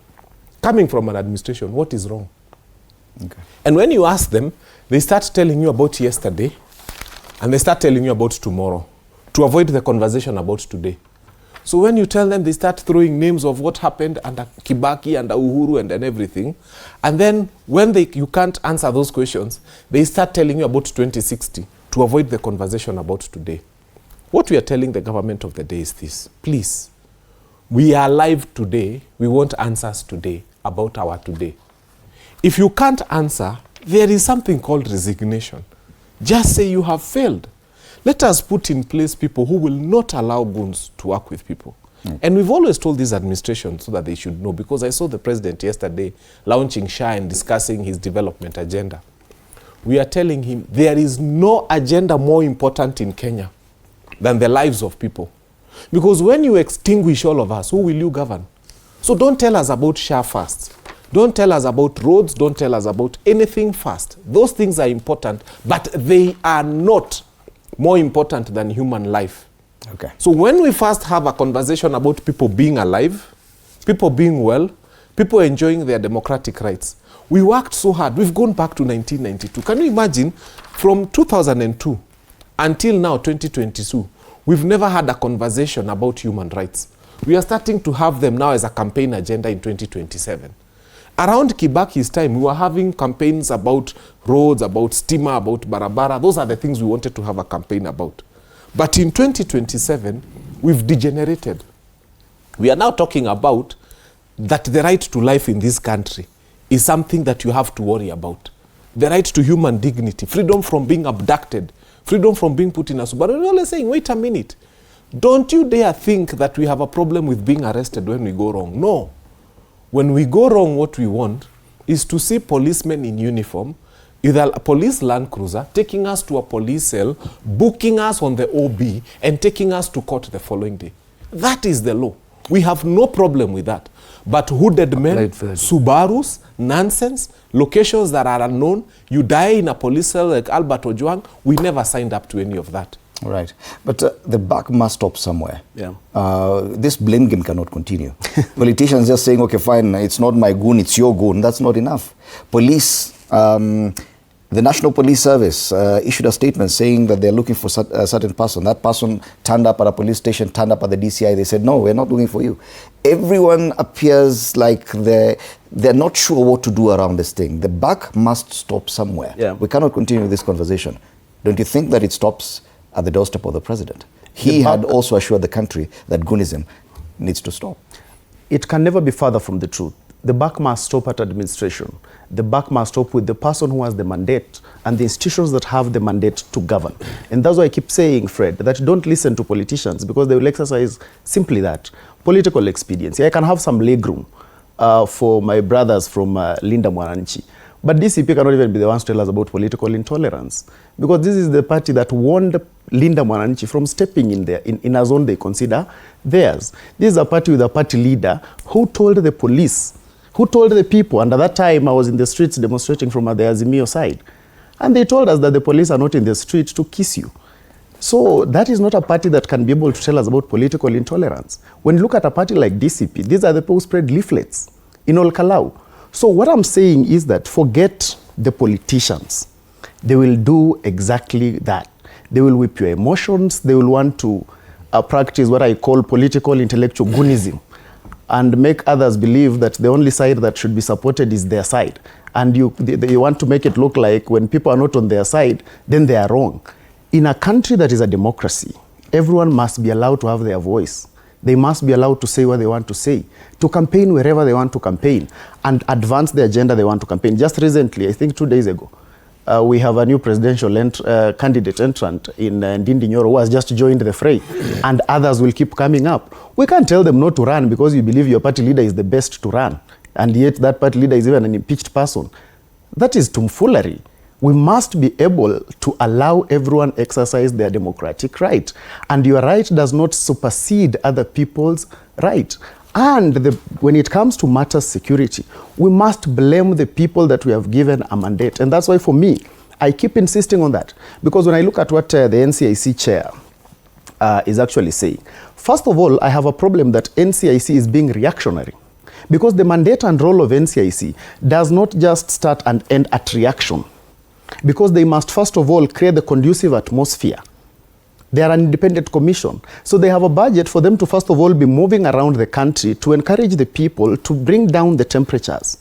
coming from an administration, what is wrong? Okay. And when you ask them, they start telling you about yesterday, and they start telling you about tomorrow, to avoid the conversation about today. So when you tell them, they start throwing names of what happened under Kibaki, under Uhuru, and everything. And then when you can't answer those questions, they start telling you about 2060 to avoid the conversation about today. What we are telling the government of the day is this: please, we are alive today. We want answers today about our today. If you can't answer, there is something called resignation. Just say you have failed. Let us put in place people who will not allow goons to work with people. And we've always told this administration so that they should know, because I saw the president yesterday launching SHA and discussing his development agenda. We are telling him there is no agenda more important in Kenya than the lives of people. Because when you extinguish all of us, who will you govern? So don't tell us about SHA first. Don't tell us about roads. Don't tell us about anything first. Those things are important, but they are not more important than human life. Okay. So when we first have a conversation about people being alive, people being well, people enjoying their democratic rights, we worked so hard. We've gone back to 1992. Can you imagine, from 2002 until now, 2022, we've never had a conversation about human rights. We are starting to have them now as a campaign agenda in 2027. Around Kibaki's time, we were having campaigns about roads, about stima, about barabara. Those are the things we wanted to have a campaign about. But in 2027, we've degenerated. We are now talking about that the right to life in this country is something that you have to worry about. The right to human dignity, freedom from being abducted, freedom from being put in a Subaru. We're always saying, wait a minute. Don't you dare think that we have a problem with being arrested when we go wrong. No. When we go wrong, what we want is to see policemen in uniform, either a police Land Cruiser, taking us to a police cell, booking us on the OB, and taking us to court the following day. That is the law. We have no problem with that. But hooded men, Subarus, nonsense, locations that are unknown, you die in a police cell like Albert Ojwang, we never signed up to any of that. Right. But the buck must stop somewhere. Yeah. This blame game cannot continue. Politicians just saying, okay, fine, it's not my goon, it's your goon. That's not enough. Police, the National Police Service issued a statement saying that they're looking for a certain person. That person turned up at a police station, turned up at the DCI. They said, no, we're not looking for you. Everyone appears like they're not sure what to do around this thing. The buck must stop somewhere. Yeah. We cannot continue this conversation. Don't you think that it stops at the doorstep of the president? He had also assured the country that Goonism needs to stop. It can never be further from the truth. The buck must stop at administration. The buck must stop with the person who has the mandate and the institutions that have the mandate to govern. And that's why I keep saying, Fred, that don't listen to politicians, because they will exercise simply that, political expediency. I can have some legroom for my brothers from Linda Mwananchi. But DCP cannot even be the ones to tell us about political intolerance, because this is the party that warned Linda Mwananchi from stepping in there, in a zone they consider theirs. This is a party with a party leader who told the police, who told the people, and at that time I was in the streets demonstrating from the Azimio side, and they told us that the police are not in the street to kiss you. So that is not a party that can be able to tell us about political intolerance. When you look at a party like DCP, these are the people who spread leaflets in Ol Kalau. So what I'm saying is that forget the politicians. They will do exactly that. They will whip your emotions. They will want to practice what I call political intellectual Goonism and make others believe that the only side that should be supported is their side. And you want to make it look like when people are not on their side, then they are wrong. In a country that is a democracy, everyone must be allowed to have their voice. They must be allowed to say what they want to say, to campaign wherever they want to campaign, and advance the agenda they want to campaign. Just recently, I think 2 days ago, we have a new presidential candidate entrant in Ndindi Nyoro who has just joined the fray, and others will keep coming up. We can't tell them not to run because you believe your party leader is the best to run, and yet that party leader is even an impeached person. That is tomfoolery. We must be able to allow everyone exercise their democratic right. And your right does not supersede other people's right. And when it comes to matters security, we must blame the people that we have given a mandate. And that's why for me, I keep insisting on that because when I look at what the NCIC chair is actually saying, first of all, I have a problem that NCIC is being reactionary because the mandate and role of NCIC does not just start and end at reaction, because they must first of all create the conducive atmosphere. They are an independent commission. So they have a budget for them to first of all be moving around the country to encourage the people to bring down the temperatures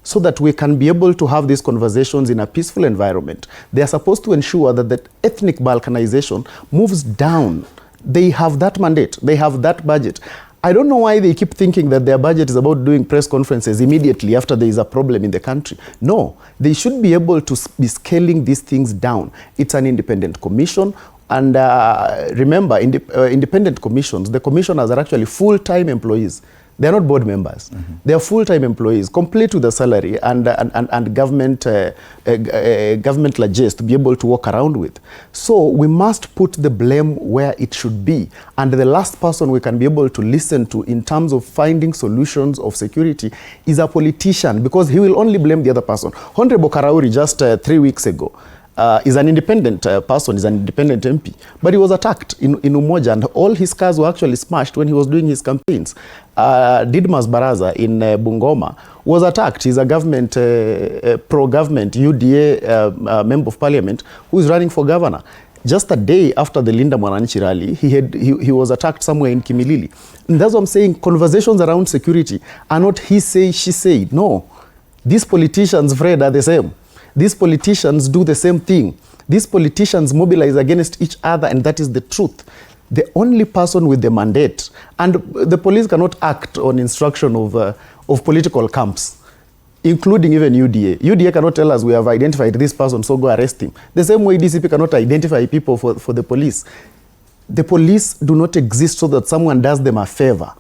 so that we can be able to have these conversations in a peaceful environment. They are supposed to ensure that the ethnic balkanization moves down. They have that mandate. They have that budget. I don't know why they keep thinking that their budget is about doing press conferences immediately after there is a problem in the country. No, they should be able to be scaling these things down. It's an independent commission. And remember, independent commissions, the commissioners are actually full-time employees. They're not board members. They are full-time employees, complete with a salary and government largesse to be able to walk around with. So we must put the blame where it should be. And the last person we can be able to listen to in terms of finding solutions of security is a politician, because he will only blame the other person. Honorable Karauri just 3 weeks ago is an independent person, is an independent MP, but he was attacked in Umoja, and all his cars were actually smashed when he was doing his campaigns. Didmas Baraza in Bungoma was attacked. He's a government, pro-government UDA member of parliament who is running for governor. Just a day after the Linda Mwananchi rally, he was attacked somewhere in Kimilili. And that's what I'm saying. Conversations around security are not he say, she say. No. These politicians, Fred, are the same. These politicians do the same thing. These politicians mobilize against each other, and that is the truth. The only person with the mandate, and the police cannot act on instruction of political camps, including even UDA. UDA cannot tell us we have identified this person, so go arrest him. The same way DCP cannot identify people for the police. The police do not exist so that someone does them a favor.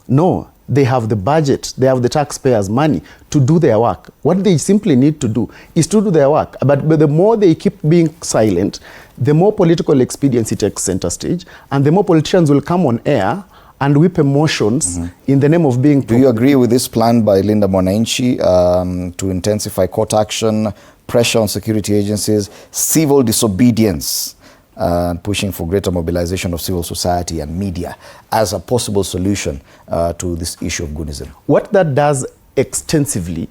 No. They have the budget, they have the taxpayers' money to do their work. What they simply need to do is to do their work. But the more they keep being silent, the more political expediency takes center stage, and the more politicians will come on air and whip emotions in the name of being... Do you agree with this plan by Linda Mwananchi to intensify court action, pressure on security agencies, civil disobedience, pushing for greater mobilization of civil society and media as a possible solution to this issue of Goonism? What that does extensively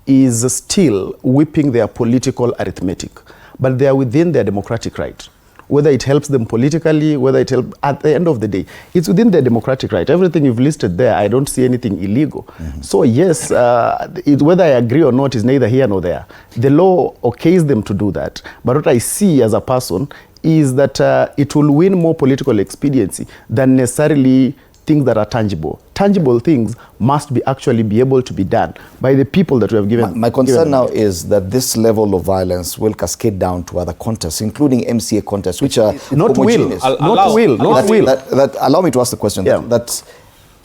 is still whipping their political arithmetic, but they are within their democratic right. Whether it helps them politically, whether it helps, at the end of the day, it's within their democratic right. Everything you've listed there, I don't see anything illegal. So yes, whether I agree or not is neither here nor there. The law okays them to do that, but what I see as a person is that it will win more political expediency than necessarily things that are tangible. Tangible things must be actually be able to be done by the people that we have given. My concern now is that this level of violence will cascade down to other contests, including MCA contests, which are not will. Allow me to ask the question. That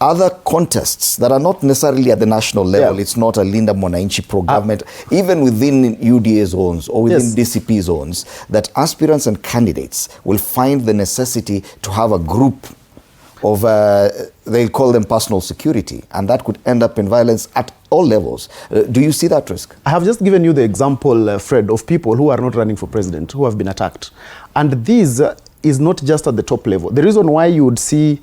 other contests that are not necessarily at the national level, it's not a Linda Mwananchi pro-government, even within UDA zones or within DCP zones, that aspirants and candidates will find the necessity to have a group of, they'll call them personal security, and that could end up in violence at all levels. Do you see that risk? I have just given you the example, Fred, of people who are not running for president, who have been attacked. And this is not just at the top level. The reason why you would see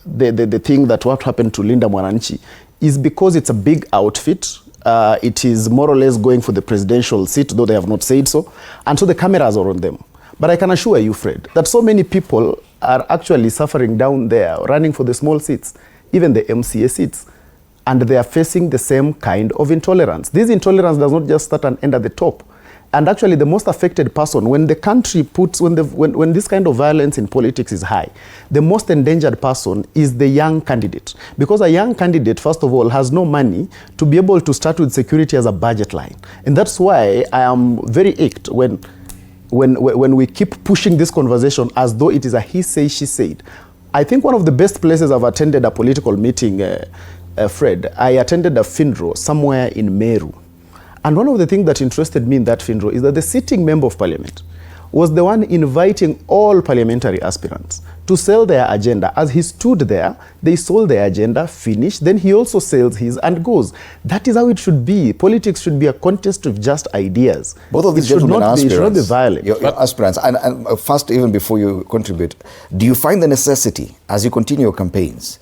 the thing that what happened to Linda Mwananchi is because it's a big outfit. It is more or less going for the presidential seat, though they have not said so. And so the cameras are on them. But I can assure you, Fred, that so many people are actually suffering down there, running for the small seats, even the MCA seats. And they are facing the same kind of intolerance. This intolerance does not just start and end at the top. And actually, the most affected person, when the country puts, when this kind of violence in politics is high, the most endangered person is the young candidate. Because a young candidate, first of all, has no money to be able to start with security as a budget line. And that's why I am very ached when we keep pushing this conversation as though it is a he say, she said. I think one of the best places I've attended a political meeting, Fred, I attended a FINRO somewhere in Meru. And one of the things that interested me in that FINRO is that the sitting member of parliament was the one inviting all parliamentary aspirants to sell their agenda. As he stood there, they sold their agenda, finished, then he also sells his and goes. That is how it should be. Politics should be a contest of just ideas. Both of these gentlemen are aspirants. It should not be violent. You're aspirants. And first, even before you contribute, do you find the necessity, as you continue your campaigns,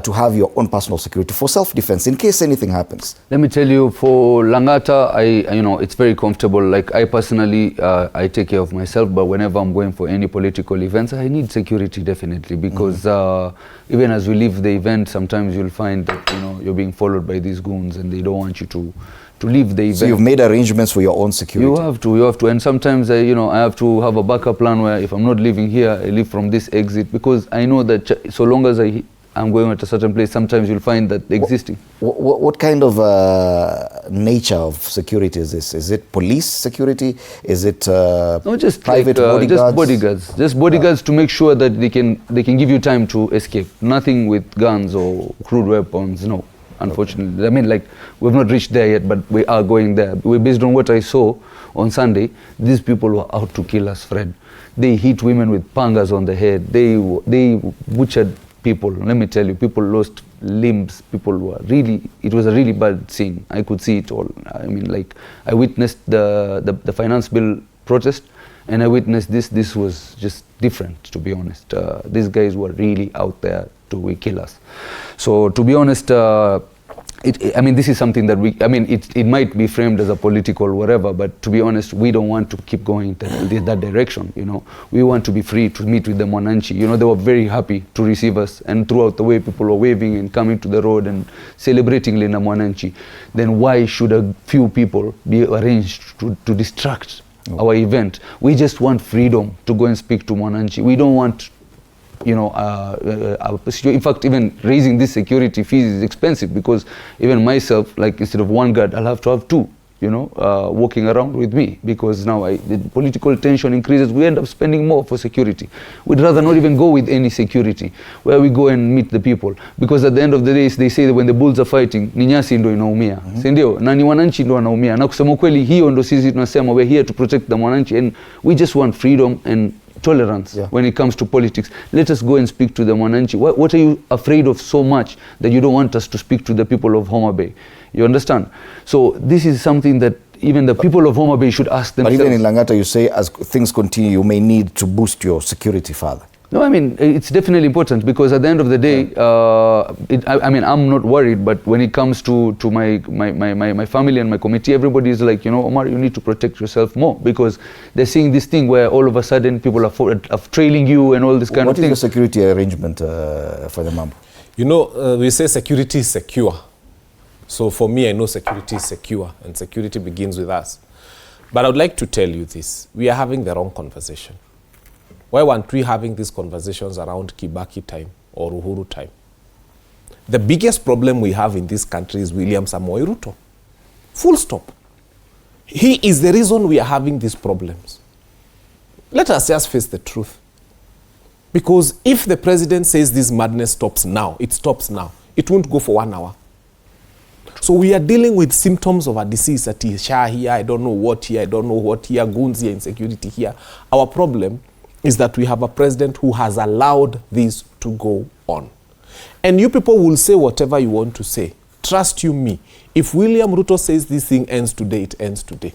to have your own personal security for self-defense in case anything happens? Let me tell you, for Langata, you know, it's very comfortable. Like I personally, I take care of myself, but whenever I'm going for any political events, I need security definitely, because even as we leave the event, sometimes you'll find that, you know, you're being followed by these goons and they don't want you to leave the event. So you've made arrangements for your own security? You have to, and sometimes, you know, I have to have a backup plan where if I'm not leaving here, I leave from this exit, because I know that so long as I'm going at a certain place, sometimes you'll find that existing. What kind of nature of security is this? Is it police security? Is it no, just private bodyguards? Just bodyguards to make sure that they can give you time to escape. Nothing with guns or crude weapons, no, unfortunately. Okay. I mean, like, we've not reached there yet, but we are going there. Based on what I saw on Sunday, these people were out to kill us, Fred. They hit women with pangas on the head. They butchered people. Let me tell you, people lost limbs. People were it was a really bad scene. I could see it all. I mean, like, I witnessed the finance bill protest, and I witnessed this. This was just different, to be honest. These guys were really out there to kill us. So, to be honest, I mean, this is something that it might be framed as a political whatever, but to be honest, we don't want to keep going that direction, you know. We want to be free to meet with the Mwananchi. You know, they were very happy to receive us, and throughout the way, people were waving and coming to the road and celebrating Linda Mwananchi. Then why should a few people be arranged to distract our event? We just want freedom to go and speak to Mwananchi. We don't want, you know, in fact, even raising this security fees is expensive, because even myself, like, instead of one guard, I'll have to have two, you know, walking around with me, because now the political tension increases. We end up spending more for security. We'd rather not even go with any security, where we go and meet the people, because at the end of the day, they say that when the bulls are fighting, ni nyasi ndo inaumia, si ndio? Na ni wananchi ndo wanaumia. Na kusema kweli, hiyo ndo sisi tunasema, we're here to protect the Mwananchi, and we just want freedom and tolerance when it comes to politics. Let us go and speak to the Mwananchi. What are you afraid of so much that you don't want us to speak to the people of Homa Bay? You understand? So this is something that even the people of Homa Bay should ask themselves. But even in Langata, you say, as things continue, you may need to boost your security further. No, I mean, it's definitely important, because at the end of the day, I mean, I'm not worried, but when it comes to my family and my committee, everybody is like, you know, Omar, you need to protect yourself more, because they're seeing this thing where all of a sudden people are trailing you and all this kind of thing. What is the security arrangement for the MAMBA? You know, we say security is secure. So for me, I know security is secure, and security begins with us. But I would like to tell you this. We are having the wrong conversation. Why weren't we having these conversations around Kibaki time or Uhuru time? The biggest problem we have in this country is William Samoei Ruto. Full stop. He is the reason we are having these problems. Let us just face the truth. Because if the president says this madness stops now, it stops now. It won't go for 1 hour. So we are dealing with symptoms of a disease that is Shah here, I don't know what here, I don't know what here, goons here, insecurity here. Our problem is that we have a president who has allowed this to go on. And you people will say whatever you want to say. Trust you me. If William Ruto says this thing ends today, it ends today.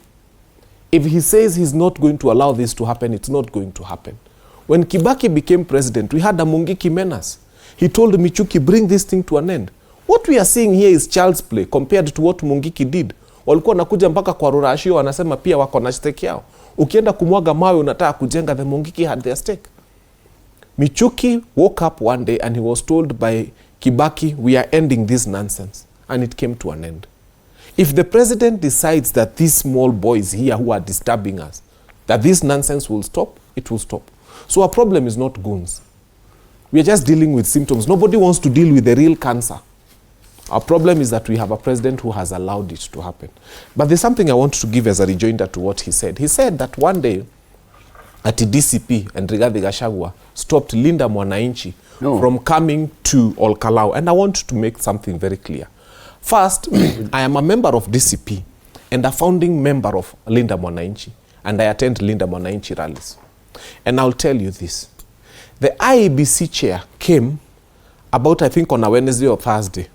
If he says he's not going to allow this to happen, it's not going to happen. When Kibaki became president, we had a Mungiki menace. He told Michuki, bring this thing to an end. What we are seeing here is child's play compared to what Mungiki did. Walikuwa nakuja mpaka kwa Rurashio, wanasema pia wako na stake yao. Ukienda kumwaga mawe unataka kujenga, the Mungiki had their stake. Michuki woke up one day and he was told by Kibaki, we are ending this nonsense. And it came to an end. If the president decides that these small boys here who are disturbing us, that this nonsense will stop, it will stop. So our problem is not goons. We are just dealing with symptoms. Nobody wants to deal with the real cancer. Our problem is that we have a president who has allowed it to happen. But there's something I want to give as a rejoinder to what he said. He said that one day, at the DCP and Rigathi Gachagua stopped Linda Mwananchi from coming to Olkalau. And I want to make something very clear. First, I am a member of DCP and a founding member of Linda Mwananchi. And I attend Linda Mwananchi rallies. And I'll tell you this. The IEBC chair came about, I think, on a Wednesday or Thursday,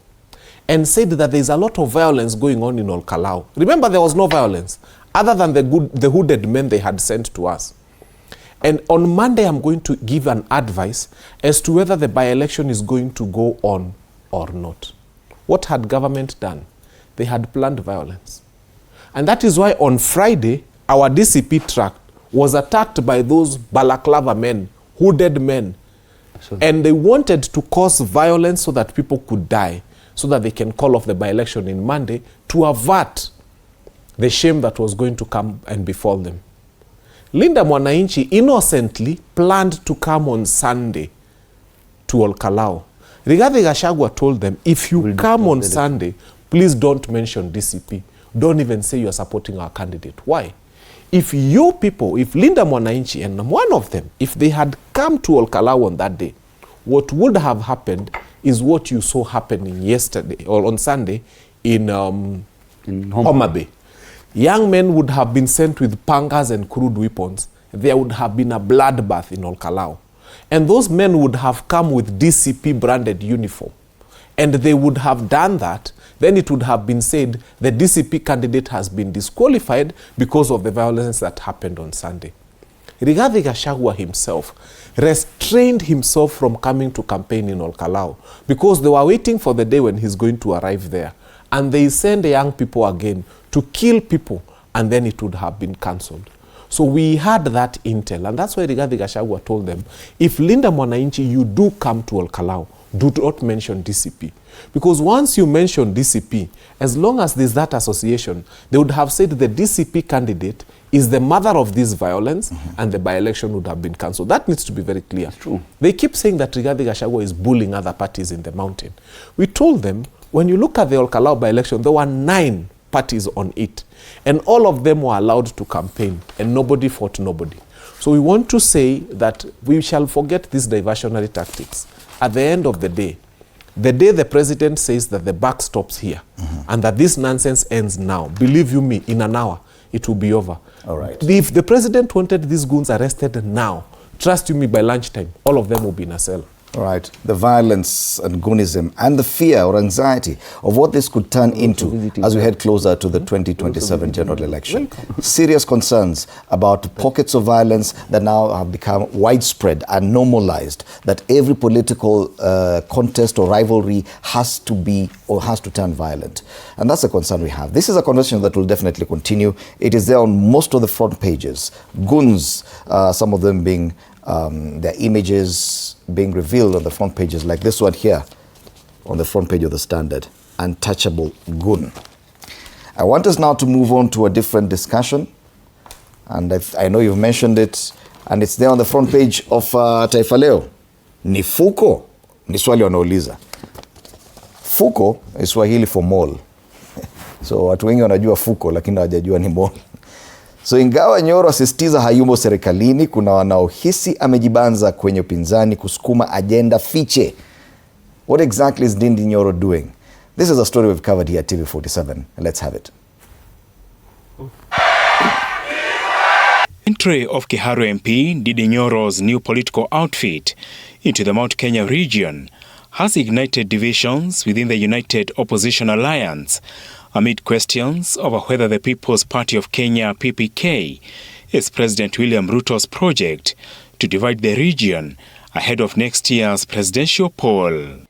and said that there is a lot of violence going on in Olkalau. Remember, there was no violence other than the hooded men they had sent to us. And on Monday, I'm going to give an advice as to whether the by-election is going to go on or not. What had government done? They had planned violence. And that is why on Friday, our DCP truck was attacked by those balaclava men, hooded men. And they wanted to cause violence so that people could die, so that they can call off the by-election in Monday to avert the shame that was going to come and befall them. Linda Mwananchi innocently planned to come on Sunday to Olkalau. Rigathi Gachagua told them, if you come on Sunday, please don't mention DCP. Don't even say you're supporting our candidate. Why? If your people, if Linda Mwananchi and one of them, if they had come to Olkalau on that day, what would have happened is what you saw happening yesterday or on Sunday in Homa Bay. Young men would have been sent with pangas and crude weapons. There would have been a bloodbath in Olkalau. And those men would have come with DCP branded uniform. And they would have done that. Then it would have been said the DCP candidate has been disqualified because of the violence that happened on Sunday. Rigathi Gachagua himself restrained himself from coming to campaign in Olkalau because they were waiting for the day when he's going to arrive there. And they send the young people again to kill people, and then it would have been cancelled. So we had that intel, and that's why Rigathi Gachagua told them, if Linda Mwananchi, you do come to Olkalau, do not mention DCP. Because once you mention DCP, as long as there's that association, they would have said the DCP candidate is the mother of this violence, and the by-election would have been cancelled. That needs to be very clear. True. They keep saying that Rigathi Gachagua is bullying other parties in the mountain. We told them, when you look at the Olkalau by-election, there were 9 parties on it. And all of them were allowed to campaign, and nobody fought nobody. So we want to say that we shall forget these diversionary tactics. At the end of the day the president says that the buck stops here, and that this nonsense ends now, believe you me, in an hour, it will be over. All right. If the president wanted these goons arrested now, trust you me, by lunchtime, all of them will be in a cell. All right. The violence and Goonism and the fear or anxiety of what this could turn into as we head closer to the 2027 general election. Serious concerns about pockets of violence that now have become widespread and normalized, that every political contest or rivalry has to be or has to turn violent. And that's a concern we have. This is a conversation that will definitely continue. It is there on most of the front pages. Goons, some of them being their images being revealed on the front pages, like this one here on the front page of the Standard, untouchable goon. I want us now to move on to a different discussion, and I know you've mentioned it, and it's there on the front page of Taifa Leo. Ni fuko? Ni swali wanauliza. Fuko is Swahili for mall. So watu wengi wanajua fuko lakini hawajajua ni mall. So ingawa Nyoro asisitiza hayumo serikalini, kuna wanaohisi amejibanza kwenye upinzani kusukuma agenda fiche. What exactly is Ndindi Nyoro doing? This is a story we've covered here at TV47. Let's have it. Entry of Kiharu MP Ndindi Nyoro's new political outfit into the Mount Kenya region has ignited divisions within the United Opposition Alliance amid questions over whether the People's Party of Kenya, PPK, is President William Ruto's project to divide the region ahead of next year's presidential poll.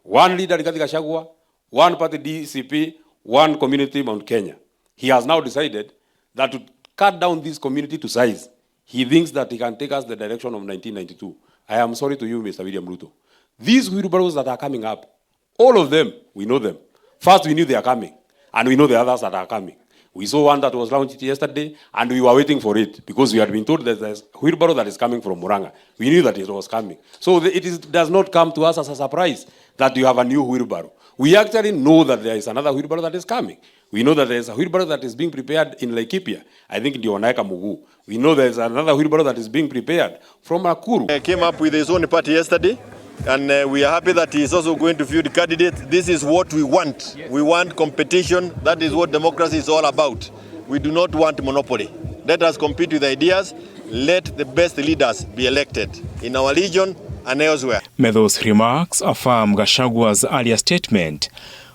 One leader, Rigathi Gachagua, one party, DCP, one community, Mount Kenya. He has now decided that to cut down this community to size, he thinks that he can take us the direction of 1992. I am sorry to you, Mr. William Ruto. These wheelbarrows that are coming up, all of them, we know them. First, we knew they are coming. And we know the others that are coming. We saw one that was launched yesterday, and we were waiting for it because we had been told that there's a wheelbarrow that is coming from Muranga. We knew that it was coming. So it does not come to us as a surprise that you have a new wheelbarrow. We actually know that there is another wheelbarrow that is coming. We know that there is a wheelbarrow that is being prepared in Laikipia. I think in Dionaika Mugu. We know there is another wheelbarrow that is being prepared from Nakuru. He came up with his own party yesterday. And we are happy that he is also going to field candidates. This is what we want. Yes. We want competition. That is what democracy is all about. We do not want monopoly. Let us compete with ideas. let the best leaders be elected in our region and elsewhere. Medhos remarks affirm Gashagua's earlier statement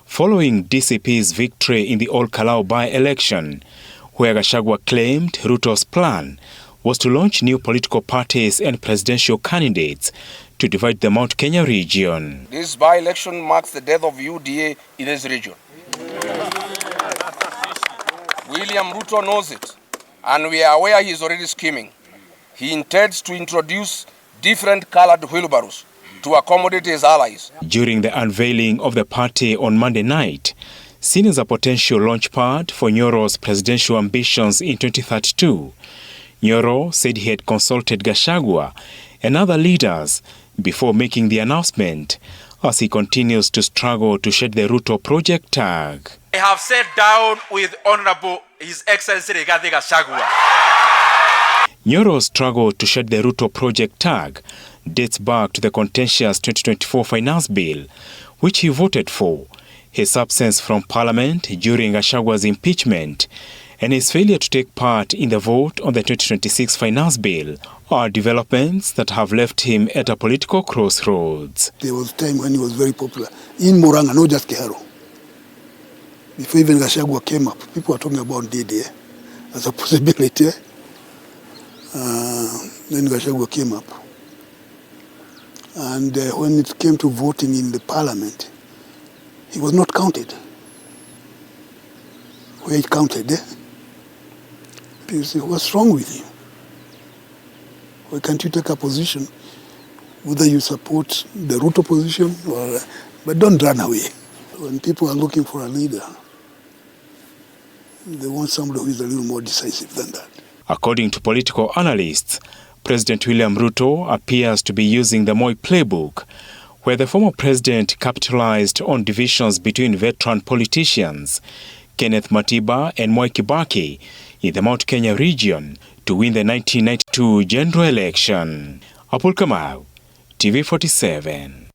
following DCP's victory in the Ol Kalou by-election, where Gachagua claimed Ruto's plan was to launch new political parties and presidential candidates to divide the Mount Kenya region. This by-election marks the death of UDA in this region. William Ruto knows it, and we are aware he is already scheming. He intends to introduce different colored wheelbarrows to accommodate his allies. During the unveiling of the party on Monday night, seen as a potential launchpad for Nyoro's presidential ambitions in 2032, Nyoro said he had consulted Gachagua and other leaders before making the announcement, as he continues to struggle to shed the Ruto project tag. I have sat down with Honorable His Excellency Rigathi Gachagua. Nyoro's struggle to shed the Ruto project tag dates back to the contentious 2024 finance bill, which he voted for, his absence from parliament during Gashagua's impeachment, and his failure to take part in the vote on the 2026 finance bill are developments that have left him at a political crossroads. There was a time when he was very popular in Murang'a, not just Keharo. Before even Gachagua came up, people were talking about DDA as a possibility. Then Gachagua came up. And when it came to voting in the parliament, he was not counted. Where he counted, people say, what's wrong with you? Why can't you take a position, whether you support the Ruto position, or, but don't run away. When people are looking for a leader, they want somebody who is a little more decisive than that. According to political analysts, President William Ruto appears to be using the Moi playbook, where the former president capitalized on divisions between veteran politicians, Kenneth Matiba and Mwai Kibaki, in the Mount Kenya region to win the 1992 general election. Apul Kamau, TV47.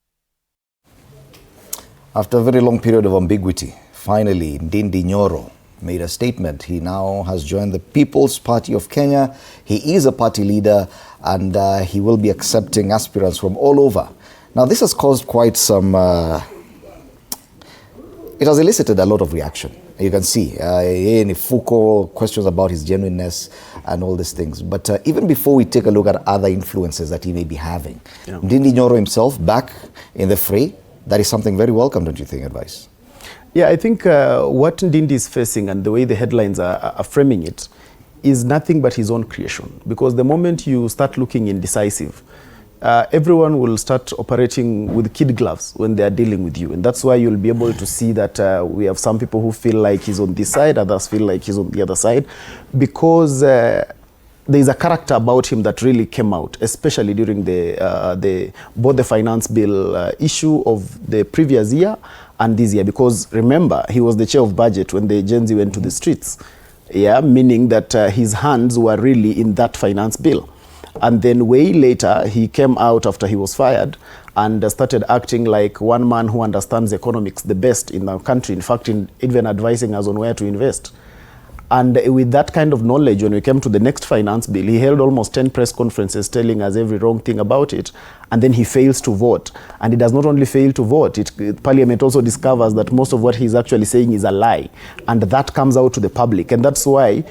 After a very long period of ambiguity, finally, Ndindi Nyoro made a statement. He now has joined the People's Party of Kenya. He is a party leader, and he will be accepting aspirants from all over. Now, this has caused quite some... it has elicited a lot of reaction. You can see Foucault questions about his genuineness and all these things. But even before we take a look at other influences that he may be having, Ndindi Nyoro himself back in the fray, that is something very welcome, don't you think, Advice? Yeah, I think what Ndindi is facing and the way the headlines are framing it is nothing but his own creation. Because the moment you start looking indecisive, everyone will start operating with kid gloves when they are dealing with you. And that's why you'll be able to see that we have some people who feel like he's on this side, others feel like he's on the other side. Because there's a character about him that really came out, especially during both the finance bill issue of the previous year and this year. Because remember, he was the chair of budget when the Gen Z went to the streets. Yeah, meaning that his hands were really in that finance bill. And then way later, he came out after he was fired and started acting like one man who understands economics the best in the country. In fact, even advising us on where to invest. And with that kind of knowledge, when we came to the next finance bill, he held almost 10 press conferences telling us every wrong thing about it. And then he fails to vote. And he does not only fail to vote, Parliament also discovers that most of what he's actually saying is a lie. And that comes out to the public. And that's why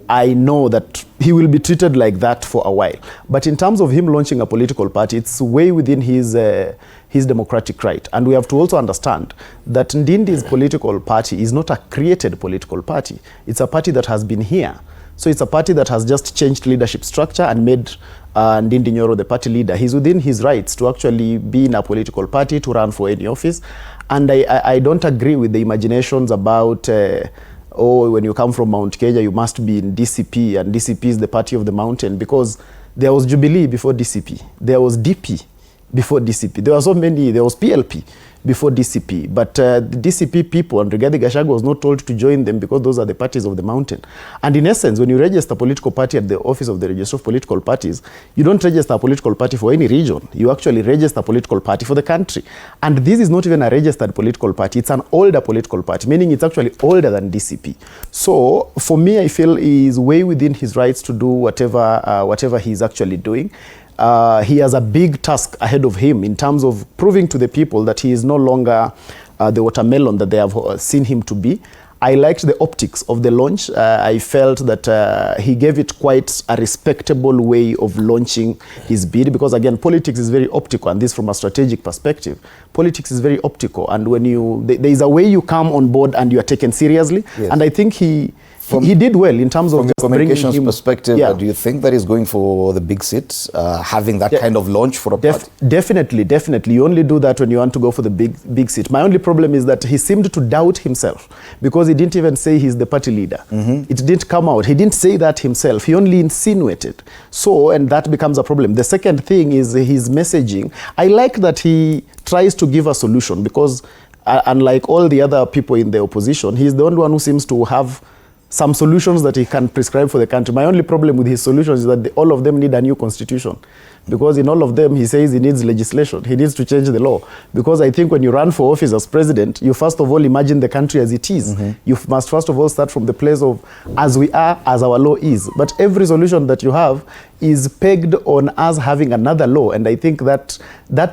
I know that he will be treated like that for a while. But in terms of him launching a political party, it's way within his democratic right. And we have to also understand that Ndindi's political party is not a created political party. It's a party that has been here. So it's a party that has just changed leadership structure and made Ndindi Nyoro the party leader. He's within his rights to actually be in a political party, to run for any office. And I don't agree with the imaginations about... oh, when you come from Mount Kenya, you must be in DCP, and DCP is the party of the mountain, because there was Jubilee before DCP. There was DP before DCP. There were so many, there was PLP before DCP. But the DCP people and Rigathi Gachagua was not told to join them because those are the parties of the mountain. And in essence, when you register a political party at the office of the Registrar of Political Parties, you don't register a political party for any region. You actually register a political party for the country. And this is not even a registered political party. It's an older political party, meaning it's actually older than DCP. So for me, I feel he is way within his rights to do whatever he's actually doing. He has a big task ahead of him in terms of proving to the people that he is no longer the watermelon that they have seen him to be. I liked the optics of the launch. I felt that he gave it quite a respectable way of launching his bid, because again, politics is very optical, and this from a strategic perspective. Politics is very optical, and when there is a way you come on board and you are taken seriously, yes. And I think he did well in terms of from the communications perspective. Yeah. Do you think that he's going for the big seat, having that kind of launch for a party? Definitely. You only do that when you want to go for the big seat. My only problem is that he seemed to doubt himself, because he didn't even say he's the party leader. It didn't come out. He didn't say that himself. He only insinuated. So, and that becomes a problem. The second thing is his messaging. I like that he tries to give a solution, because unlike all the other people in the opposition, he's the only one who seems to have some solutions that he can prescribe for the country. My only problem with his solutions is that all of them need a new constitution, because in all of them he says he needs legislation. He needs to change the law, because I think when you run for office as president, you first of all imagine the country as it is. You must first of all start from the place of as we are, as our law is. But every solution that you have is pegged on us having another law, and I think that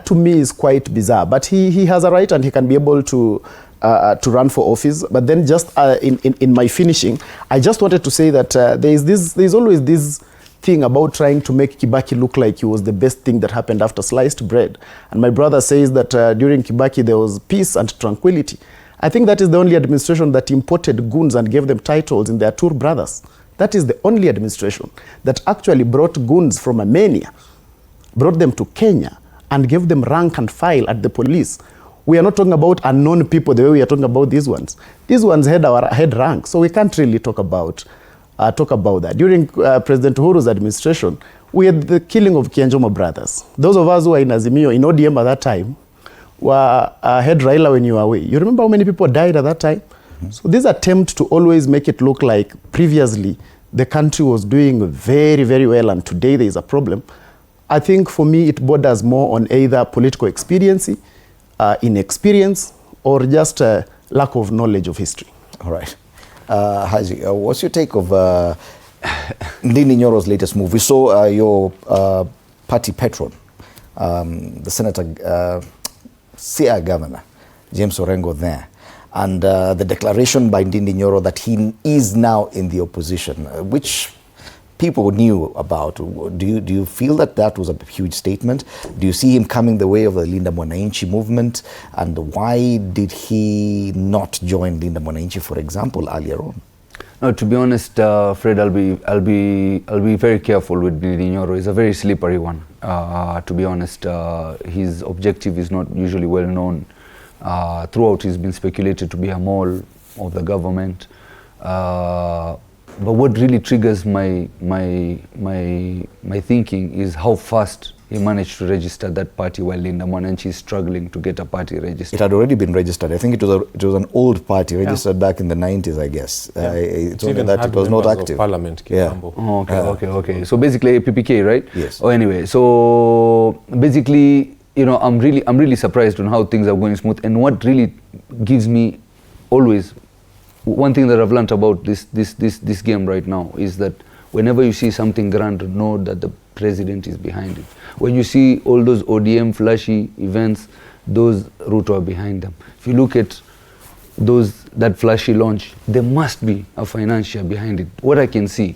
to me is quite bizarre. But he has a right, and he can be able to run for office. But then just in my finishing, I just wanted to say that there's always this thing about trying to make Kibaki look like he was the best thing that happened after sliced bread. And my brother says that during Kibaki there was peace and tranquility. I think that is the only administration that imported goons and gave them titles in their tour brothers. That is the only administration that actually brought goons from Armenia, brought them to Kenya, and gave them rank and file at the police. We are not talking about unknown people the way we are talking about these ones. These ones had our head rank, so we can't really talk about that. During President Uhuru's administration, we had the killing of Kianjoma brothers. Those of us who were in Azimio, in ODM at that time, were had Raila when you were away. You remember how many people died at that time? So this attempt to always make it look like previously the country was doing very, very well and today there is a problem, I think for me it borders more on either political expediency, inexperience, or just a lack of knowledge of history. All right. Haji, what's your take of Ndindi Nyoro's latest move? We saw your party patron, the Senator, Sia Governor, James Orengo there, and the declaration by Ndindi Nyoro that he is now in the opposition, which people knew about. Do you feel that was a huge statement? Do you see him coming the way of the Linda Mwananchi movement? And why did he not join Linda Mwananchi, for example, earlier on? No, to be honest, Fred, I'll be very careful with Ndindi Nyoro. He's a very slippery one. To be honest, his objective is not usually well known. Throughout, he's been speculated to be a mole of the government. But what really triggers my thinking is how fast he managed to register that party while Linda Mwananchi is struggling to get a party registered. It had already been registered. I think it was an old party registered back in the 90s, I guess. It's only that it was not active. Parliament, Okay. So basically PPK, right? Yes. Oh, anyway, so basically, you know, I'm really surprised on how things are going smooth, and what really gives me always. One thing that I've learned about this game right now is that whenever you see something grand, know that the president is behind it. When you see all those ODM flashy events, those Ruto are behind them. If you look at that flashy launch, there must be a financier behind it. What I can see,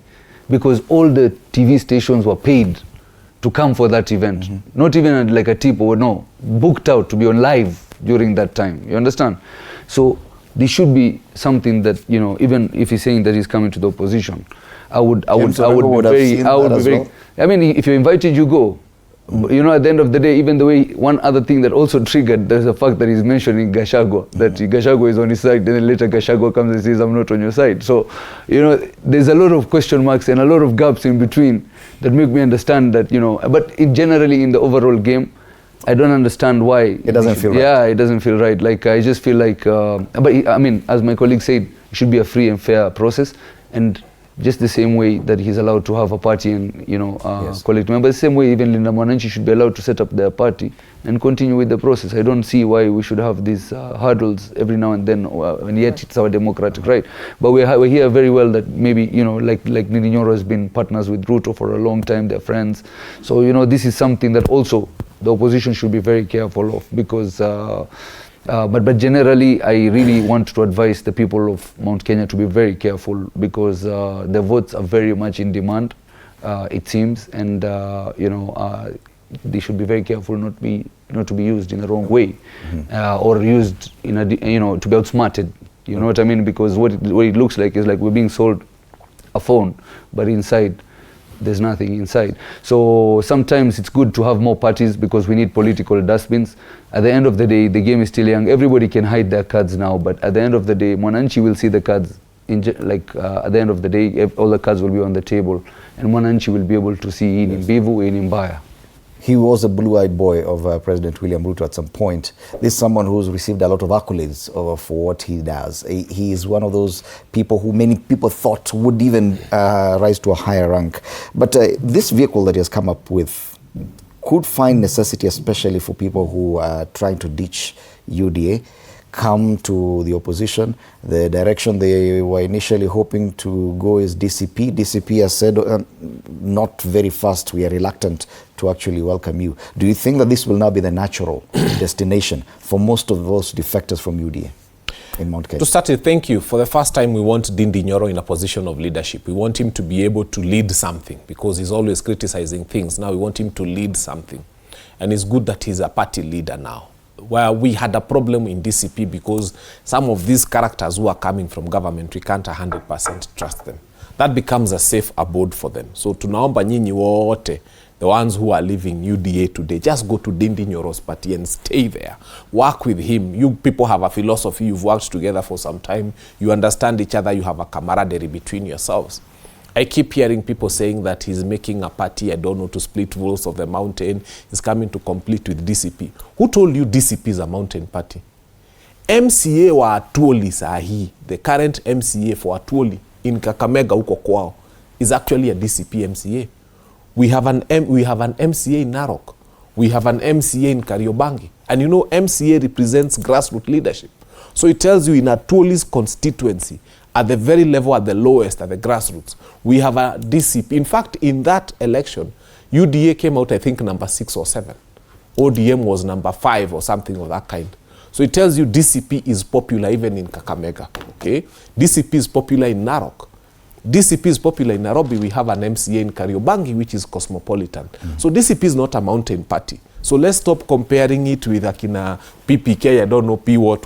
because all the TV stations were paid to come for that event. Not even like a tip or no, booked out to be on live during that time. You understand? So this should be something that, you know, even if he's saying that he's coming to the opposition, I would be very. I mean, if you're invited, you go. You know, at the end of the day, even the way, one other thing that also triggered, there's the fact that he's mentioning Gachagua, that Gachagua is on his side, and then later Gachagua comes and says, I'm not on your side. So, you know, there's a lot of question marks and a lot of gaps in between that make me understand that, you know, but generally in the overall game, I don't understand why. It doesn't feel right. Yeah, it doesn't feel right. Like, I just feel like, but I mean, as my colleague said, it should be a free and fair process, and just the same way that he's allowed to have a party and, you know, collect members, the same way even Linda Mwananchi should be allowed to set up their party and continue with the process. I don't see why we should have these hurdles every now and then, and yet it's our democratic right. But we hear very well that maybe, you know, like Nyoro has been partners with Ruto for a long time, they're friends. So, you know, this is something that also the opposition should be very careful of, because but generally, I really want to advise the people of Mount Kenya to be very careful, because the votes are very much in demand, it seems, and you know, they should be very careful not to be used in the wrong way, or used in a, you know, to be outsmarted. You know what I mean? Because what it looks like is like we're being sold a phone, but inside there's nothing inside. So sometimes it's good to have more parties, because we need political dustbins. At the end of the day, the game is still young. Everybody can hide their cards now, but at the end of the day, Mwananchi will see the cards. At the end of the day, all the cards will be on the table, and Mwananchi will be able to see in Mbivu, in Mbaya. He was a blue-eyed boy of President William Ruto at some point. This is someone who's received a lot of accolades for what he does. He is one of those people who many people thought would even rise to a higher rank. But this vehicle that he has come up with could find necessity, especially for people who are trying to ditch UDA, come to the opposition. The direction they were initially hoping to go is DCP. DCP has said, not very fast, we are reluctant to actually welcome you. Do you think that this will now be the natural destination for most of those defectors from UDA in Mount Kenya? To start with, thank you. For the first time, we want Ndindi Nyoro in a position of leadership. We want him to be able to lead something, because he's always criticizing things. Now we want him to lead something. And it's good that he's a party leader now. Where we had a problem in DCP because some of these characters who are coming from government, we can't 100% trust them. That becomes a safe abode for them. So tunaomba nyinyi wote, the ones who are leaving UDA today, just go to Ndindi Nyoro's party and stay there. Work with him. You people have a philosophy, you've worked together for some time, you understand each other, you have a camaraderie between yourselves. I keep hearing people saying that he's making a party, I don't know, to split Wolves of the Mountain. He's coming to compete with DCP. Who told you DCP is a mountain party? MCA wa Atuoli sahi, the current MCA for Atuoli in Kakamega huko kwao, is actually a DCP MCA. We have an MCA in Narok. We have an MCA in Kariobangi. And you know, MCA represents grassroots leadership. So it tells you in Atuoli's constituency, at the very level, at the lowest, at the grassroots, we have a DCP. In fact, in that election, UDA came out, I think, number 6 or 7. ODM was number 5 or something of that kind. So it tells you DCP is popular even in Kakamega. Okay? DCP is popular in Narok. DCP is popular in Nairobi. We have an MCA in Kariobangi, which is cosmopolitan. So DCP is not a mountain party. So let's stop comparing it with Akina PPK, I don't know, P what.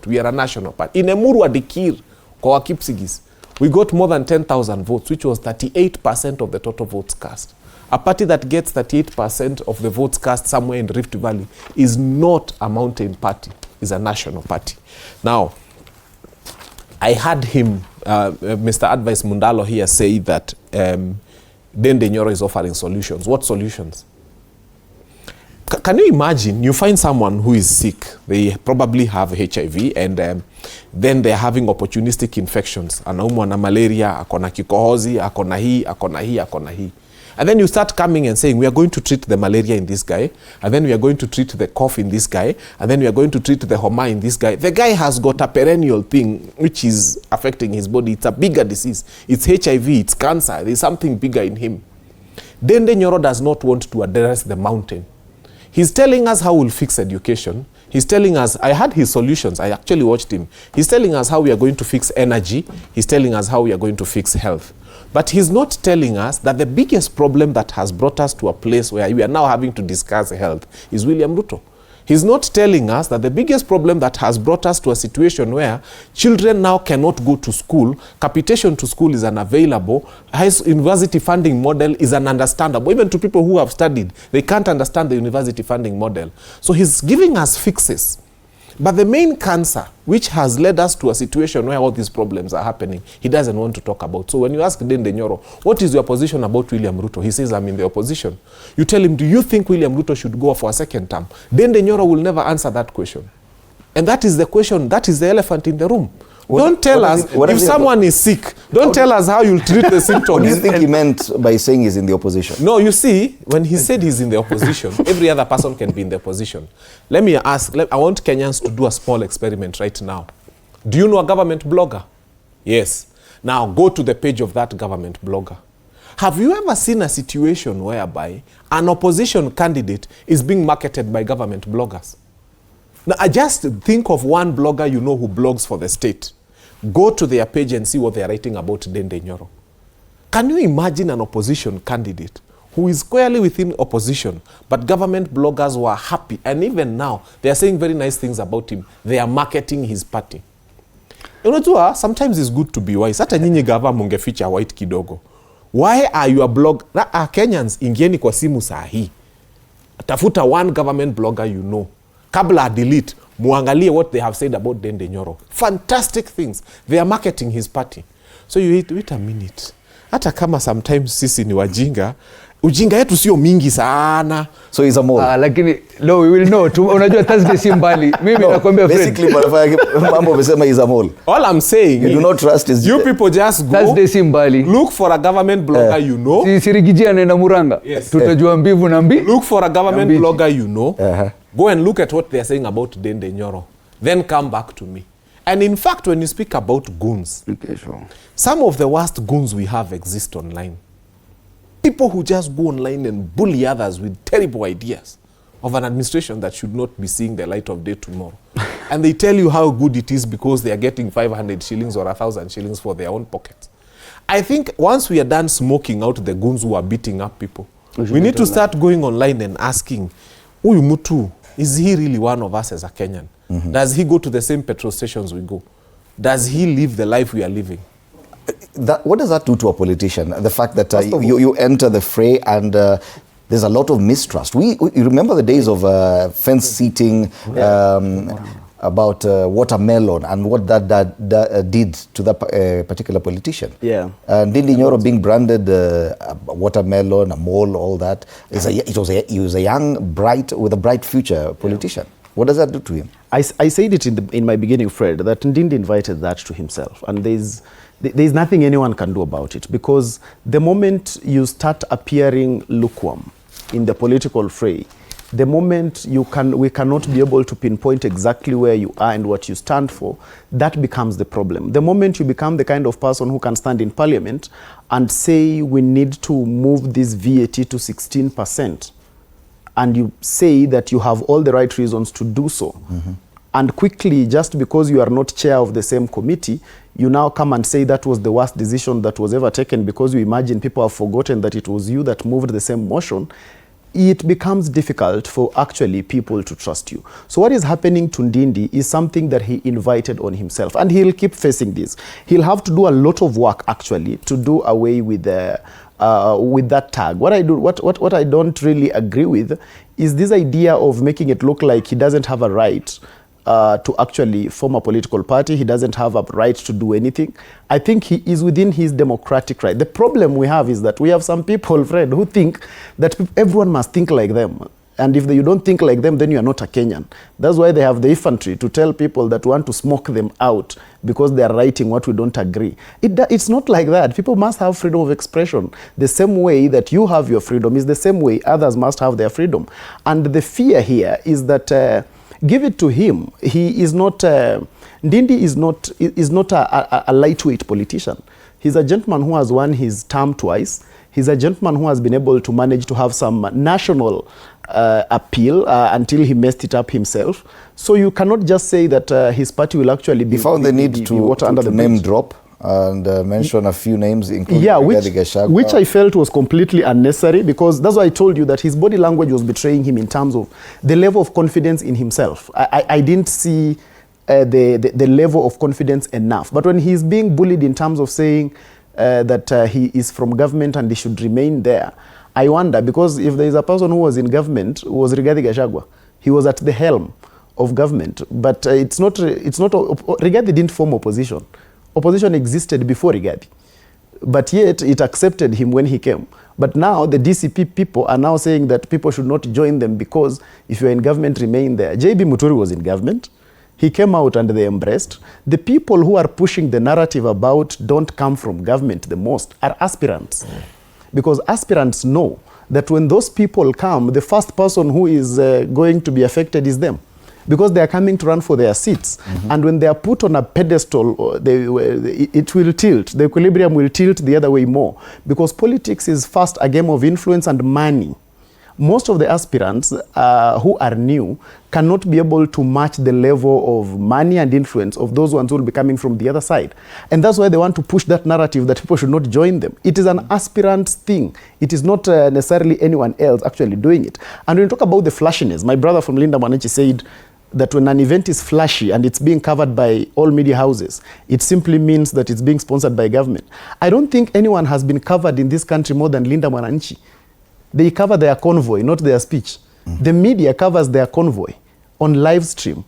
We are a national party. In Emuru Adikir, kwa Kipsigis, we got more than 10,000 votes, which was 38% of the total votes cast. A party that gets 38% of the votes cast somewhere in Rift Valley is not a mountain party, is a national party. Now, I had him, Mr. Advice Mundalo here, say that Ndindi Nyoro is offering solutions. What solutions? Can you imagine, you find someone who is sick, they probably have HIV, and then they're having opportunistic infections. Anaumwa na malaria, akona kikohozi, akona hii. And then you start coming and saying, we are going to treat the malaria in this guy, and then we are going to treat the cough in this guy, and then we are going to treat the homa in this guy. The guy has got a perennial thing which is affecting his body. It's a bigger disease. It's HIV, it's cancer. There's something bigger in him. Ndindi Nyoro does not want to address the mountain. He's telling us how we'll fix education. He's telling us, I had his solutions. I actually watched him. He's telling us how we are going to fix energy. He's telling us how we are going to fix health. But he's not telling us that the biggest problem that has brought us to a place where we are now having to discuss health is William Ruto. He's not telling us that the biggest problem that has brought us to a situation where children now cannot go to school, capitation to school is unavailable, university funding model is ununderstandable. Even to people who have studied, they can't understand the university funding model. So he's giving us fixes. But the main cancer, which has led us to a situation where all these problems are happening, he doesn't want to talk about. So when you ask Dende Nyoro, what is your position about William Ruto? He says, I'm in the opposition. You tell him, do you think William Ruto should go for a second term? Dende Nyoro will never answer that question. And that is the question, that is the elephant in the room. Don't tell us, if someone is sick, don't tell us how you'll treat the symptoms. What do you think he meant by saying he's in the opposition? No, you see, when he said he's in the opposition, every other person can be in the opposition. Let me ask, I want Kenyans to do a small experiment right now. Do you know a government blogger? Yes. Now go to the page of that government blogger. Have you ever seen a situation whereby an opposition candidate is being marketed by government bloggers? Now, I just think of one blogger you know who blogs for the state. Go to their page and see what they're writing about Dende Nyoro. Can you imagine an opposition candidate who is squarely within opposition, but government bloggers were happy, and even now, they are saying very nice things about him. They are marketing his party. Unajua, sometimes it's good to be wise. Hata nyinyi gava mungeficha white kidogo. Why are your blog... Kenyans, ingieni kwa simu saa hii. Tafuta one government blogger you know. Kabla delete, muangalie what they have said about Dende Nyoro. Fantastic things. They are marketing his party. So you wait a minute. Hata kama sometimes sisi ni wajinga, ujinga yetu sio mingi sana. So he's a mole. Lakini, no, we will know. Unajua Thursday si mbali. Mimi nakwambia friend. Basically, mambo umesema he's a mole. All I'm saying you do not trust his... You people just go. Thursday si mbali. Look for a government blogger you know. Sirigijia nenda Muranga. Yes. Tutajua mbivu na mbi. Look for a government blogger you know. Go and look at what they are saying about Dende Nyoro. Then come back to me. And in fact, when you speak about goons, some of the worst goons we have exist online. People who just go online and bully others with terrible ideas of an administration that should not be seeing the light of day tomorrow. And they tell you how good it is because they are getting 500 shillings or 1,000 shillings for their own pockets. I think once we are done smoking out the goons who are beating up people, we need to start going online and asking, Uyu Mutu, is he really one of us as a Kenyan? Does he go to the same petrol stations we go? Does he live the life we are living? What does that do to a politician? The fact that you enter the fray and there's a lot of mistrust. You remember the days of fence seating about watermelon and what that did to that particular politician. Yeah. Dende Nyoro being branded a watermelon, a mole, all that. He was a young, with a bright future politician. Yeah. What does that do to him? I said it in my beginning, Fred, that Ndindi invited that to himself. And there's nothing anyone can do about it, because the moment you start appearing lukewarm in the political fray, the moment we cannot be able to pinpoint exactly where you are and what you stand for, that becomes the problem. The moment you become the kind of person who can stand in parliament and say we need to move this VAT to 16%, and you say that you have all the right reasons to do so, and quickly, just because you are not chair of the same committee, you now come and say that was the worst decision that was ever taken, because you imagine people have forgotten that it was you that moved the same motion, it becomes difficult for actually people to trust you. So what is happening to Ndindi is something that he invited on himself, and he'll keep facing this. He'll have to do a lot of work actually to do away with that tag. What I don't really agree with is this idea of making it look like he doesn't have a right to actually form a political party. He doesn't have a right to do anything. I think he is within his democratic right. The problem we have is that we have some people, Fred, who think that everyone must think like them. And if you don't think like them, then you are not a Kenyan. That's why they have the infantry to tell people that want to smoke them out because they are writing what we don't agree. It's not like that. People must have freedom of expression. The same way that you have your freedom is the same way others must have their freedom. And the fear here is that give it to him. He is not, Ndindi is not a lightweight politician. He's a gentleman who has won his term twice. He's a gentleman who has been able to manage to have some national appeal until he messed it up himself. So you cannot just say that his party will actually be... He found the need to name drop and mention a few names, including which I felt was completely unnecessary, because that's why I told you that his body language was betraying him in terms of the level of confidence in himself. I didn't see the level of confidence enough. But when he's being bullied in terms of saying that he is from government and he should remain there, I wonder, because if there is a person who was in government, who was Rigathi Gachagua, he was at the helm of government, but it's not Rigathi didn't form opposition. Opposition existed before Rigathi, but yet it accepted him when he came. But now the DCP people are now saying that people should not join them because if you're in government, remain there. JB Muturi was in government. He came out and they embraced. The people who are pushing the narrative about don't come from government the most are aspirants. Because aspirants know that when those people come, the first person who is going to be affected is them. Because they are coming to run for their seats. And when they are put on a pedestal, it will tilt. The equilibrium will tilt the other way more. Because politics is first a game of influence and money. Most of the aspirants who are new cannot be able to match the level of money and influence of those ones who will be coming from the other side. And that's why they want to push that narrative that people should not join them. It is an aspirant thing. It is not necessarily anyone else actually doing it. And when you talk about the flashiness, my brother from Linda Mwananchi said that when an event is flashy and it's being covered by all media houses, it simply means that it's being sponsored by government. I don't think anyone has been covered in this country more than Linda Mwananchi. They cover their convoy, not their speech. The media covers their convoy on live stream.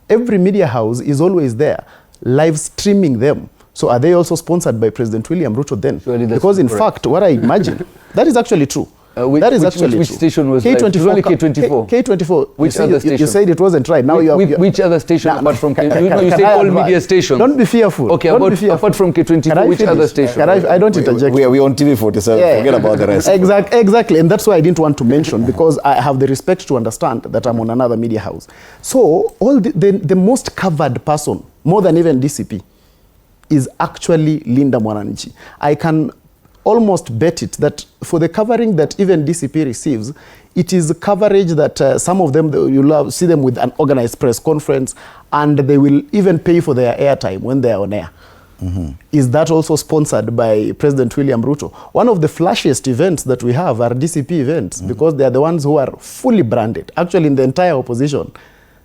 Every media house is always there, live streaming them. So are they also sponsored by President William Ruto then? Because in fact, what I imagine, that is actually true. That is actually which true. station was K24, only K24. K24. Which other station? You said it wasn't right. Now which other station apart from K24? You say all media stations. Don't be fearful. Okay, apart from K24, which other station? I don't interject. We on TV47. Yeah. Forget about the rest. Exactly. And that's why I didn't want to mention, because I have the respect to understand that I'm on another media house. So all the most covered person, more than even DCP, is actually Linda Mwananchi. I can almost bet it that for the covering that even DCP receives, it is coverage that some of them, you'll see them with an organized press conference, and they will even pay for their airtime when they are on air. Is that also sponsored by President William Ruto? One of the flashiest events that we have are DCP events, because they are the ones who are fully branded. Actually, in the entire opposition,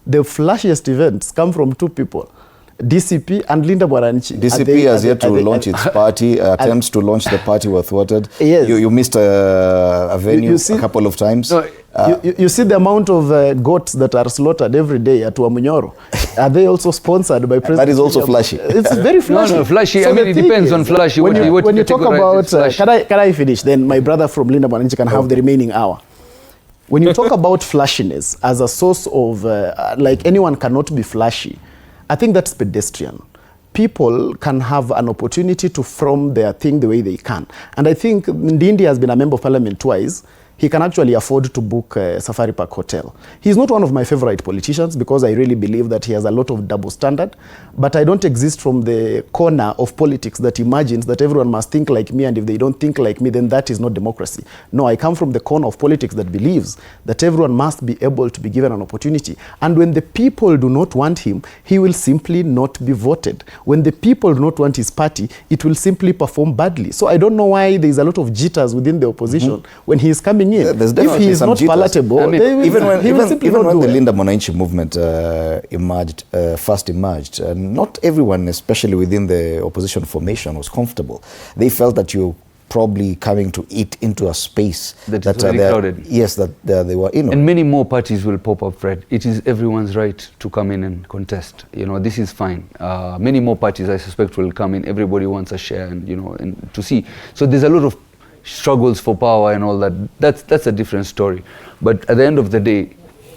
the flashiest events come from two people, DCP and Linda Mwananchi. DCP has yet to launch its party. Attempts to launch the party were thwarted. Yes. You missed a venue a couple of times. No, you see the amount of goats that are slaughtered every day at Nyoro. Are they also sponsored by President? That is also flashy. It's very flashy. No, flashy. So I mean, it depends on flashy. When you talk about, can I finish? Then my brother from Linda Mwananchi can have the remaining hour. When you talk about flashiness as a source of, like anyone cannot be flashy, I think that's pedestrian. People can have an opportunity to form their thing the way they can. And I think Ndindi has been a member of parliament twice. He can actually afford to book a Safari Park Hotel. He's not one of my favorite politicians because I really believe that he has a lot of double standard. But I don't exist from the corner of politics that imagines that everyone must think like me, and if they don't think like me, then that is not democracy. No, I come from the corner of politics that believes that everyone must be able to be given an opportunity. And when the people do not want him, he will simply not be voted. When the people do not want his party, it will simply perform badly. So I don't know why there is a lot of jitters within the opposition when he is coming in. If he is not palatable, I mean, even when the Linda Mwananchi movement first emerged, not everyone, especially within the opposition formation, was comfortable. They felt that you probably coming to eat into a space that is very crowded. Yes, that they were in. And many more parties will pop up, Fred. It is everyone's right to come in and contest. You know, this is fine. Many more parties, I suspect, will come in. Everybody wants a share, and and to see. So there's a lot of struggles for power and all that. That's a different story. But at the end of the day,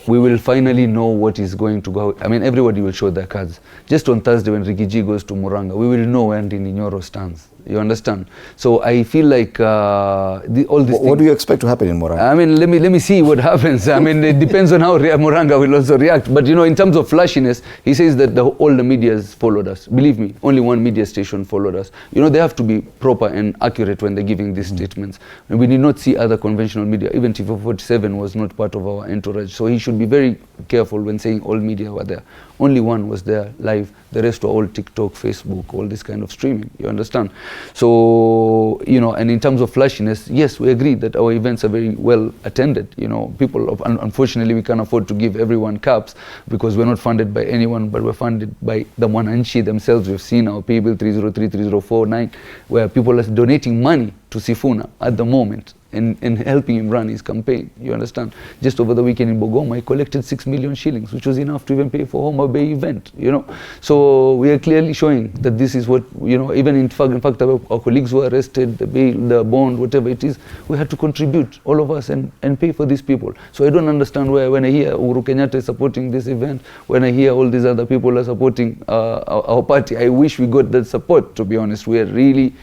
we will finally know what is going to go. I mean, everybody will show their cards. Just on Thursday when Rigiji goes to Muranga, we will know where Nyoro stands. You understand? So I feel like all these What do you expect to happen in Muranga? I mean, let me see what happens. I mean, it depends on how Muranga will also react. But in terms of flashiness, he says that all the media has followed us. Believe me, only one media station followed us. They have to be proper and accurate when they're giving these statements. And we did not see other conventional media. Even TV47 was not part of our entourage. So he should be very careful when saying all media were there. Only one was there live. The rest were all TikTok, Facebook, all this kind of streaming. You understand? So, and in terms of flashiness, yes, we agree that our events are very well attended. People, unfortunately, we can't afford to give everyone caps because we're not funded by anyone, but we're funded by the Mwananchi themselves. We've seen our pay bill 303, 3049, where people are donating money to Sifuna at the moment. and helping him run his campaign. You understand? Just over the weekend in Bogoma, I collected 6 million shillings, which was enough to even pay for Homa Bay event, you know. So we are clearly showing that this is what, you know, even in fact our colleagues who were arrested, the bail, the bond, whatever it is, we had to contribute, all of us, and pay for these people. So I don't understand why when I hear Uhuru Kenyatta is supporting this event, when I hear all these other people are supporting our party, I wish we got that support, to be honest. We are really,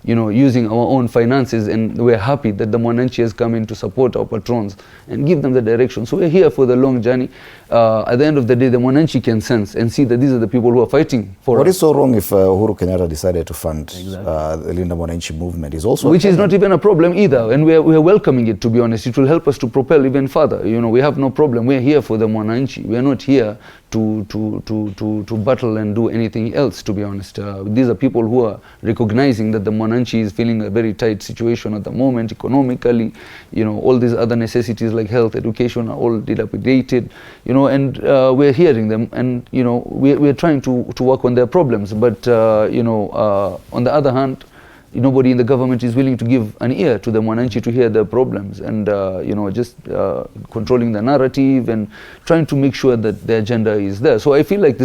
you know, using our own finances, and we're happy that the Mwananchi has come in to support our patrons and give them the direction. So we're here for the long journey. At the end of the day, the Mwananchi can sense and see that these are the people who are fighting for us. What is so wrong if Uhuru Kenyatta decided to fund the Linda Mwananchi movement? Is also which is not even a problem either, and we are welcoming it, to be honest. It will help us to propel even further. You know, we have no problem. We are here for the Mwananchi. We are not here to battle and do anything else, to be honest. These are people who are recognizing that the Mwananchi is feeling a very tight situation at the moment, economically. You know, all these other necessities like health, education are all dilapidated, you know, and we're hearing them, and, you know, we're trying to work on their problems. But, you know, on the other hand, nobody in the government is willing to give an ear to the Mwananchi to hear their problems, and you know, just controlling the narrative and trying to make sure that the agenda is there. So I feel like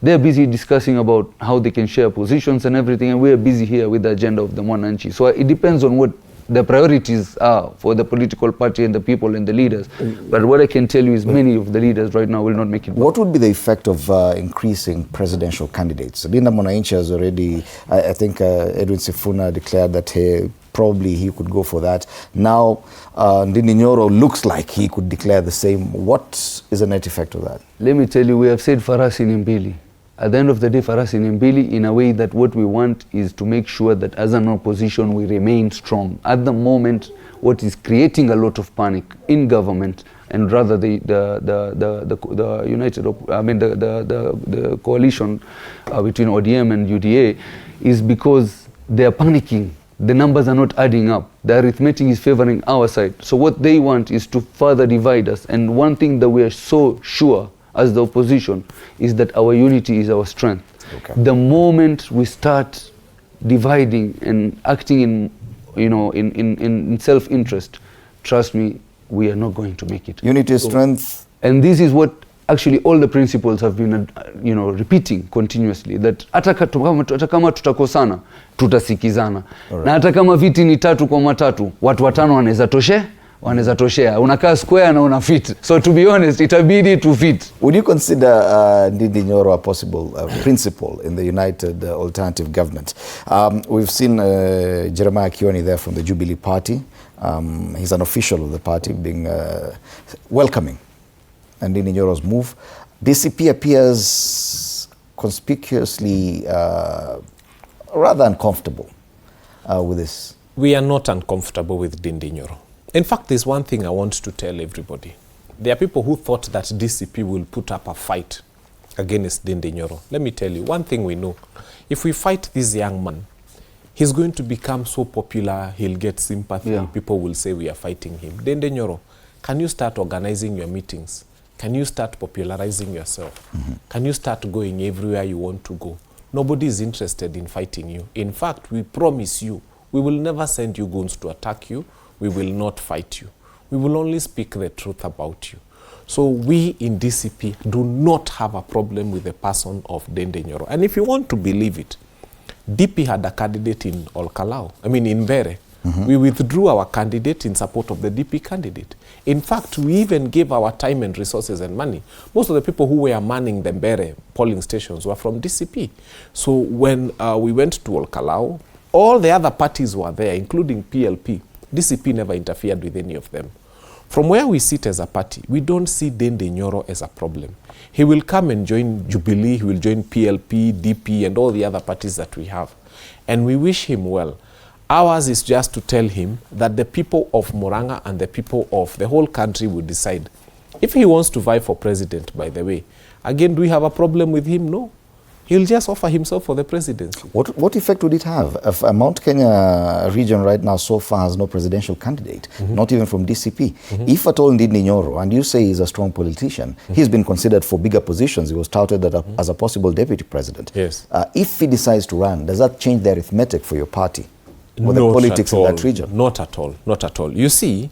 they're busy discussing about how they can share positions and everything, and we're busy here with the agenda of the Mwananchi. So it depends on what the priorities are for the political party and the people and the leaders. But what I can tell you is many of the leaders right now will not make it. What would be the effect of increasing presidential candidates? Linda Mwananchi has already, I think Edwin Sifuna declared that probably he could go for that. Now, Nyoro looks like he could declare the same. What is the net effect of that? Let me tell you, we have said Farasi Nimbili. At the end of the day, Farasi Nimbili, in a way that what we want is to make sure that as an opposition we remain strong. At the moment, what is creating a lot of panic in government, and rather the coalition between ODM and UDA, is because they are panicking. The numbers are not adding up. The arithmetic is favoring our side. So what they want is to further divide us. And one thing that we are so sure as the opposition is that our unity is our strength. Okay. The moment we start dividing and acting in, you know, in self-interest, trust me, we are not going to make it. Unity, strength. And this is what actually all the principles have been, you know, repeating continuously, that hata kama tutakosana tutasikizana, na hata kama viti ni 3 kwa 3, watu 5 wanaweza toshea, unakaa square na una fit. So to be honest, itabidi to fit. Would you consider Ndindi Nyoro a possible principal in the United Alternative Government? We've seen Jeremiah Kioni there from the Jubilee Party. He's an official of the party, being welcoming Ndindi Nyoro's move. DCP appears conspicuously rather uncomfortable with this. We are not uncomfortable with Ndindi Nyoro. In fact, there's one thing I want to tell everybody. There are people who thought that DCP will put up a fight against Ndindi Nyoro. Let me tell you, one thing we know. If we fight this young man, he's going to become so popular, he'll get sympathy. Yeah. People will say we are fighting him. Ndindi Nyoro, can you start organizing your meetings? Can you start popularizing yourself? Mm-hmm. Can you start going everywhere you want to go? Nobody is interested in fighting you. In fact, we promise you, we will never send you goons to attack you. We will not fight you. We will only speak the truth about you. So we in DCP do not have a problem with the person of Ndindi Nyoro. And if you want to believe it, DP had a candidate in Olkalau, in Mbere. Mm-hmm. We withdrew our candidate in support of the DP candidate. In fact, we even gave our time and resources and money. Most of the people who were manning the Mbere polling stations were from DCP. So when we went to Olkalau, all the other parties were there, including PLP. DCP never interfered with any of them. From where we sit as a party, we don't see Ndindi Nyoro as a problem. He will come and join Jubilee, he will join PLP, DP, and all the other parties that we have. And we wish him well. Ours is just to tell him that the people of Murang'a and the people of the whole country will decide. If he wants to vie for president, by the way, again, do we have a problem with him? No. He'll just offer himself for the presidency. What effect would it have? If Mount Kenya region right now so far has no presidential candidate, mm-hmm. not even from DCP. Mm-hmm. If at all Ndindi Nyoro, and you say he's a strong politician, mm-hmm. he's been considered for bigger positions. He was touted that as a possible deputy president. Yes. If he decides to run, does that change the arithmetic for your party? or the politics in that region? Not at all. Not at all. You see,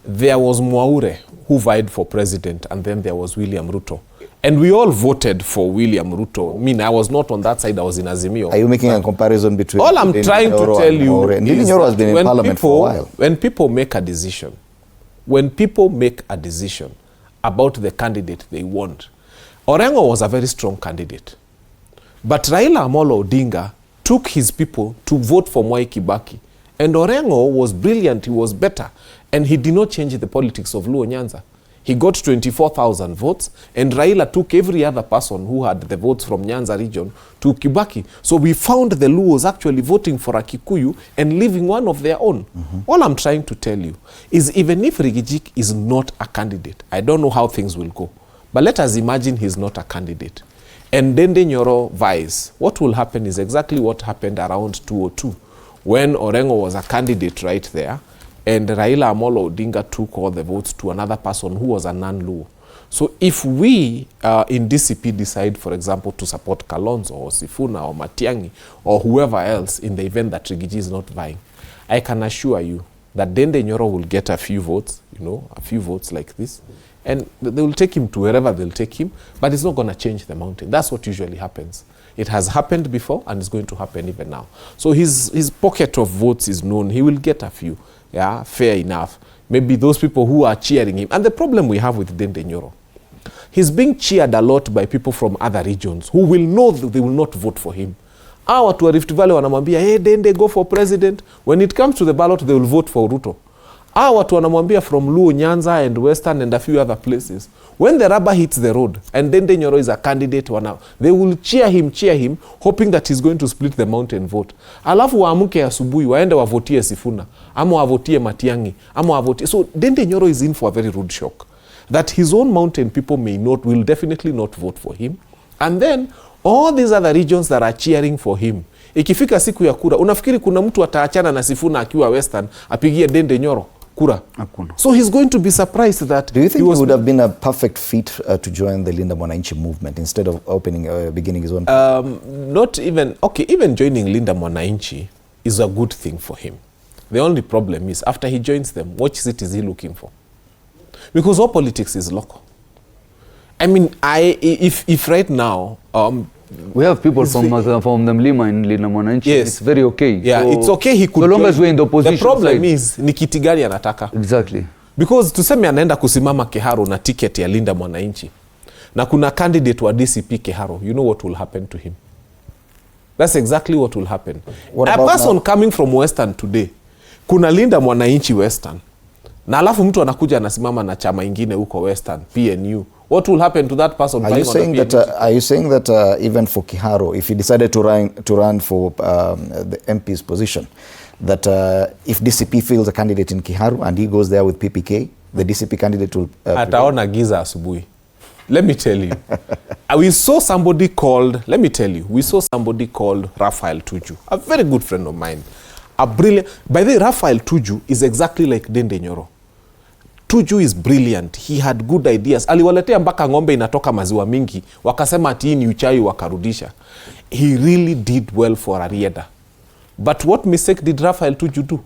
there was Mwaure who vied for president, and then there was William Ruto. And we all voted for William Ruto. I mean, I was not on that side, I was in Azimio. Are you making a comparison between... All I'm trying to tell you is Nyoro has been in parliament for a while. When people make a decision, about the candidate they want, Orengo was a very strong candidate. But Raila Amolo Odinga took his people to vote for Mwai Kibaki. And Orengo was brilliant, he was better. And he did not change the politics of Luo Nyanza. He got 24,000 votes, and Raila took every other person who had the votes from Nyanza region to Kibaki. So we found the Luos actually voting for a Kikuyu and leaving one of their own. All I'm trying to tell you is even if Rigijik is not a candidate, I don't know how things will go, but let us imagine he's not a candidate. And Dende Nyoro vies. What will happen is exactly what happened around 2002, when Orengo was a candidate right there, and Raila Amolo Odinga took all the votes to another person who was a non-Luo. So if we in DCP decide, for example, to support Kalonzo or Sifuna or Matiang'i or whoever else in the event that Rigiji is not vying, I can assure you that Dende Nyoro will get a few votes, a few votes like this, and they will take him to wherever they'll take him, but it's not going to change the mountain. That's what usually happens. It has happened before, and it's going to happen even now. So his pocket of votes is known. He will get a few. Yeah, fair enough. Maybe those people who are cheering him. And the problem we have with Dende Nyoro, he's being cheered a lot by people from other regions who will know that they will not vote for him. Our watu wa Rift Valley wanamwambia, hey, Dende, go for president. When it comes to the ballot, they will vote for Ruto. Our watu wanamwambia from Luo, Nyanza, and Western, and a few other places. When the rubber hits the road, and Dende Nyoro is a candidate, they will cheer him, hoping that he's going to split the mountain vote. Alafu waamuke asubuhi, waende wavotie Sifuna, ama wavotie Matiang'i, ama wavotie. So Dende Nyoro is in for a very rude shock. That his own mountain people will definitely not vote for him. And then, all these other regions that are cheering for him, ikifika siku ya kura, unafikiri kuna mtu ataachana na Sifuna akiwa Western, apigie Dende Nyoro kura? So he's going to be surprised that... Do you think he would have been a perfect fit to join the Linda Mwananchi movement instead of beginning his own? Not even... Okay, even joining Linda Mwananchi is a good thing for him. The only problem is, after he joins them, what seat is he looking for? Because all politics is local. I mean, if right now... we have people from the Mlima in Linda Mwananchi. Yes. It's very okay. Yeah, so, it's okay he could... So long as we're in the opposition The problem side. is, ni kiti gani anataka. Exactly. Because tuseme anaenda kusimama Keharo na ticket ya Linda Mwananchi, na kuna candidate wa DCP Keharo, you know what will happen to him? That's exactly what will happen. A person coming from Western today, kuna Linda Mwananchi Western, na alafu mtu anakuja anasimama na chama ingine huko Western, PNU. What will happen to that person? Are you saying that even for Kiharo, if he decided to run for the MP's position, that if DCP fields a candidate in Kiharo and he goes there with PPK, the DCP candidate will... Ataona giza asubuhi. Let me tell you. We saw somebody called Raphael Tuju, a very good friend of mine. A brilliant... By the way, Raphael Tuju is exactly like Dende Nyoro. Tuju is brilliant. He had good ideas. Aliwaletea mpaka ng'ombe inatoka maziwa mingi. Wakasema ati ni uchawi wakarudisha. He really did well for Arieda. But what mistake did Raphael Tuju do?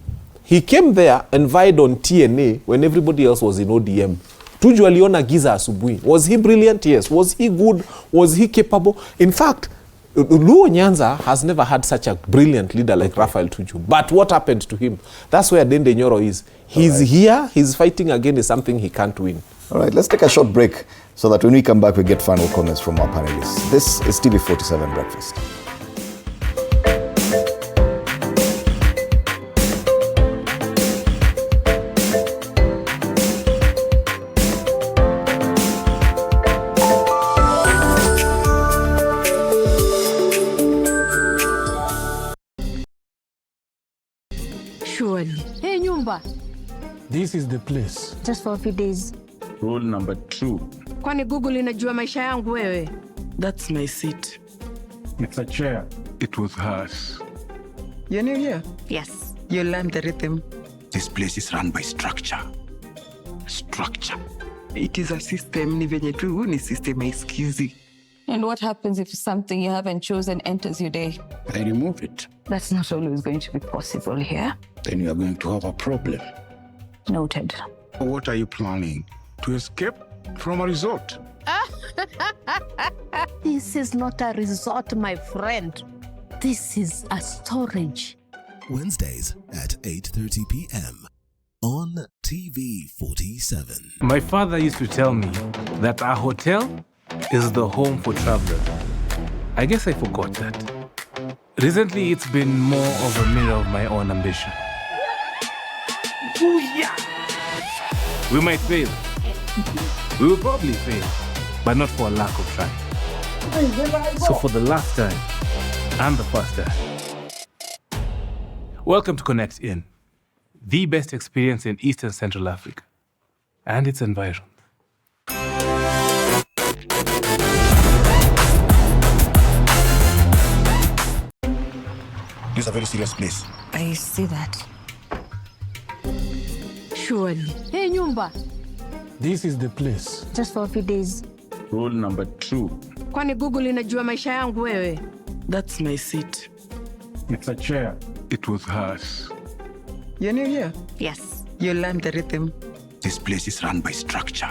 He came there and vied on TNA when everybody else was in ODM. Tuju aliona giza asubuhi. Was he brilliant? Yes. Was he good? Was he capable? In fact, Luo Nyanza has never had such a brilliant leader like Raphael Tuju. But what happened to him? That's where Dende Nyoro is. He's here, he's fighting against something he can't win. All right, let's take a short break so that when we come back, we get final comments from our panelists. This is TV47 Breakfast. Hey, nyumba. This is the place. Just for a few days. Rule number 2. Kwani Google inajua maisha yangu wewe? That's my seat. It's a chair. It was hers. You're new here? Yes. You learned the rhythm. This place is run by structure. Structure. It is a system, ni venye tu ni system haisikizi. And what happens if something you haven't chosen enters your day? I remove it. That's not always going to be possible here. Then you are going to have a problem. Noted. What are you planning? To escape from a resort? This is not a resort, my friend. This is a storage. Wednesdays at 8:30 p.m. on TV47. My father used to tell me that a hotel is the home for travelers. I guess I forgot that. Recently, it's been more of a mirror of my own ambition. We might fail. We will probably fail, but not for a lack of trying. So for the last time, and the first time, welcome to Connect In, the best experience in Eastern Central Africa and its environs. This is a very serious place. I see that. Surely. Hey, Nyumba. This is the place. Just for a few days. Rule number 2. Kwani Google inajua maisha yangu wewe? That's my seat. It's a chair. It was hers. You're new here? Yes. You learned the rhythm. This place is run by structure.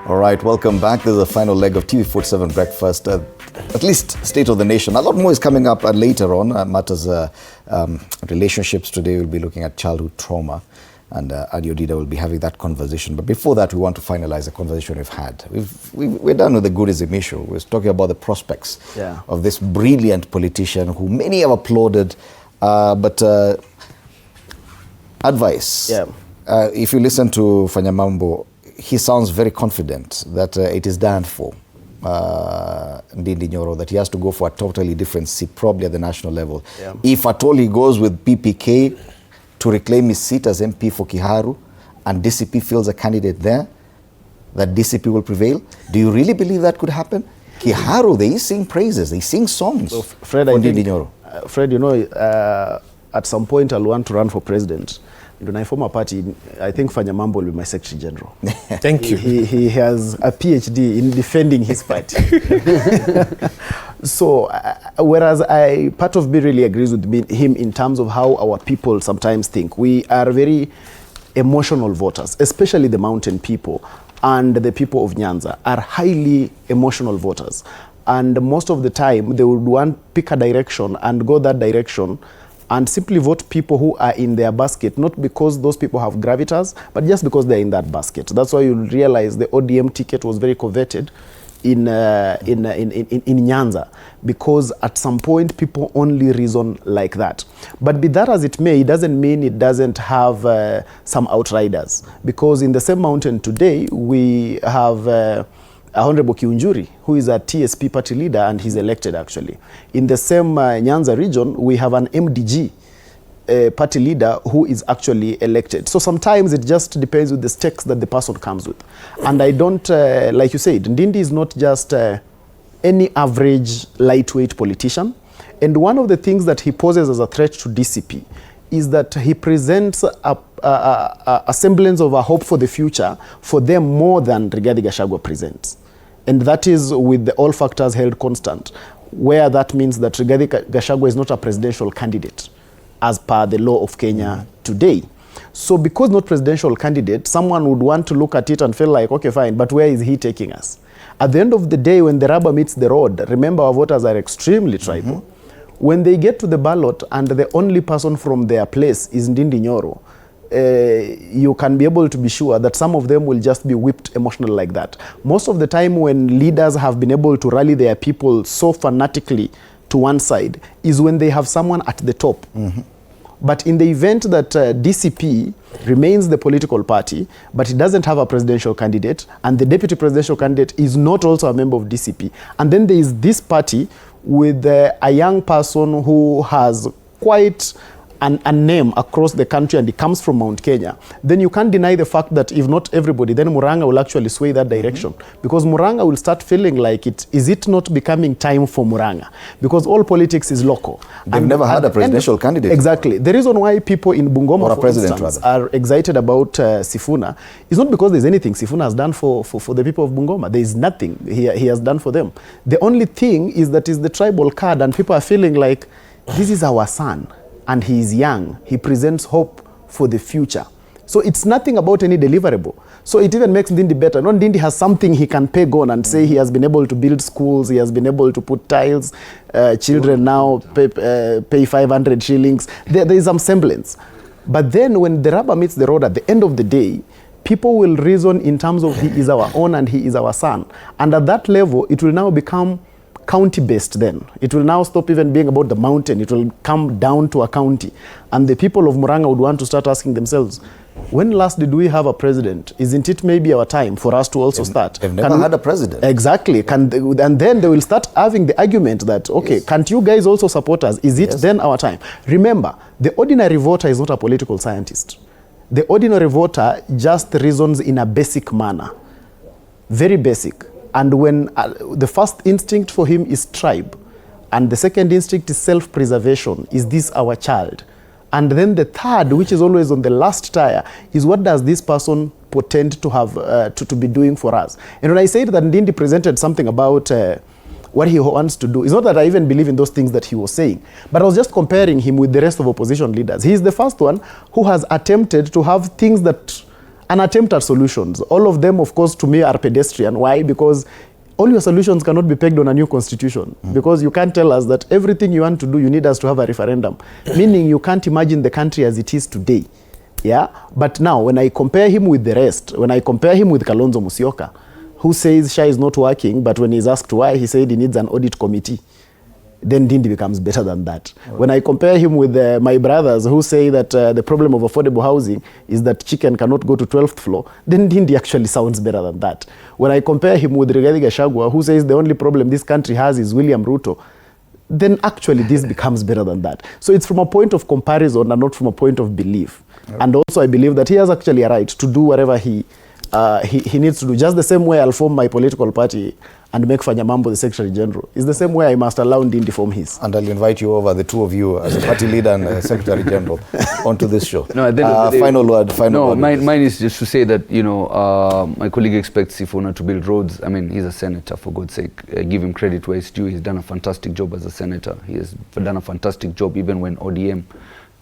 All right, welcome back. This is the final leg of TV47 Breakfast. At least State of the Nation. A lot more is coming up later on. Matters relationships. Today we'll be looking at childhood trauma. And Adiodida will be having that conversation. But before that, we want to finalize the conversation we've had. We're done with the Goonism issue. We're talking about the prospects of this brilliant politician who many have applauded. But advice. If you listen to Fanyamambo, he sounds very confident that it is done for Ndindi Nyoro, that he has to go for a totally different seat, probably at the national level. If at all he goes with PPK to reclaim his seat as MP for Kiharu, and DCP feels a candidate there, that DCP will prevail. Do you really believe that could happen? Kiharu, they sing praises, they sing songs so Fred, for Ndindi Nyoro. Fred, you know, at some point I'll want to run for president. When I form a party, I think Fanyamambo will be my secretary general. Thank you. He has a PhD in defending his party. So, whereas part of me really agrees with him in terms of how our people sometimes think. We are very emotional voters, especially the mountain people and the people of Nyanza are highly emotional voters. And most of the time, they would pick a direction and go that direction and simply vote people who are in their basket, not because those people have gravitas, but just because they're in that basket. That's why you'll realize the ODM ticket was very coveted in Nyanza, because at some point people only reason like that. But be that as it may, it doesn't mean it doesn't have some outriders, because in the same mountain today we have Honorable Kiunjuri, who is a TSP party leader, and he's elected actually. In the same Nyanza region, we have an MDG party leader who is actually elected. So sometimes it just depends with the stakes that the person comes with. And I don't, like you said, Ndindi is not just any average lightweight politician. And one of the things that he poses as a threat to DCP is that he presents a semblance of a hope for the future for them more than Rigathi Gachagua presents. And that is with all factors held constant, where that means that Rigathi Gachagua is not a presidential candidate as per the law of Kenya today. So because not presidential candidate, someone would want to look at it and feel like, okay, fine, but where is he taking us? At the end of the day, when the rubber meets the road, remember our voters are extremely tribal. When they get to the ballot and the only person from their place is Ndindi Nyoro, you can be able to be sure that some of them will just be whipped emotional like that. Most of the time when leaders have been able to rally their people so fanatically to one side is when they have someone at the top. But in the event that DCP remains the political party, but it doesn't have a presidential candidate, and the deputy presidential candidate is not also a member of DCP, and then there is this party with a young person who has quite a name across the country and he comes from Mount Kenya, then you can't deny the fact that if not everybody, then Murang'a will actually sway that direction. Because Murang'a will start feeling like is it not becoming time for Murang'a? Because all politics is local. They've never had a presidential candidate. Exactly. The reason why people in Bungoma, for instance, are excited about Sifuna is not because there's anything Sifuna has done for the people of Bungoma. There is nothing he has done for them. The only thing is that is the tribal card, and people are feeling like this is our son and he is young. He presents hope for the future. So it's nothing about any deliverable. So it even makes Ndindi better. No, Ndindi has something he can peg on and say he has been able to build schools, he has been able to put tiles, children now pay 500 shillings. There is some semblance. But then when the rubber meets the road at the end of the day, people will reason in terms of he is our own and he is our son. And at that level, it will now become county-based then. It will now stop even being about the mountain. It will come down to a county. And the people of Murang'a would want to start asking themselves, when last did we have a president? Isn't it maybe our time for us to also start? They've never had a president. Exactly. And then they will start having the argument that, okay, yes, can't you guys also support us? Is it then our time? Remember, the ordinary voter is not a political scientist. The ordinary voter just reasons in a basic manner. Very basic. And when the first instinct for him is tribe, and the second instinct is self-preservation, is this our child? And then the third, which is always on the last tire, is what does this person portend to have to be doing for us? And when I said that Ndindi presented something about what he wants to do, it's not that I even believe in those things that he was saying, but I was just comparing him with the rest of opposition leaders. He is the first one who has attempted to have things that an attempt at solutions. All of them, of course, to me are pedestrian. Why? Because all your solutions cannot be pegged on a new constitution. Because you can't tell us that everything you want to do, you need us to have a referendum. Meaning you can't imagine the country as it is today. Yeah? But now, when I compare him with the rest, when I compare him with Kalonzo Musyoka, who says SHA is not working, but when he's asked why, he said he needs an audit committee, then Ndindi becomes better than that. Right. When I compare him with my brothers who say that the problem of affordable housing is that chicken cannot go to 12th floor, then Ndindi actually sounds better than that. When I compare him with Rigathi Gachagua, who says the only problem this country has is William Ruto, then actually this becomes better than that. So it's from a point of comparison and not from a point of belief. Right. And also I believe that he has actually a right to do whatever he needs to do. Just the same way I'll form my political party and make Fanyamambo the Secretary General. It's the same way I must allow Ndindi form his. And I'll invite you over, the two of you, as a party leader and Secretary General, onto this show. No, final word. Mine is just to say that, you know, my colleague expects Sifuna to build roads. I mean, he's a senator, for God's sake. Give him credit where it's due. He's done a fantastic job as a senator. He has done a fantastic job even when ODM,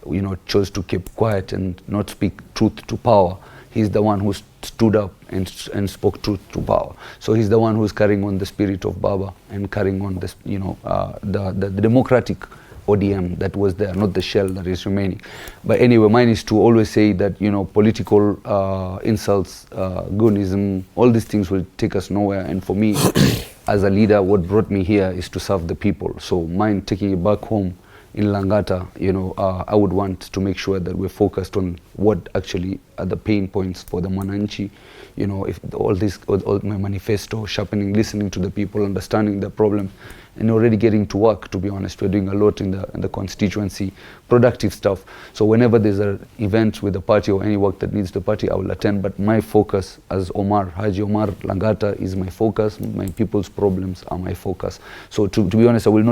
you know, chose to keep quiet and not speak truth to power. He's the one who stood up and spoke truth to power. So he's the one who's carrying on the spirit of BAMBA and carrying on this, you know, the democratic ODM that was there, not the shell that is remaining. But anyway, mine is to always say that, you know, political insults, Goonism, all these things will take us nowhere. And for me, as a leader, what brought me here is to serve the people. So mine taking it back home in Langata, you know, I would want to make sure that we're focused on what actually are the pain points for the Mwananchi. You know, if all my manifesto, sharpening, listening to the people, understanding the problem, and already getting to work, to be honest. We're doing a lot in the constituency, productive stuff. So whenever there's an event with the party or any work that needs the party, I will attend. But my focus as Haji Omar, Langata is my focus. My people's problems are my focus. So to be honest, I will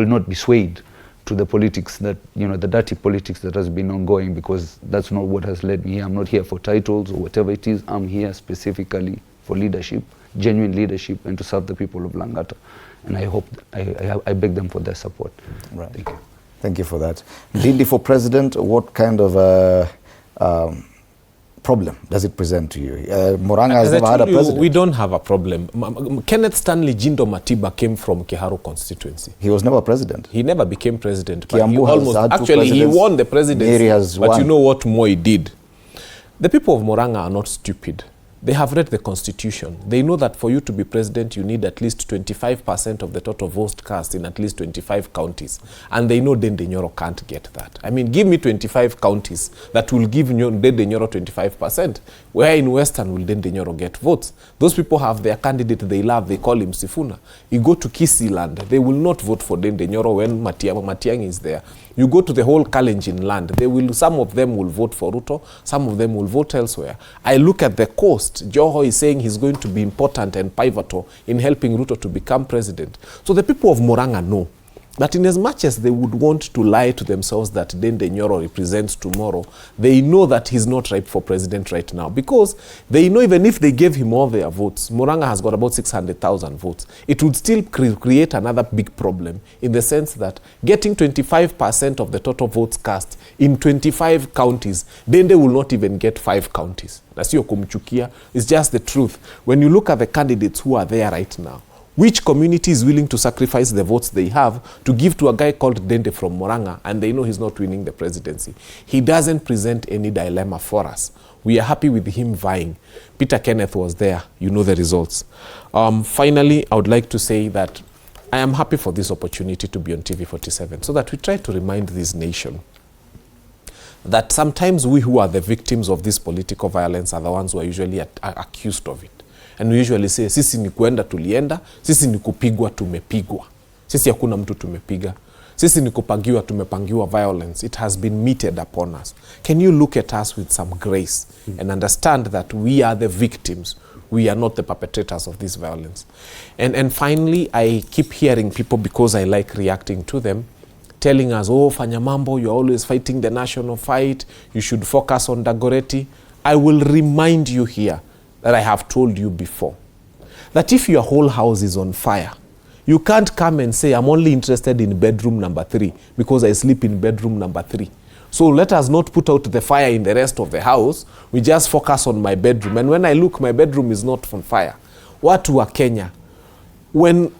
not be swayed to the politics that, you know, the dirty politics that has been ongoing, because that's not what has led me here. I'm not here for titles or whatever it is. I'm here specifically for leadership, genuine leadership, and to serve the people of Langata. And I hope, I beg them for their support. Right. Thank you. Thank you for that. Ndindi for president, what kind of problem does it present to you? Murang'a has never had a president. We don't have a problem. Kenneth Stanley Jindo Matiba came from Kiharu constituency. He was never president. He never became president. But Kiambu he almost, actually, he won the presidency. But you know what Moi did? The people of Murang'a are not stupid. They have read the Constitution. They know that for you to be president, you need at least 25% of the total votes cast in at least 25 counties. And they know Dende Nyoro can't get that. I mean, give me 25 counties that will give Dende Nyoro 25%. Where in Western will Dende Nyoro get votes? Those people have their candidate they love. They call him Sifuna. You go to Kisii land, they will not vote for Dende Nyoro when Matiang'i is there. You go to the whole Kalenjin land, some of them will vote for Ruto, some of them will vote elsewhere. I look at the coast. Joho is saying he's going to be important and pivotal in helping Ruto to become president. So the people of Murang'a know that in as much as they would want to lie to themselves that Dende Nyoro represents tomorrow, they know that he's not ripe for president right now, because they know even if they gave him all their votes, Murang'a has got about 600,000 votes. It would still create another big problem in the sense that getting 25% of the total votes cast in 25 counties, Dende will not even get 5 counties. That's your kumchukia. It's just the truth. When you look at the candidates who are there right now, which community is willing to sacrifice the votes they have to give to a guy called Dende from Murang'a, and they know he's not winning the presidency? He doesn't present any dilemma for us. We are happy with him vying. Peter Kenneth was there. You know the results. Finally, I would like to say that I am happy for this opportunity to be on TV47 so that we try to remind this nation that sometimes we who are the victims of this political violence are the ones who are usually accused of it. And we usually say, sisi ni kuenda tulienda, sisi ni kupigwa tumepigwa. Sisi hakuna mtu tumepiga. Sisi ni kupangiwa tumepangiwa violence. It has been meted upon us. Can you look at us with some grace and understand that we are the victims? We are not the perpetrators of this violence. And finally, I keep hearing people, because I like reacting to them, telling us, oh, fanya mambo, you're always fighting the national fight. You should focus on Dagoretti. I will remind you here that I have told you before, that if your whole house is on fire, you can't come and say, I'm only interested in bedroom number 3 because I sleep in bedroom number 3. So let us not put out the fire in the rest of the house. We just focus on my bedroom. And when I look, my bedroom is not on fire. Watu wa Kenya, when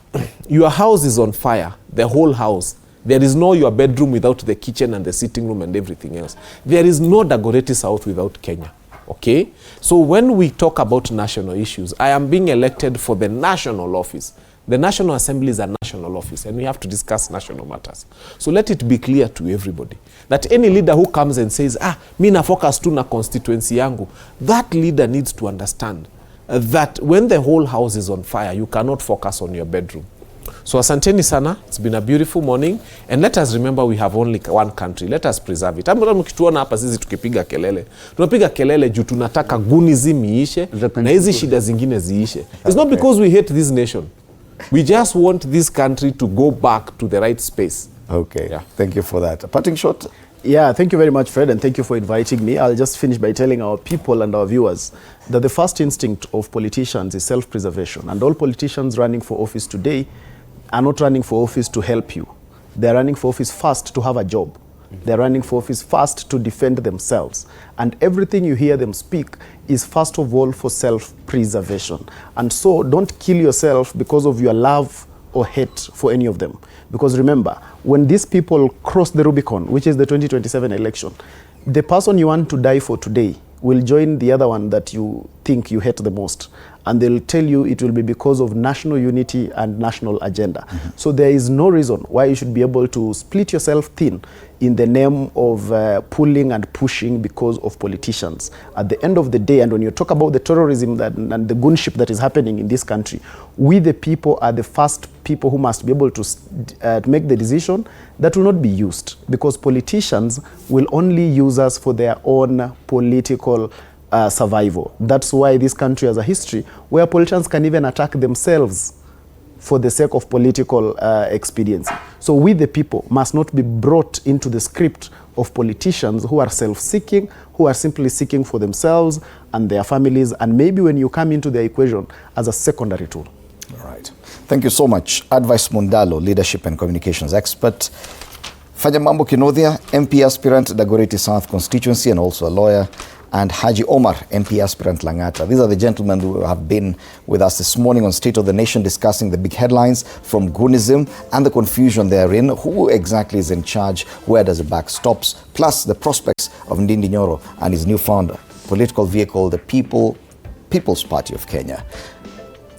your house is on fire, the whole house, there is no your bedroom without the kitchen and the sitting room and everything else. There is no Dagoretti South without Kenya. Okay? So when we talk about national issues, I am being elected for the national office. The National Assembly is a national office, and we have to discuss national matters. So let it be clear to everybody that any leader who comes and says, mi na focus tu na constituency yangu, that leader needs to understand that when the whole house is on fire, you cannot focus on your bedroom. So asanteni sana, it's been a beautiful morning, and let us remember we have only one country. Let us preserve it. Mkituona hapa sisi tukipiga kelele. Tunapiga kelele juu tunataka Goonism iishe na hizi shida zingine ziishe. It's not because we hate this nation. We just want this country to go back to the right space. Okay, yeah. Thank you for that. A parting shot? Yeah, thank you very much, Fred, and thank you for inviting me. I'll just finish by telling our people and our viewers that the first instinct of politicians is self-preservation, and all politicians running for office today are not running for office to help you. They're running for office first to have a job. They're running for office first to defend themselves. And everything you hear them speak is first of all for self-preservation. And so don't kill yourself because of your love or hate for any of them. Because remember, when these people cross the Rubicon, which is the 2027 election, the person you want to die for today will join the other one that you think you hate the most. And they'll tell you it will be because of national unity and national agenda. So there is no reason why you should be able to split yourself thin in the name of pulling and pushing because of politicians. At the end of the day, and when you talk about the terrorism and the goonship that is happening in this country, we the people are the first people who must be able to make the decision that will not be used, because politicians will only use us for their own political survival. That's why this country has a history where politicians can even attack themselves for the sake of political expediency. So we the people must not be brought into the script of politicians who are self-seeking, who are simply seeking for themselves and their families, and maybe when you come into the equation as a secondary tool. All right. Thank you so much. Advice Mundalo, leadership and communications expert. Fanyamambo Kinodhia, MP aspirant Dagoretti South constituency and also a lawyer. And Haji Omar, MP aspirant Langata. These are the gentlemen who have been with us this morning on State of the Nation, discussing the big headlines from Goonism and the confusion therein. Who exactly is in charge? Where does the buck stops? Plus the prospects of Ndindi Nyoro and his newfound political vehicle, the People People's Party of Kenya.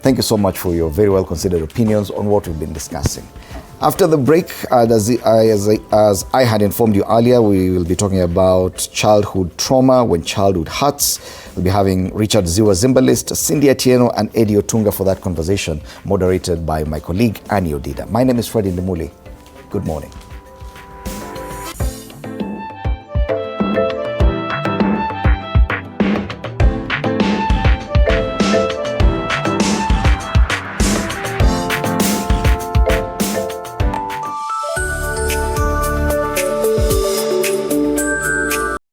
Thank you so much for your very well considered opinions on what we've been discussing. After the break, as I had informed you earlier, we will be talking about childhood trauma when childhood hurts. We'll be having Richard Ziwa Zimbalist, Cindy Atieno, and Eddie Otunga for that conversation, moderated by my colleague Annie Odida. My name is Freddie Ndimuli. Good morning.